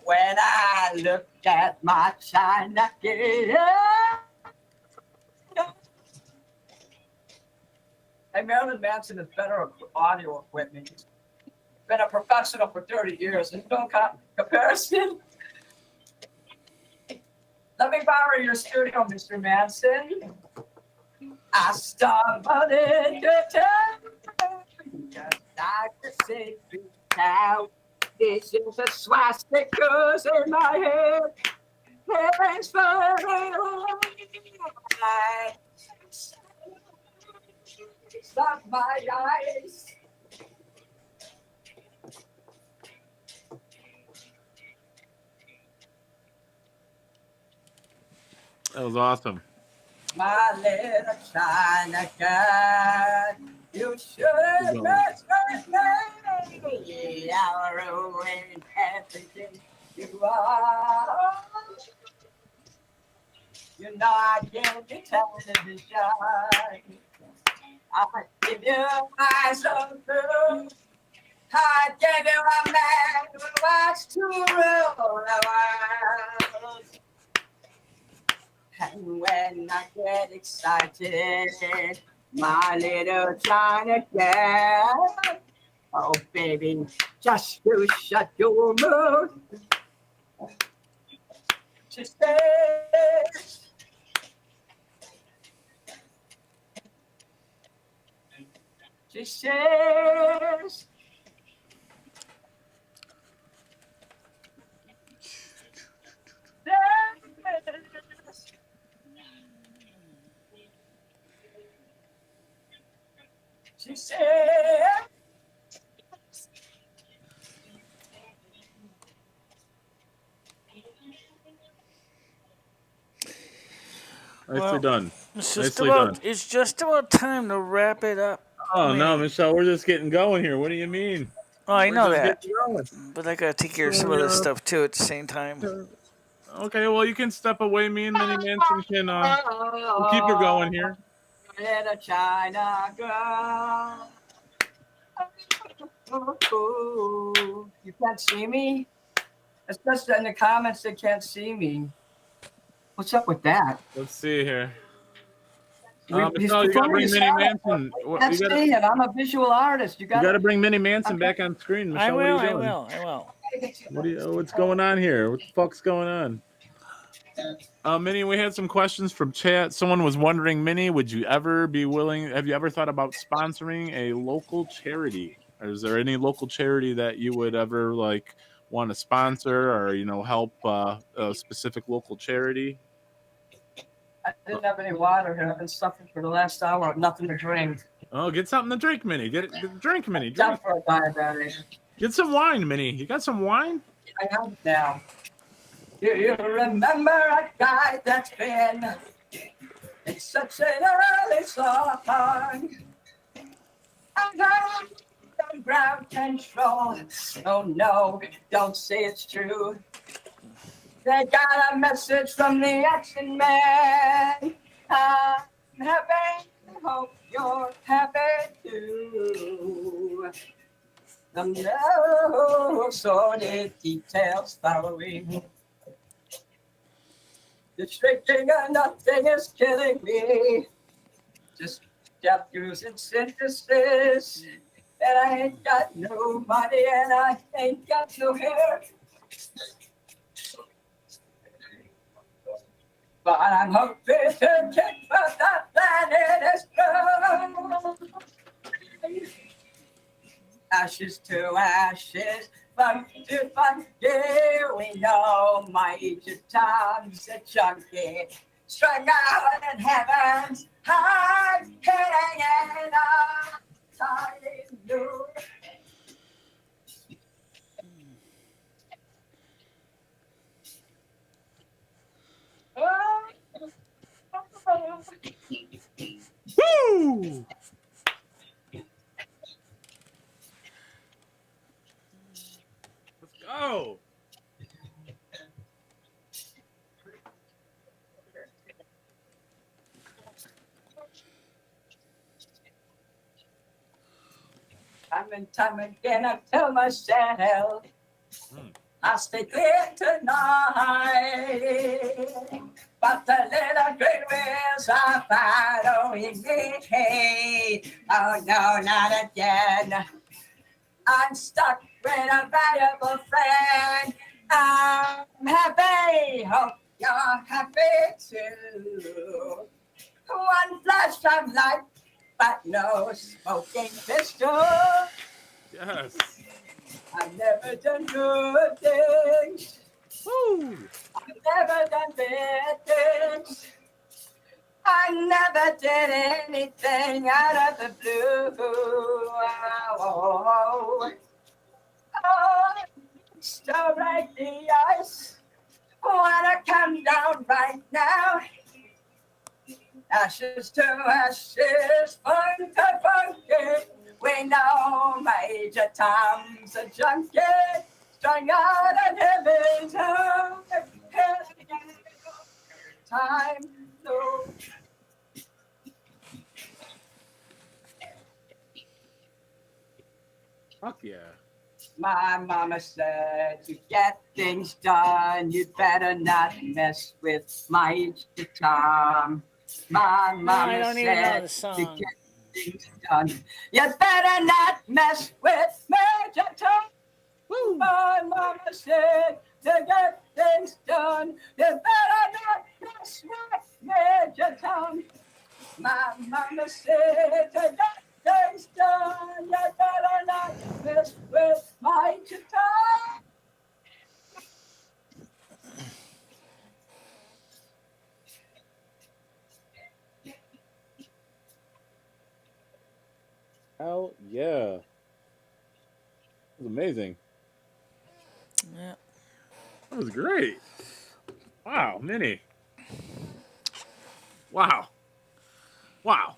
When I look at my China girl. Hey, Marilyn Manson is better audio equipment. Been a professional for 30 years. There's no comparison. Let me borrow your studio, Mr. Manson. I stumbled into town. Just like the sacred cow. This is a swastikas in my head. Thanks for stop my eyes. That was awesome. My little China cat, you should respect me. I'll ruin everything you are. You know I can't be television. I give you my soul too. I give you a man who wants to rule the world. And when I get excited, my little China girl, oh baby, just to shut your mouth. She says, she says, she said, Nicely done. It's Nicely done. just about time to wrap it up. Oh no, Michelle, we're just getting going here. What do you mean? Oh, I know that. Going. But I gotta take care of some other stuff too at the same time. Okay, well you can step away. Me and Mini Manson can we'll keep her going here. Little China girl. Ooh, you can't see me? Especially in the comments, they can't see me. What's up with that? Let's see here. Michelle, you gotta bring Mini Manson. Let's see him. I'm a visual artist. You gotta bring Mini Manson back on screen. Michelle, I will. What's going on here? What the fuck's going on? Minnie, we had some questions from chat. Someone was wondering, Minnie, would you ever be willing? Have you ever thought about sponsoring a local charity? Or is there any local charity that you would ever like want to sponsor, or help a specific local charity? I didn't have any water here. I've been suffering for the last hour. Nothing to drink. Oh, get something to drink, Minnie. Get a drink, Minnie. Not for a diabetic. Get some wine, Minnie. You got some wine? I have it now. You remember a guy that's been in such an early song. I'm on ground control. Oh no, don't say it's true. They got a message from the action man. I'm happy. Hope you're happy too. No sordid details following. The tricking of nothing is killing me. Just step using synthesis. And I ain't got no money and I ain't got no hair. But I'm hoping to check for the planet is blue. Ashes to ashes, funk to funky. We know Major Tom's a junkie. Strung out in heaven's high, hitting in a tiny blue. Woo! Let's go. Time and time again, I tell myself, I'll stay clear tonight. But the little great wheels are following me. Oh no, not again. I'm stuck with a valuable friend. I'm happy, hope you're happy too. One flash of light, but no smoking pistol. Yes. I've never done good things. Woo. I've never done bad things. I never did anything out of the blue. Oh, so break the ice. Wanna come down right now. Ashes to ashes, funky, funky. We know Major Tom's a junkie, strung out in heaven's home. Time to Fuck yeah. My mama said to get things done, you better not mess with Major Tom. My mama said to get things done, you better not mess with Major Tom. Woo. My mama said to get things done, you better not mess with Major Tom. My mama said to get things done, you better not mess with Major Tom. Hell yeah. It was amazing. Yeah. That was great. Wow, Minnie. Wow. Wow.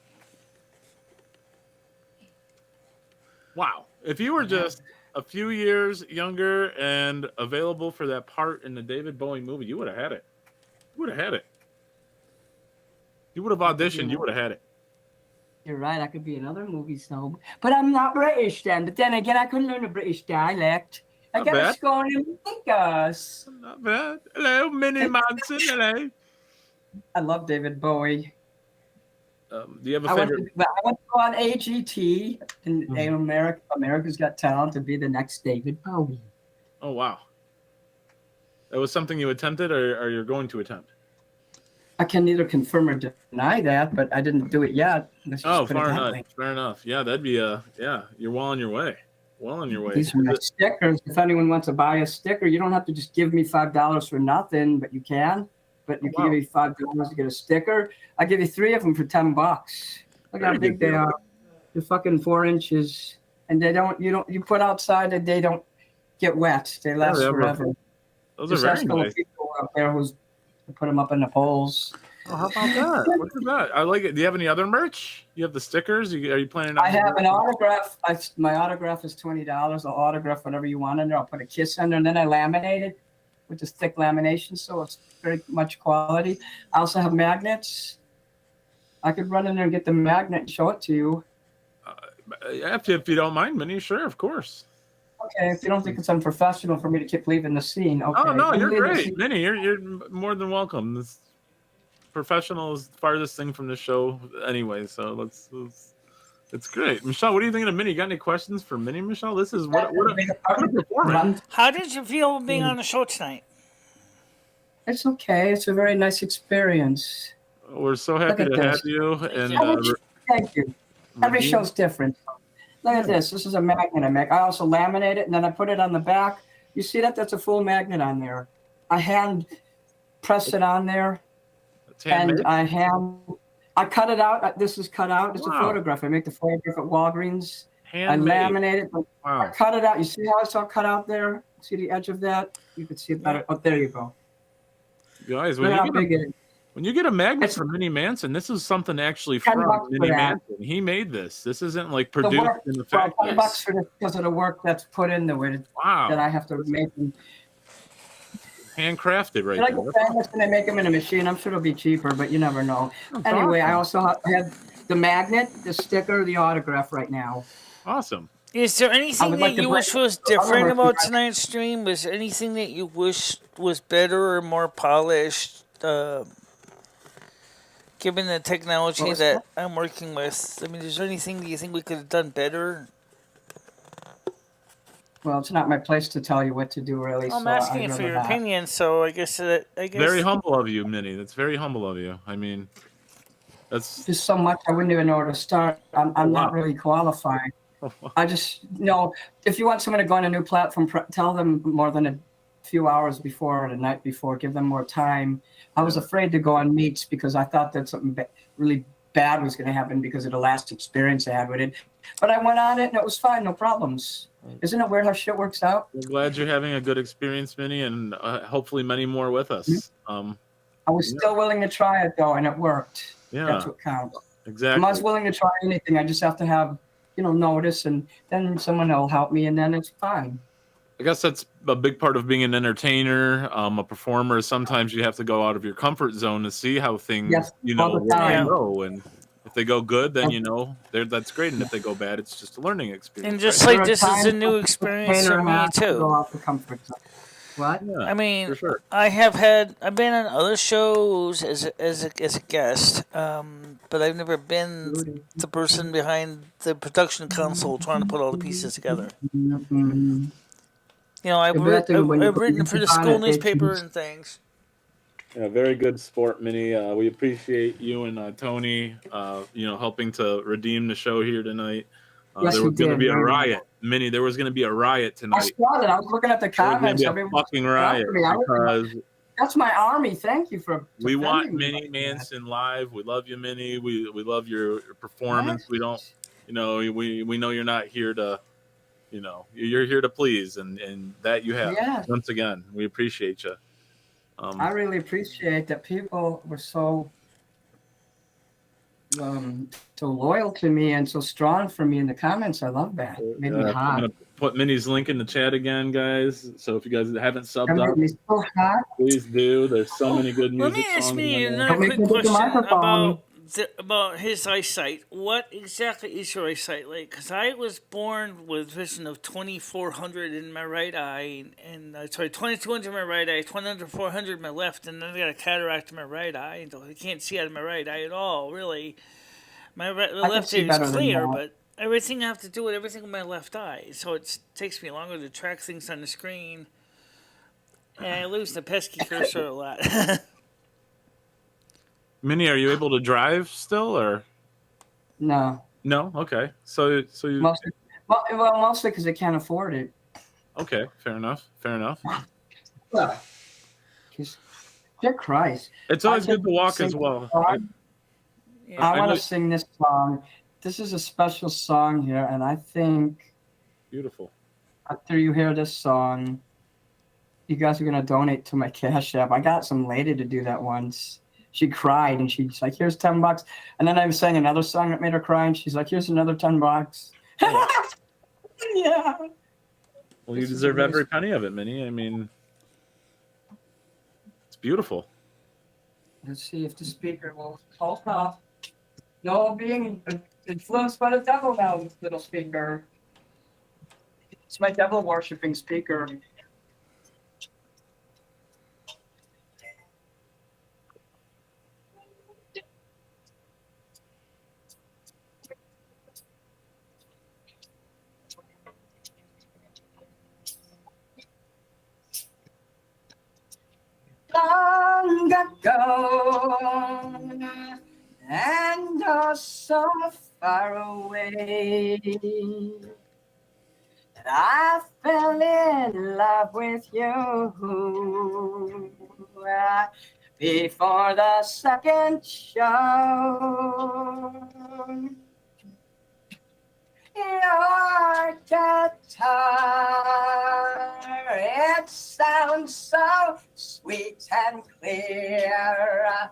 Wow. If you were just a few years younger and available for that part in the David Bowie movie, you would have had it. You would have had it. You would have auditioned. You would have had it. You're right. I could be in other movies now, but I'm not British then. But then again, I couldn't learn a British dialect. I got to school in Vegas. Not bad. Hello, Mini Manson. Hello. I love David Bowie. Do you have a favorite? I went to go on AGT in America's Got Talent to be the next David Bowie. Oh, wow. That was something you attempted or you're going to attempt? I can neither confirm or deny that, but I didn't do it yet. Oh, fair enough. Fair enough. Yeah, that'd be you're well on your way. Well on your way. These are my stickers. If anyone wants to buy a sticker, you don't have to just give me $5 for nothing, but you can. But you can give me $5 to get a sticker. I give you 3 of them for $10. Look how big they are. They're fucking 4 inches, and you put outside and they don't get wet. They last forever. Those are very nice. People out there who's put them up in the poles. Oh, how about that? Look at that. I like it. Do you have any other merch? You have the stickers? Are you planning on? I have an autograph. My autograph is $20. I'll autograph whatever you want in there. I'll put a kiss under, and then I laminate it with this thick lamination, so it's very much quality. I also have magnets. I could run in there and get the magnet and show it to you. If you don't mind, Minnie, sure, of course. Okay, if you don't think it's unprofessional for me to keep leaving the scene, okay. Oh no, you're great, Minnie. You're more than welcome. This professional is the farthest thing from the show, anyway. So it's great. Michelle, what are you thinking of Minnie? Got any questions for Minnie, Michelle? This is what a performance. How did you feel being on the show tonight? It's okay. It's a very nice experience. We're so happy to have you. And thank you. Every show's different. Look at this. This is a magnet I make. I also laminate it, and then I put it on the back. You see that? That's a full magnet on there. I hand press it on there, and I cut it out. This is cut out. It's a photograph. I make the photograph at Walgreens. Handmade. I laminate it. I cut it out. You see how it's all cut out there? See the edge of that? You can see it better. Oh, there you go. Guys, when you get a magnet from Mini Manson, this is something actually from Mini Manson. He made this. This isn't like produced in the factory. $10 for this because of the work that's put into it. Wow. That I have to make. Handcrafted right there. When they make them in a machine, I'm sure it'll be cheaper, but you never know. Anyway, I also have the magnet, the sticker, the autograph right now. Awesome. Is there anything that you wish was different about tonight's stream? Was there anything that you wish was better or more polished? Given the technology that I'm working with, I mean, is there anything that you think we could have done better? Well, it's not my place to tell you what to do, really. I'm asking you for your opinion, so I guess. Very humble of you, Minnie. That's very humble of you. I mean, that's just so much. I wouldn't even know where to start. I'm not really qualified. I just if you want someone to go on a new platform, tell them more than a few hours before or the night before. Give them more time. I was afraid to go on meets because I thought that something really bad was going to happen because of the last experience I had with it. But I went on it and it was fine, no problems. Isn't it weird how shit works out? We're glad you're having a good experience, Minnie, and hopefully many more with us. I was still willing to try it though, and it worked. Yeah, that's what counts. Exactly. I was willing to try anything. I just have to have notice, and then someone will help me, and then it's fine. I guess that's a big part of being an entertainer, a performer. Sometimes you have to go out of your comfort zone to see how things, go. And if they go good, then that's great. And if they go bad, it's just a learning experience. And just like this is a new experience for me too. Go off the comfort zone. What? Yeah, I mean, for sure. I've been on other shows as a guest, but I've never been the person behind the production console trying to put all the pieces together. Mm-hmm. I've written for the school newspaper and things. Yeah, very good sport, Minnie. We appreciate you and Tony, helping to redeem the show here tonight. Yes, there was going to be a riot, Minnie. There was going to be a riot tonight. I saw that. I was looking at the comments. There was going to be a fucking riot because that's my army. Thank you for. We want Mini Manson live. We love you, Minnie. We love your performance. We don't, we know you're not here to. You're here to please, and that you have. Yeah. Once again, we appreciate you. I really appreciate that people were so so loyal to me and so strong for me in the comments. I love that. Made me I'm hot. gonna put Minnie's link in the chat again, guys. So if you guys haven't subbed That up, made me so hot. please do. There's so many good Let music me ask songs me in there. another quick question microphone. about his eyesight. What exactly is your eyesight like? Because I was born with vision of 2400 in my right eye, and sorry, 2200 in my right eye, 2400 in my left, and then I got a cataract in my right eye, so I can't see out of my right eye at all. Really, the left eye is clear, but everything I have to do with everything with my left eye, so it takes me longer to track things on the screen, and I lose the pesky cursor a lot. Minnie, are you able to drive still, or no? No. Okay. So you mostly because I can't afford it. Okay. Fair enough. Fair enough. Dear Christ! It's always good to walk as well. I want to sing this song. This is a special song here, and I think beautiful. After you hear this song, you guys are gonna donate to my Cash App. I got some lady to do that once. She cried and she's like, "Here's $10." And then I was saying another song that made her cry, and she's like, "Here's another $10." Yeah. Well, you deserve every penny of it, Minnie. I mean, it's beautiful. Let's see if the speaker will hold up. No being influenced by the devil now, little speaker. It's my devil worshipping speaker. Long ago, and oh so far away, I fell in love with you before the second show. Your guitar, it sounds so sweet and clear,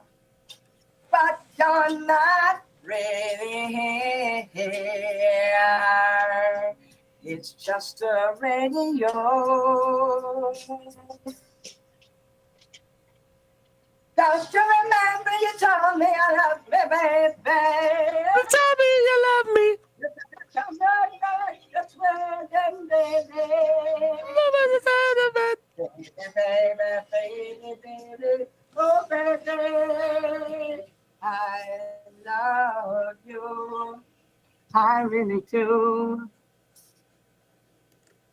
but you're not really here. It's just a radio. Don't you remember you told me I love me, baby? You told me you love me. That's where them baby. Baby. Oh, baby. I love you. I really do.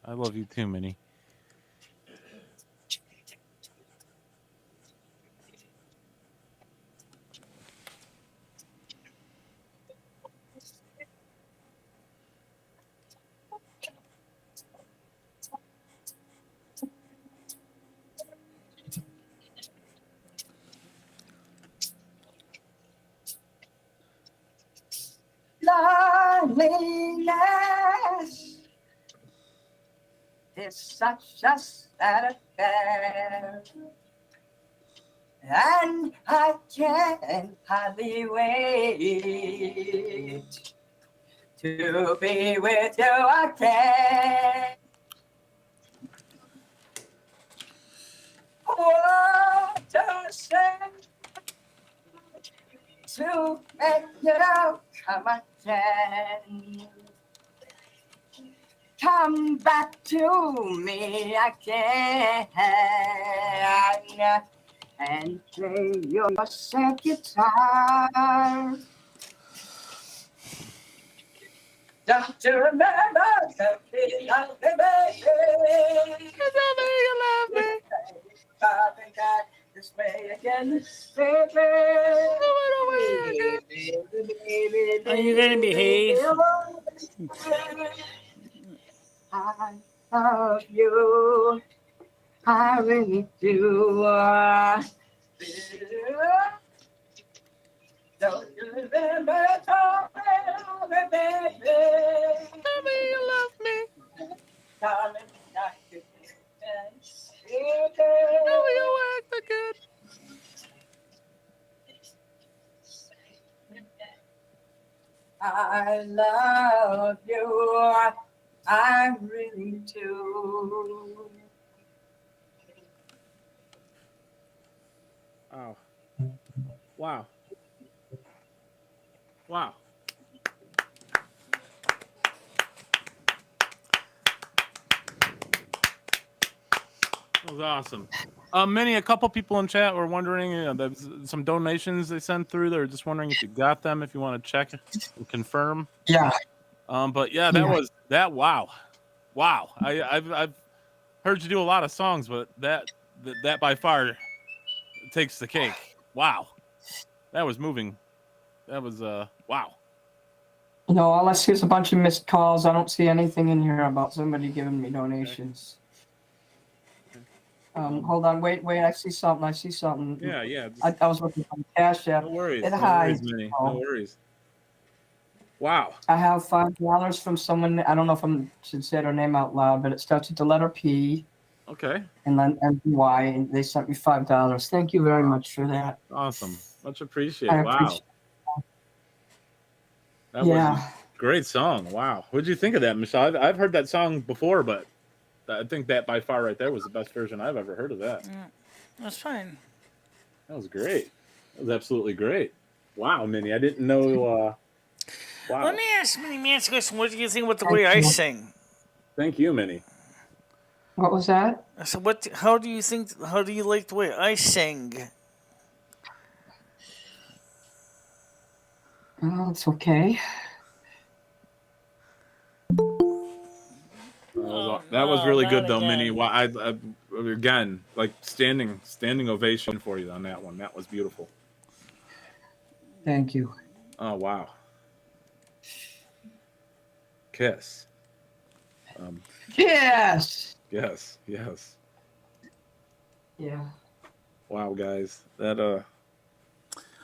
I love you too, Minnie. Loneliness is such a sad affair, and I can't hardly wait to be with you again. What to say to make it all come again? Come back to me again and play your sad guitar. Don't you remember the feeling of the baby? You tell me you love me. Coming back this way again, baby. Are you gonna behave? I love you. I really do. Don't you remember talking, baby? Tell me you love me. Darling, not you. Know you act good. I love you. I really do. Wow. Wow. Wow. That was awesome. Minnie, a couple people in chat were wondering, there's some donations they sent through. They're just wondering if you got them, if you want to check and confirm. Yeah. But yeah, wow. Wow. I've heard you do a lot of songs, but that by far takes the cake. Wow. That was moving. That was wow. No, all I see is a bunch of missed calls. I don't see anything in here about somebody giving me donations. Hold on, wait, I see something. Yeah. I was looking for CashApp. No worries. It No hides. worries, Minnie. No worries. Wow. I have $5 from someone. I don't know if I should say their name out loud, but it starts with the letter P. Okay. And then Y, and they sent me $5. Thank you very much for that. Awesome. Much appreciated. I Wow. appreciate That was a great song. Wow. What'd you think of that, Michelle? I've heard that song before, but I think that by far right there was the best version I've ever heard of that. Yeah, that's fine. That was great. That was absolutely great. Wow, Minnie. I didn't know. Wow. Let me ask Mini Manson a question. What do you think about the way I sing? Thank you, Minnie. What was that? So how do you like the way I sing? Oh, it's okay. That was really good, though, Minnie. Well, I again, like standing ovation for you on that one. That was beautiful. Thank you. Oh wow. Kiss. Yes. Yes. Yeah. Wow, guys. That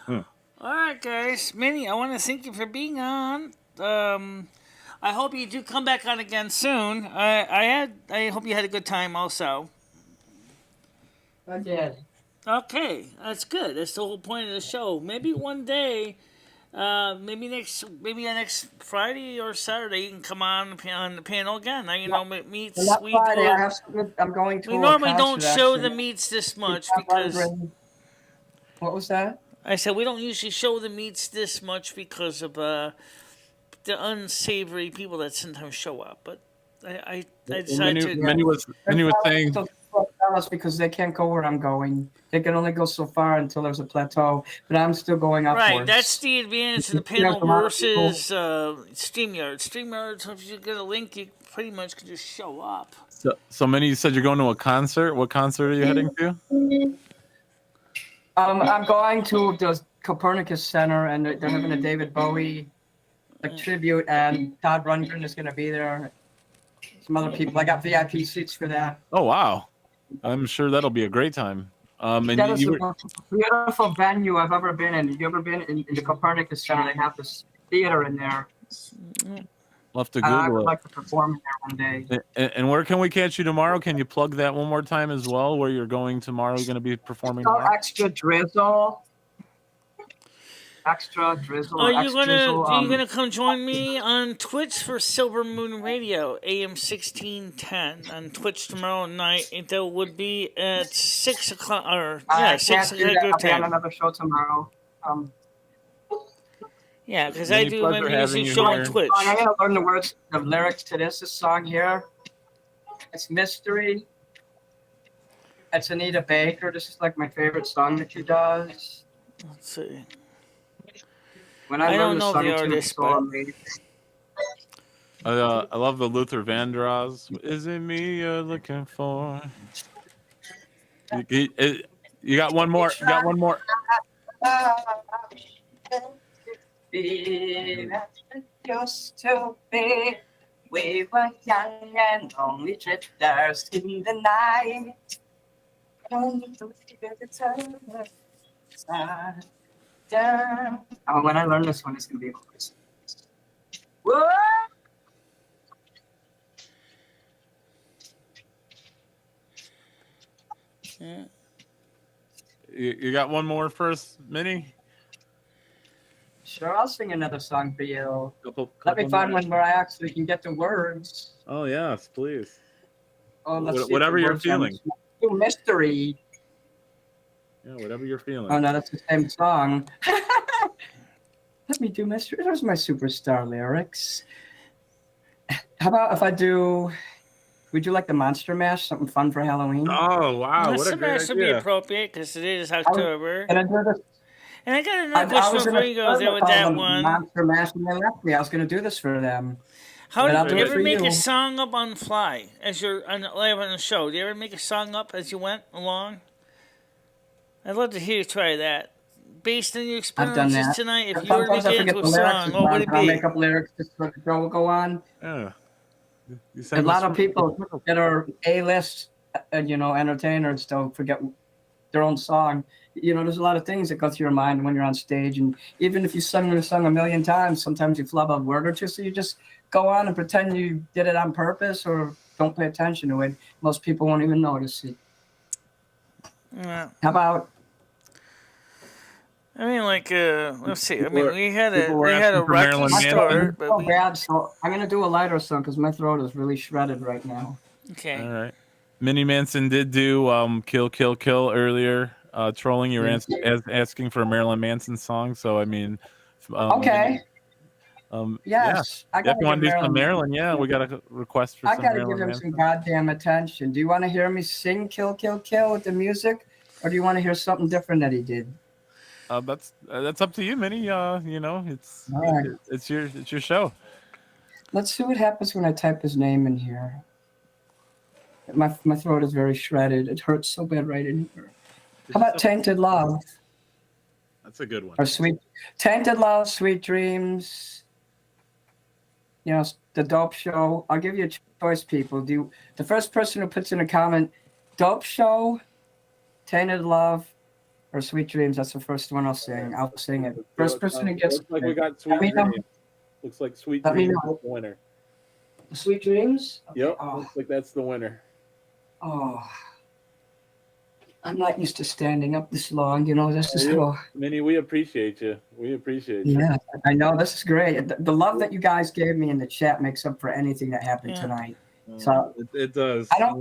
All right, guys. Minnie, I want to thank you for being on. I hope you do come back on again soon. I hope you had a good time also. I did. Okay, that's good. That's the whole point of the show. Maybe one day, maybe next Friday or Saturday, you can come on the panel again. Meets. Not Friday. I'm going to. We normally don't show the meets this much because. What was that? I said we don't usually show the meets this much because of the unsavory people that sometimes show up. But I decided to. Minnie was saying. Because they can't go where I'm going. They can only go so far until there's a plateau, but I'm still going upwards. Right, that's the advantage of the panel versus StreamYard. StreamYard, if you get a link, you pretty much can just show up. So Minnie, you said you're going to a concert. What concert are you heading to? I'm going to the Copernicus Center, and they're having a David Bowie tribute, and Todd Rundgren is going to be there. Some other people. I got VIP seats for that. Oh wow. I'm sure that'll be a great time. And that is the most beautiful venue I've ever been in. Have you ever been in the Copernicus Center? They have this theater in there. Love to Google I would it. like to perform there one day. And where can we catch you tomorrow? Can you plug that one more time as well? Where you're going tomorrow? You're going to be performing tomorrow? Extra drizzle. Extra drizzle. Are you gonna come join me on Twitch for Silvermoon Radio, AM 1610 on Twitch tomorrow night? That would be at 6 o'clock or 6 o'clock. I'll be on another show tomorrow. Yeah, because I do my music show on Twitch. I'm gonna learn the lyrics to this song here. It's Mystery. It's Anita Baker. This is like my favorite song that she does. Let's see. When I don't know the artist, but I love the Luther Vandross. Is it me you're looking for? You got one more. You got one more. Used to be. We were young and only drifters in the night. Oh, when I learn this one, it's gonna be a chorus. Whoa! Yeah. You got one more first, Minnie? sure. I'll sing another song for you. Couple Let me find more. one where I actually can get the words. Oh yes, please. Oh, let's see if Whatever the you're words are on feeling. this one. Mystery. Yeah, whatever you're feeling. Oh no, that's the same song. Let me do mystery. There's my superstar lyrics. How about if I do? Would you like the Monster Mash? Something fun for Halloween? Oh wow, what a great Monster Mash would be idea! appropriate because it is October. Can I do this? And I got another I question was before gonna you go there with call that them one. Monster Mash, and they left me. I was going to do this for them. How But I'll do do you it ever for make you. a song up on the fly as you're live on the show? Do you ever make a song up as you went along? I'd love to hear you try that. Based on your I've done experiences that. tonight, if And you were to sometimes I make it forget into the a lyrics song, what would it and I'll be? make up lyrics just for the show will go on. Yeah. A lot of people that are A-list, entertainers don't forget their own song. There's a lot of things that go through your mind when you're on stage, and even if you sing the song a million times, sometimes you flub a word or two, so you just go on and pretend you did it on purpose or don't pay attention to it. Most people won't even notice it. Yeah. How about? I mean, let's see. I mean, we had people were a asking for rocky Marilyn Manson. start, but we. Bad, so I'm gonna do a lighter song because my throat is really shredded right now. Okay. All right. Mini Manson did do Kill Kill Kill earlier, trolling. You were asking for a Marilyn Manson song, so I mean, okay. Yes, I gotta if you want to do some Marilyn. Marilyn, yeah, we got a request for I some gotta Marilyn give him Manson. some goddamn attention. Do you want to hear me sing "Kill Kill Kill" with the music, or do you want to hear something different that he did? That's up to you, Minnie. It's right. it's your show. Let's see what happens when I type his name in here. My throat is very shredded. It hurts so bad right in here. How about "Tainted Love"? That's a good one. Or "Sweet Tainted Love," "Sweet Dreams." The Dope Show. I'll give you a choice, people. The first person who puts in a comment, "Dope Show," "Tainted Love," or "Sweet Dreams," that's the first one I'll sing. I'll sing it. First person who gets. Looks like we got Sweet Dreams. Looks like Sweet Dreams is the winner. Sweet Dreams? Okay. Yep. Looks like that's the winner. Oh. I'm not used to standing up this long. This is how. Minnie, we appreciate you. We appreciate you. Yeah, I know. This is great. The love that you guys gave me in the chat makes up for anything that happened tonight. So it does. I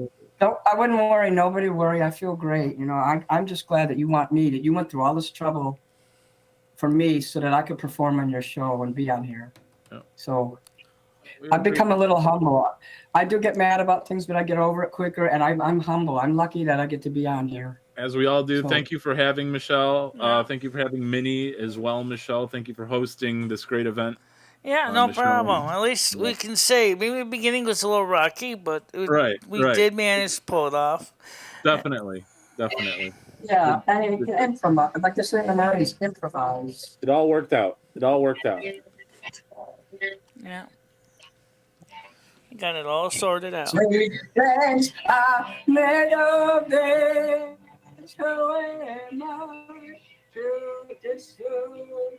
wouldn't worry. Nobody worry. I feel great. I'm just glad that you want me, that you went through all this trouble for me so that I could perform on your show and be on here. Yeah. So I've become a little humble. I do get mad about things, but I get over it quicker, and I'm humble. I'm lucky that I get to be on here. As we all do. So, thank you for having Michelle. Thank you for having Minnie as well, Michelle. Thank you for hosting this great event. Yeah, no Michelle. problem. At least we can say maybe the beginning was a little rocky, but we did manage to pull it off. Definitely. Yeah, and improvise. Like this in the 90s, improvise. It all worked out. Yeah. You got it all sorted out. Sweet things are made of this. Who am I to disobey?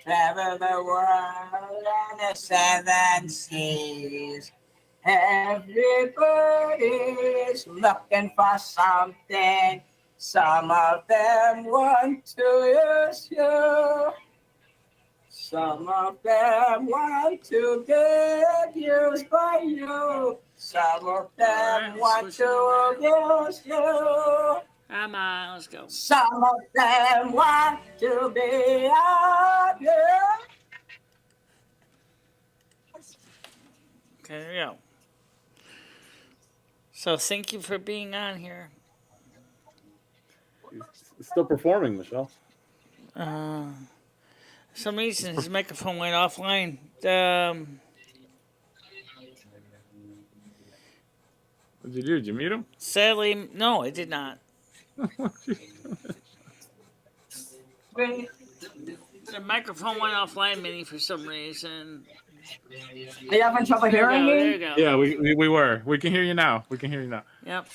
Travel the world and the 7 seas. Everybody's looking for something. Some of them want to use you. Some of them want to get used by you. Some of them want to use you. Come on, let's go. Some of them want to be on you. Okay, there we go. So thank you for being on here. He's still performing, Michelle. For some reason his microphone went offline. What did you do? Did you mute him? Sadly, no, I did not. The microphone went offline, Minnie, for some reason. Are you having trouble hearing me? There you go. Yeah, we were. We can hear you now. Yep.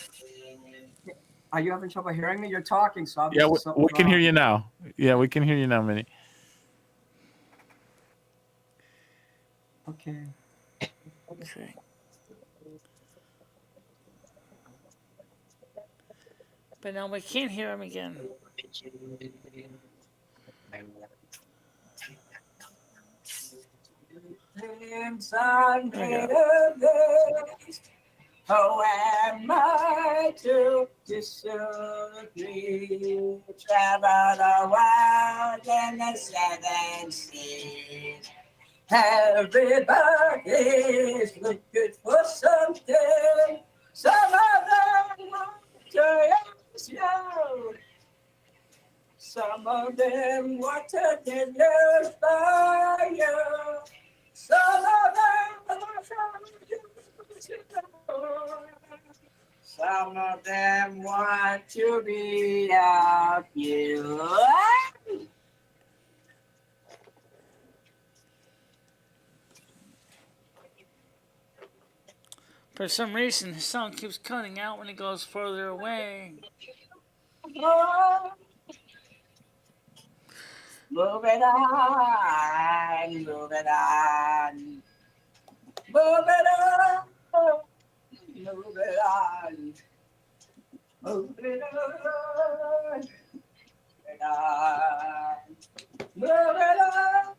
Are you having trouble hearing me? You're talking, so Yeah, we can hear you now. Yeah, we can hear you now, Minnie. Okay. But now we can't hear him again. dreams are made of this. Who am I to disagree? Travel the world in the 7 seas. Everybody's looking for something. Some of them want to use you. Some of them want to get used by you. Some of them want to use you. Some of them want to be out you. For some reason, the song keeps cutting out when it goes further away. Move it on, move it on, move it on, move it on, move it on, move it on.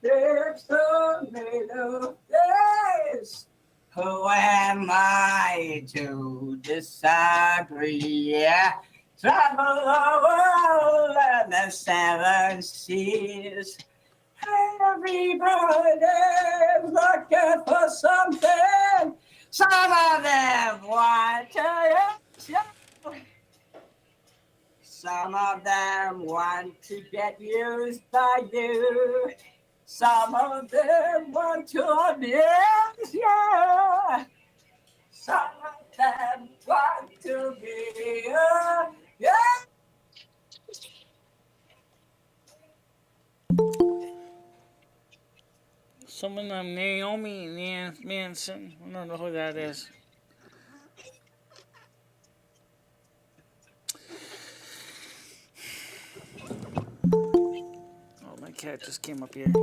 There's so many days. Who am I to disagree? Travel the world and the 7 seas. Everybody's looking for something. Some of them want to use you. Some of them want to get used by you. Some of them want to abuse you. Some of them want to be yeah. Someone named Naomi Manson. I don't know who that is. Oh, my cat just came up here.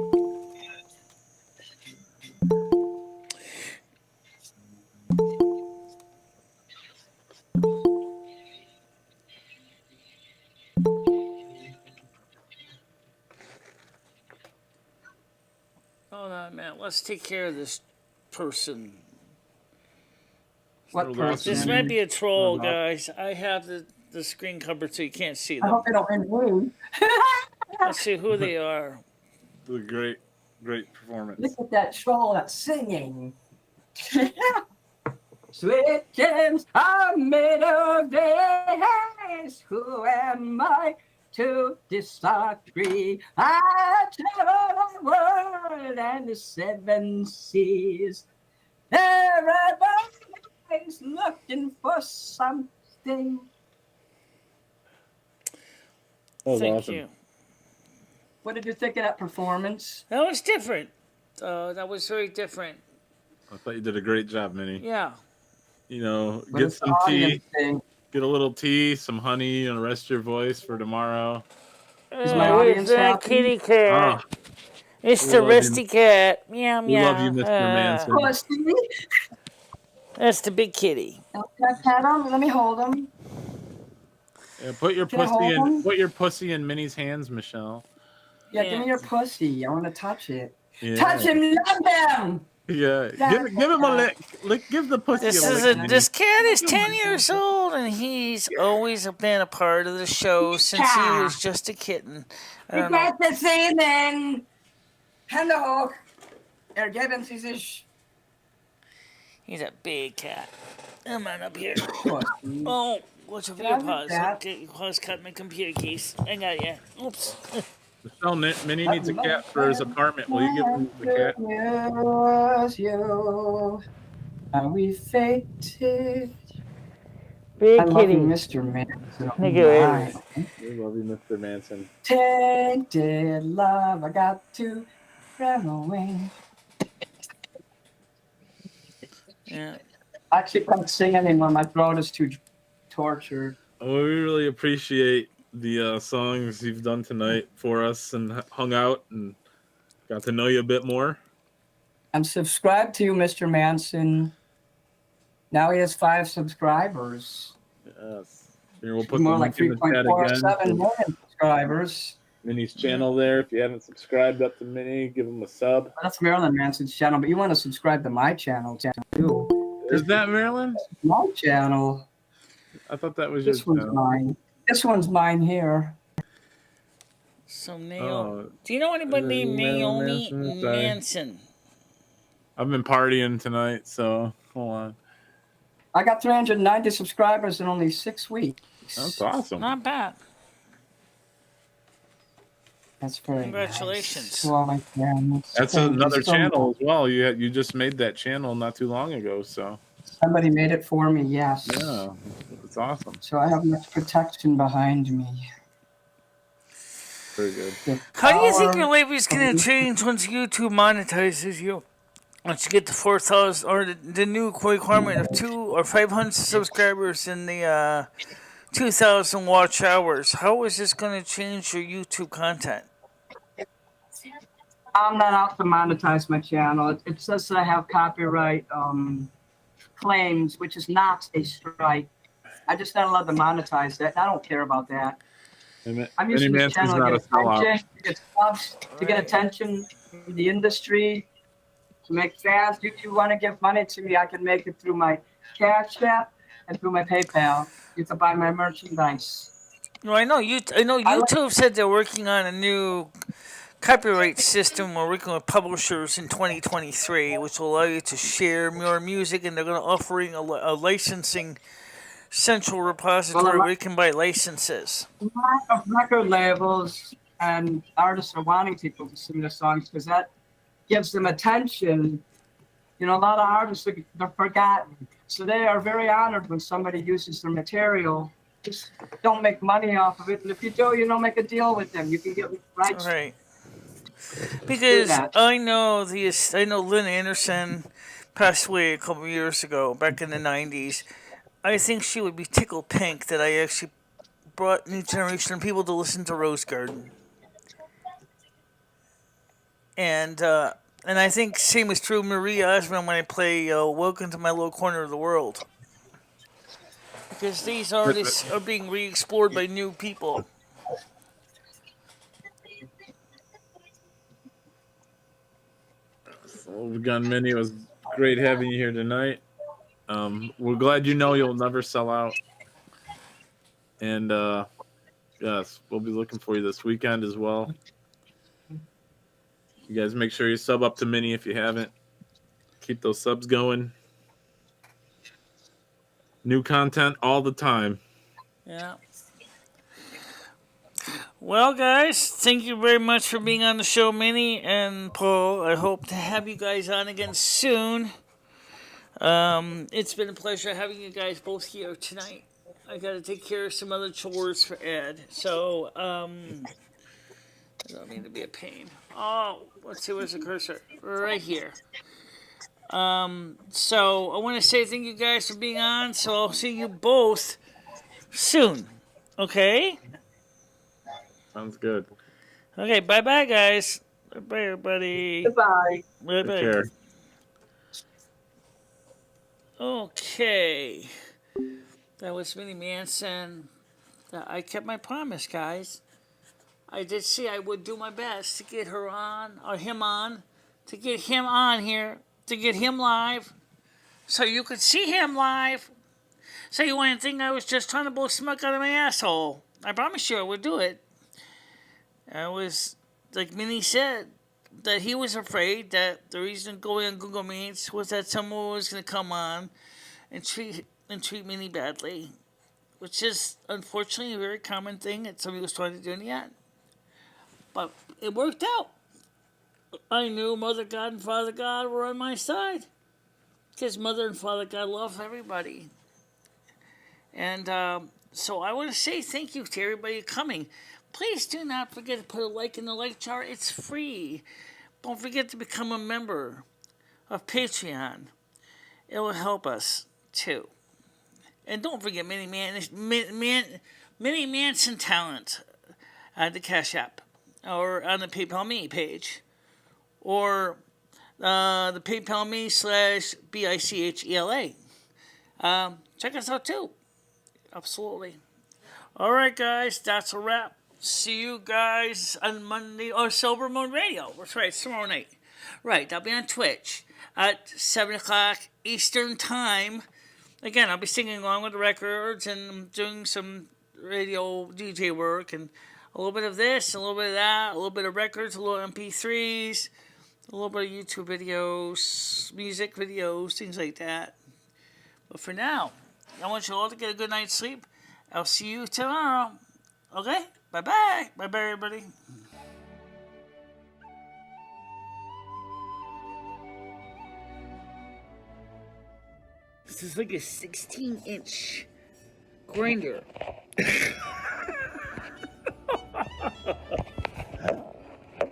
Hold on, man. Let's take care of this person. What person? This might be a troll, guys. I have the screen covered so you can't see them. I hope they don't win. Let's see who they are. A great performance. Look at that troll that's singing. Sweet gems are made of this. Who am I to disagree? I travel the world and the 7 seas. Everybody's looking for something. Thank you. What did you think of that performance? That was different. That was very different. I thought you did a great job, Minnie. Yeah. You know, What get does the some tea, audience think? get a little tea, some honey, and rest your voice for tomorrow. Is my audience happy? Kitty cat. It's the rusty cat. Meow, meow. We love you, Mr. Manson. That's the big kitty. Can I pet him? Let me hold him. Yeah, put your pussy in Minnie's hands, Michelle. Yeah, give me your pussy. I want to touch it. Yeah. Touch him, love him. Yeah, give him a lick. Give the pussy a lick. This cat is 10 years old, and he's always been a part of the show since he was just a kitten. You got the same then. Hello. Ergeben Sie sich. He's a big cat. Come on up here. Oh, what's up with your paws? Get your paws cut in my computer case. I got you. Oops. Michelle, Minnie needs a cat for his apartment. Will you give him the cat? Are we fated? Big I love kitty. you, Mr. Manson. Thank you. We love you, Mr. Manson. Tainted love, I got to run away. Yeah. I actually can't sing anymore. My throat is too tortured. Well, we really appreciate the songs you've done tonight for us and hung out and got to know you a bit more. I'm subscribed to you, Mr. Manson. Now he has 5 subscribers. Yes. Here, we'll put more the like link in the chat 3.47 again. million subscribers. Minnie's channel there. If you haven't subscribed up to Minnie, give him a sub. That's Marilyn Manson's channel, but you want to subscribe to my channel too. Is that Marilyn? My channel. I thought that was This your one's channel. mine. This one's mine here. So Naomi, do you know anybody named Naomi Manson? I've been partying tonight, so hold on. I got 390 subscribers in only 6 weeks. That's awesome. Not bad. That's very Congratulations. nice. To all my friends. That's Thank you another so channel much. as well. You just made that channel not too long ago, so Somebody made it for me, yes. yeah, it's awesome. So I have much protection behind me. Very good. How do you think your life is going to change once YouTube monetizes you? Once you get the 4,000 or the new requirement of 200 or 500 subscribers in the 2,000 watch hours, how is this going to change your YouTube content? I'm not out to monetize my channel. It says that I have copyright claims, which is not a strike. I just not allowed to monetize that. I don't care about that. I'm using this channel to get attention, to get subs, to get attention in the industry, to make fans. If you want to give money to me, I can make it through my CashApp and through my PayPal. You can buy my merchandise. No, I know YouTube said they're working on a new copyright system. We're working with publishers in 2023, which will allow you to share more music, and they're going to offering a licensing central repository where you can buy licenses. A lot of record labels and artists are wanting people to sing their songs because that gives them attention. You know, a lot of artists they're forgotten, so they are very honored when somebody uses their material. Just don't make money off of it, and if you do, you don't make a deal with them. You can get rights. Right. Because I know Lynn Anderson passed away a couple of years ago, back in the 90s. I think she would be tickled pink that I actually brought new generation of people to listen to Rose Garden. And I think same is true of Marie Osmond when I play Welcome to My Little Corner of the World. Because these artists are being re-explored by new people. Well, we've got Minnie. It was great having you here tonight. We're glad you'll never sell out. And yes, we'll be looking for you this weekend as well. You guys make sure you sub up to Minnie if you haven't. Keep those subs going. New content all the time. Yeah. Well, guys, thank you very much for being on the show, Minnie and Paul. I hope to have you guys on again soon. It's been a pleasure having you guys both here tonight. I got to take care of some other chores for Ed, so I don't mean to be a pain. Oh, let's see, where's the cursor? Right here. So I want to say thank you guys for being on. So I'll see you both soon. Okay? Sounds good. Okay, bye-bye, guys. Bye-bye, everybody. Goodbye. Bye-bye. Take care. Okay. That was Mini Manson. I kept my promise, guys. I did say I would do my best to get her on, or him on, to get him on here, to get him live, so you could see him live. So you wouldn't think I was just trying to blow smoke out of my asshole. I promise you I would do it. I was, like Minnie said, that he was afraid that the reason going on Google Meets was that someone was going to come on and treat Minnie badly, which is unfortunately a very common thing that somebody was trying to do in the end. But it worked out. I knew Mother God and Father God were on my side, because Mother and Father God love everybody. And so I want to say thank you to everybody coming. Please do not forget to put a like in the like jar. It's free. Don't forget to become a member of Patreon. It will help us too. And don't forget Mini Manson talent at the CashApp or on the PayPal Me page or the PayPal Me /BICHELA. Check us out too. Absolutely. All right, guys, that's a wrap. See you guys on Monday or Silvermoon Radio. That's right, it's tomorrow night. Right, I'll be on Twitch at 7 o'clock Eastern Time. Again, I'll be singing along with the records and doing some radio DJ work and a little bit of this, a little bit of that, a little bit of records, a little MP3s, a little bit of YouTube videos, music videos, things like that. But for now, I want you all to get a good night's sleep. I'll see you tomorrow. Okay? Bye-bye. Bye-bye, everybody. This is like a 16-inch grinder.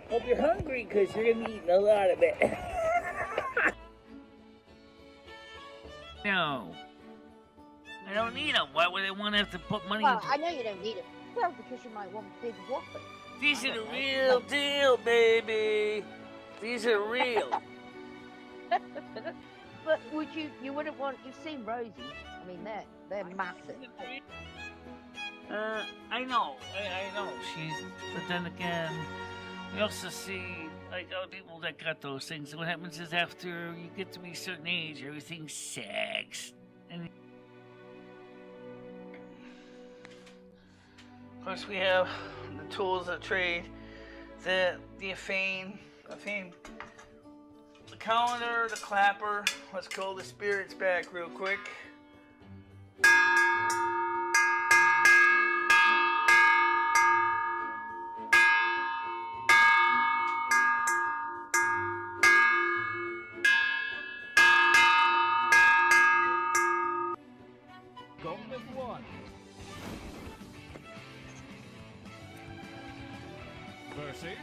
Hope you're hungry because you're going to be eating a lot of it. No. I don't need them. Why would I want to have to put money Well, into I know you don't need it. Well, because you might want a big whopper. These are the real deal, baby. These are real. But would you wouldn't want, you've seen Rosie. I mean, they're massive. I know. I know. But then again, we also see, like, other people that got those things. What happens is after you get to be a certain age, everything sags. And of course, we have the tools of trade, the fame, the calendar, the clapper. Let's call the spirits back real quick. Gauntlet 1. Versus.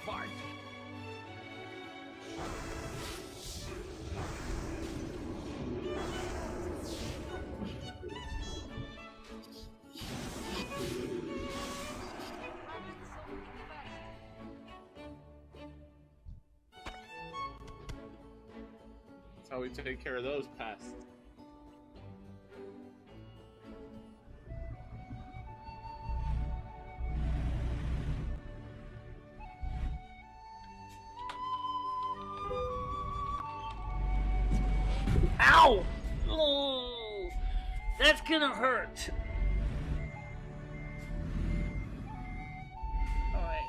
Fight. That's how we take care of those pests. Ow! Oh, that's gonna hurt. All right.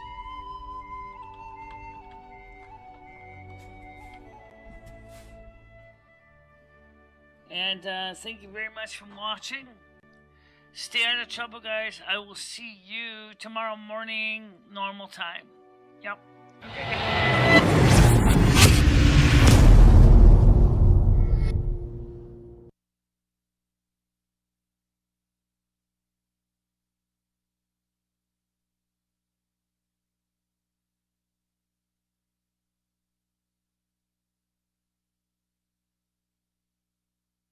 And thank you very much for watching. Stay out of trouble, guys. I will see you tomorrow morning, normal time. Yep. Okay.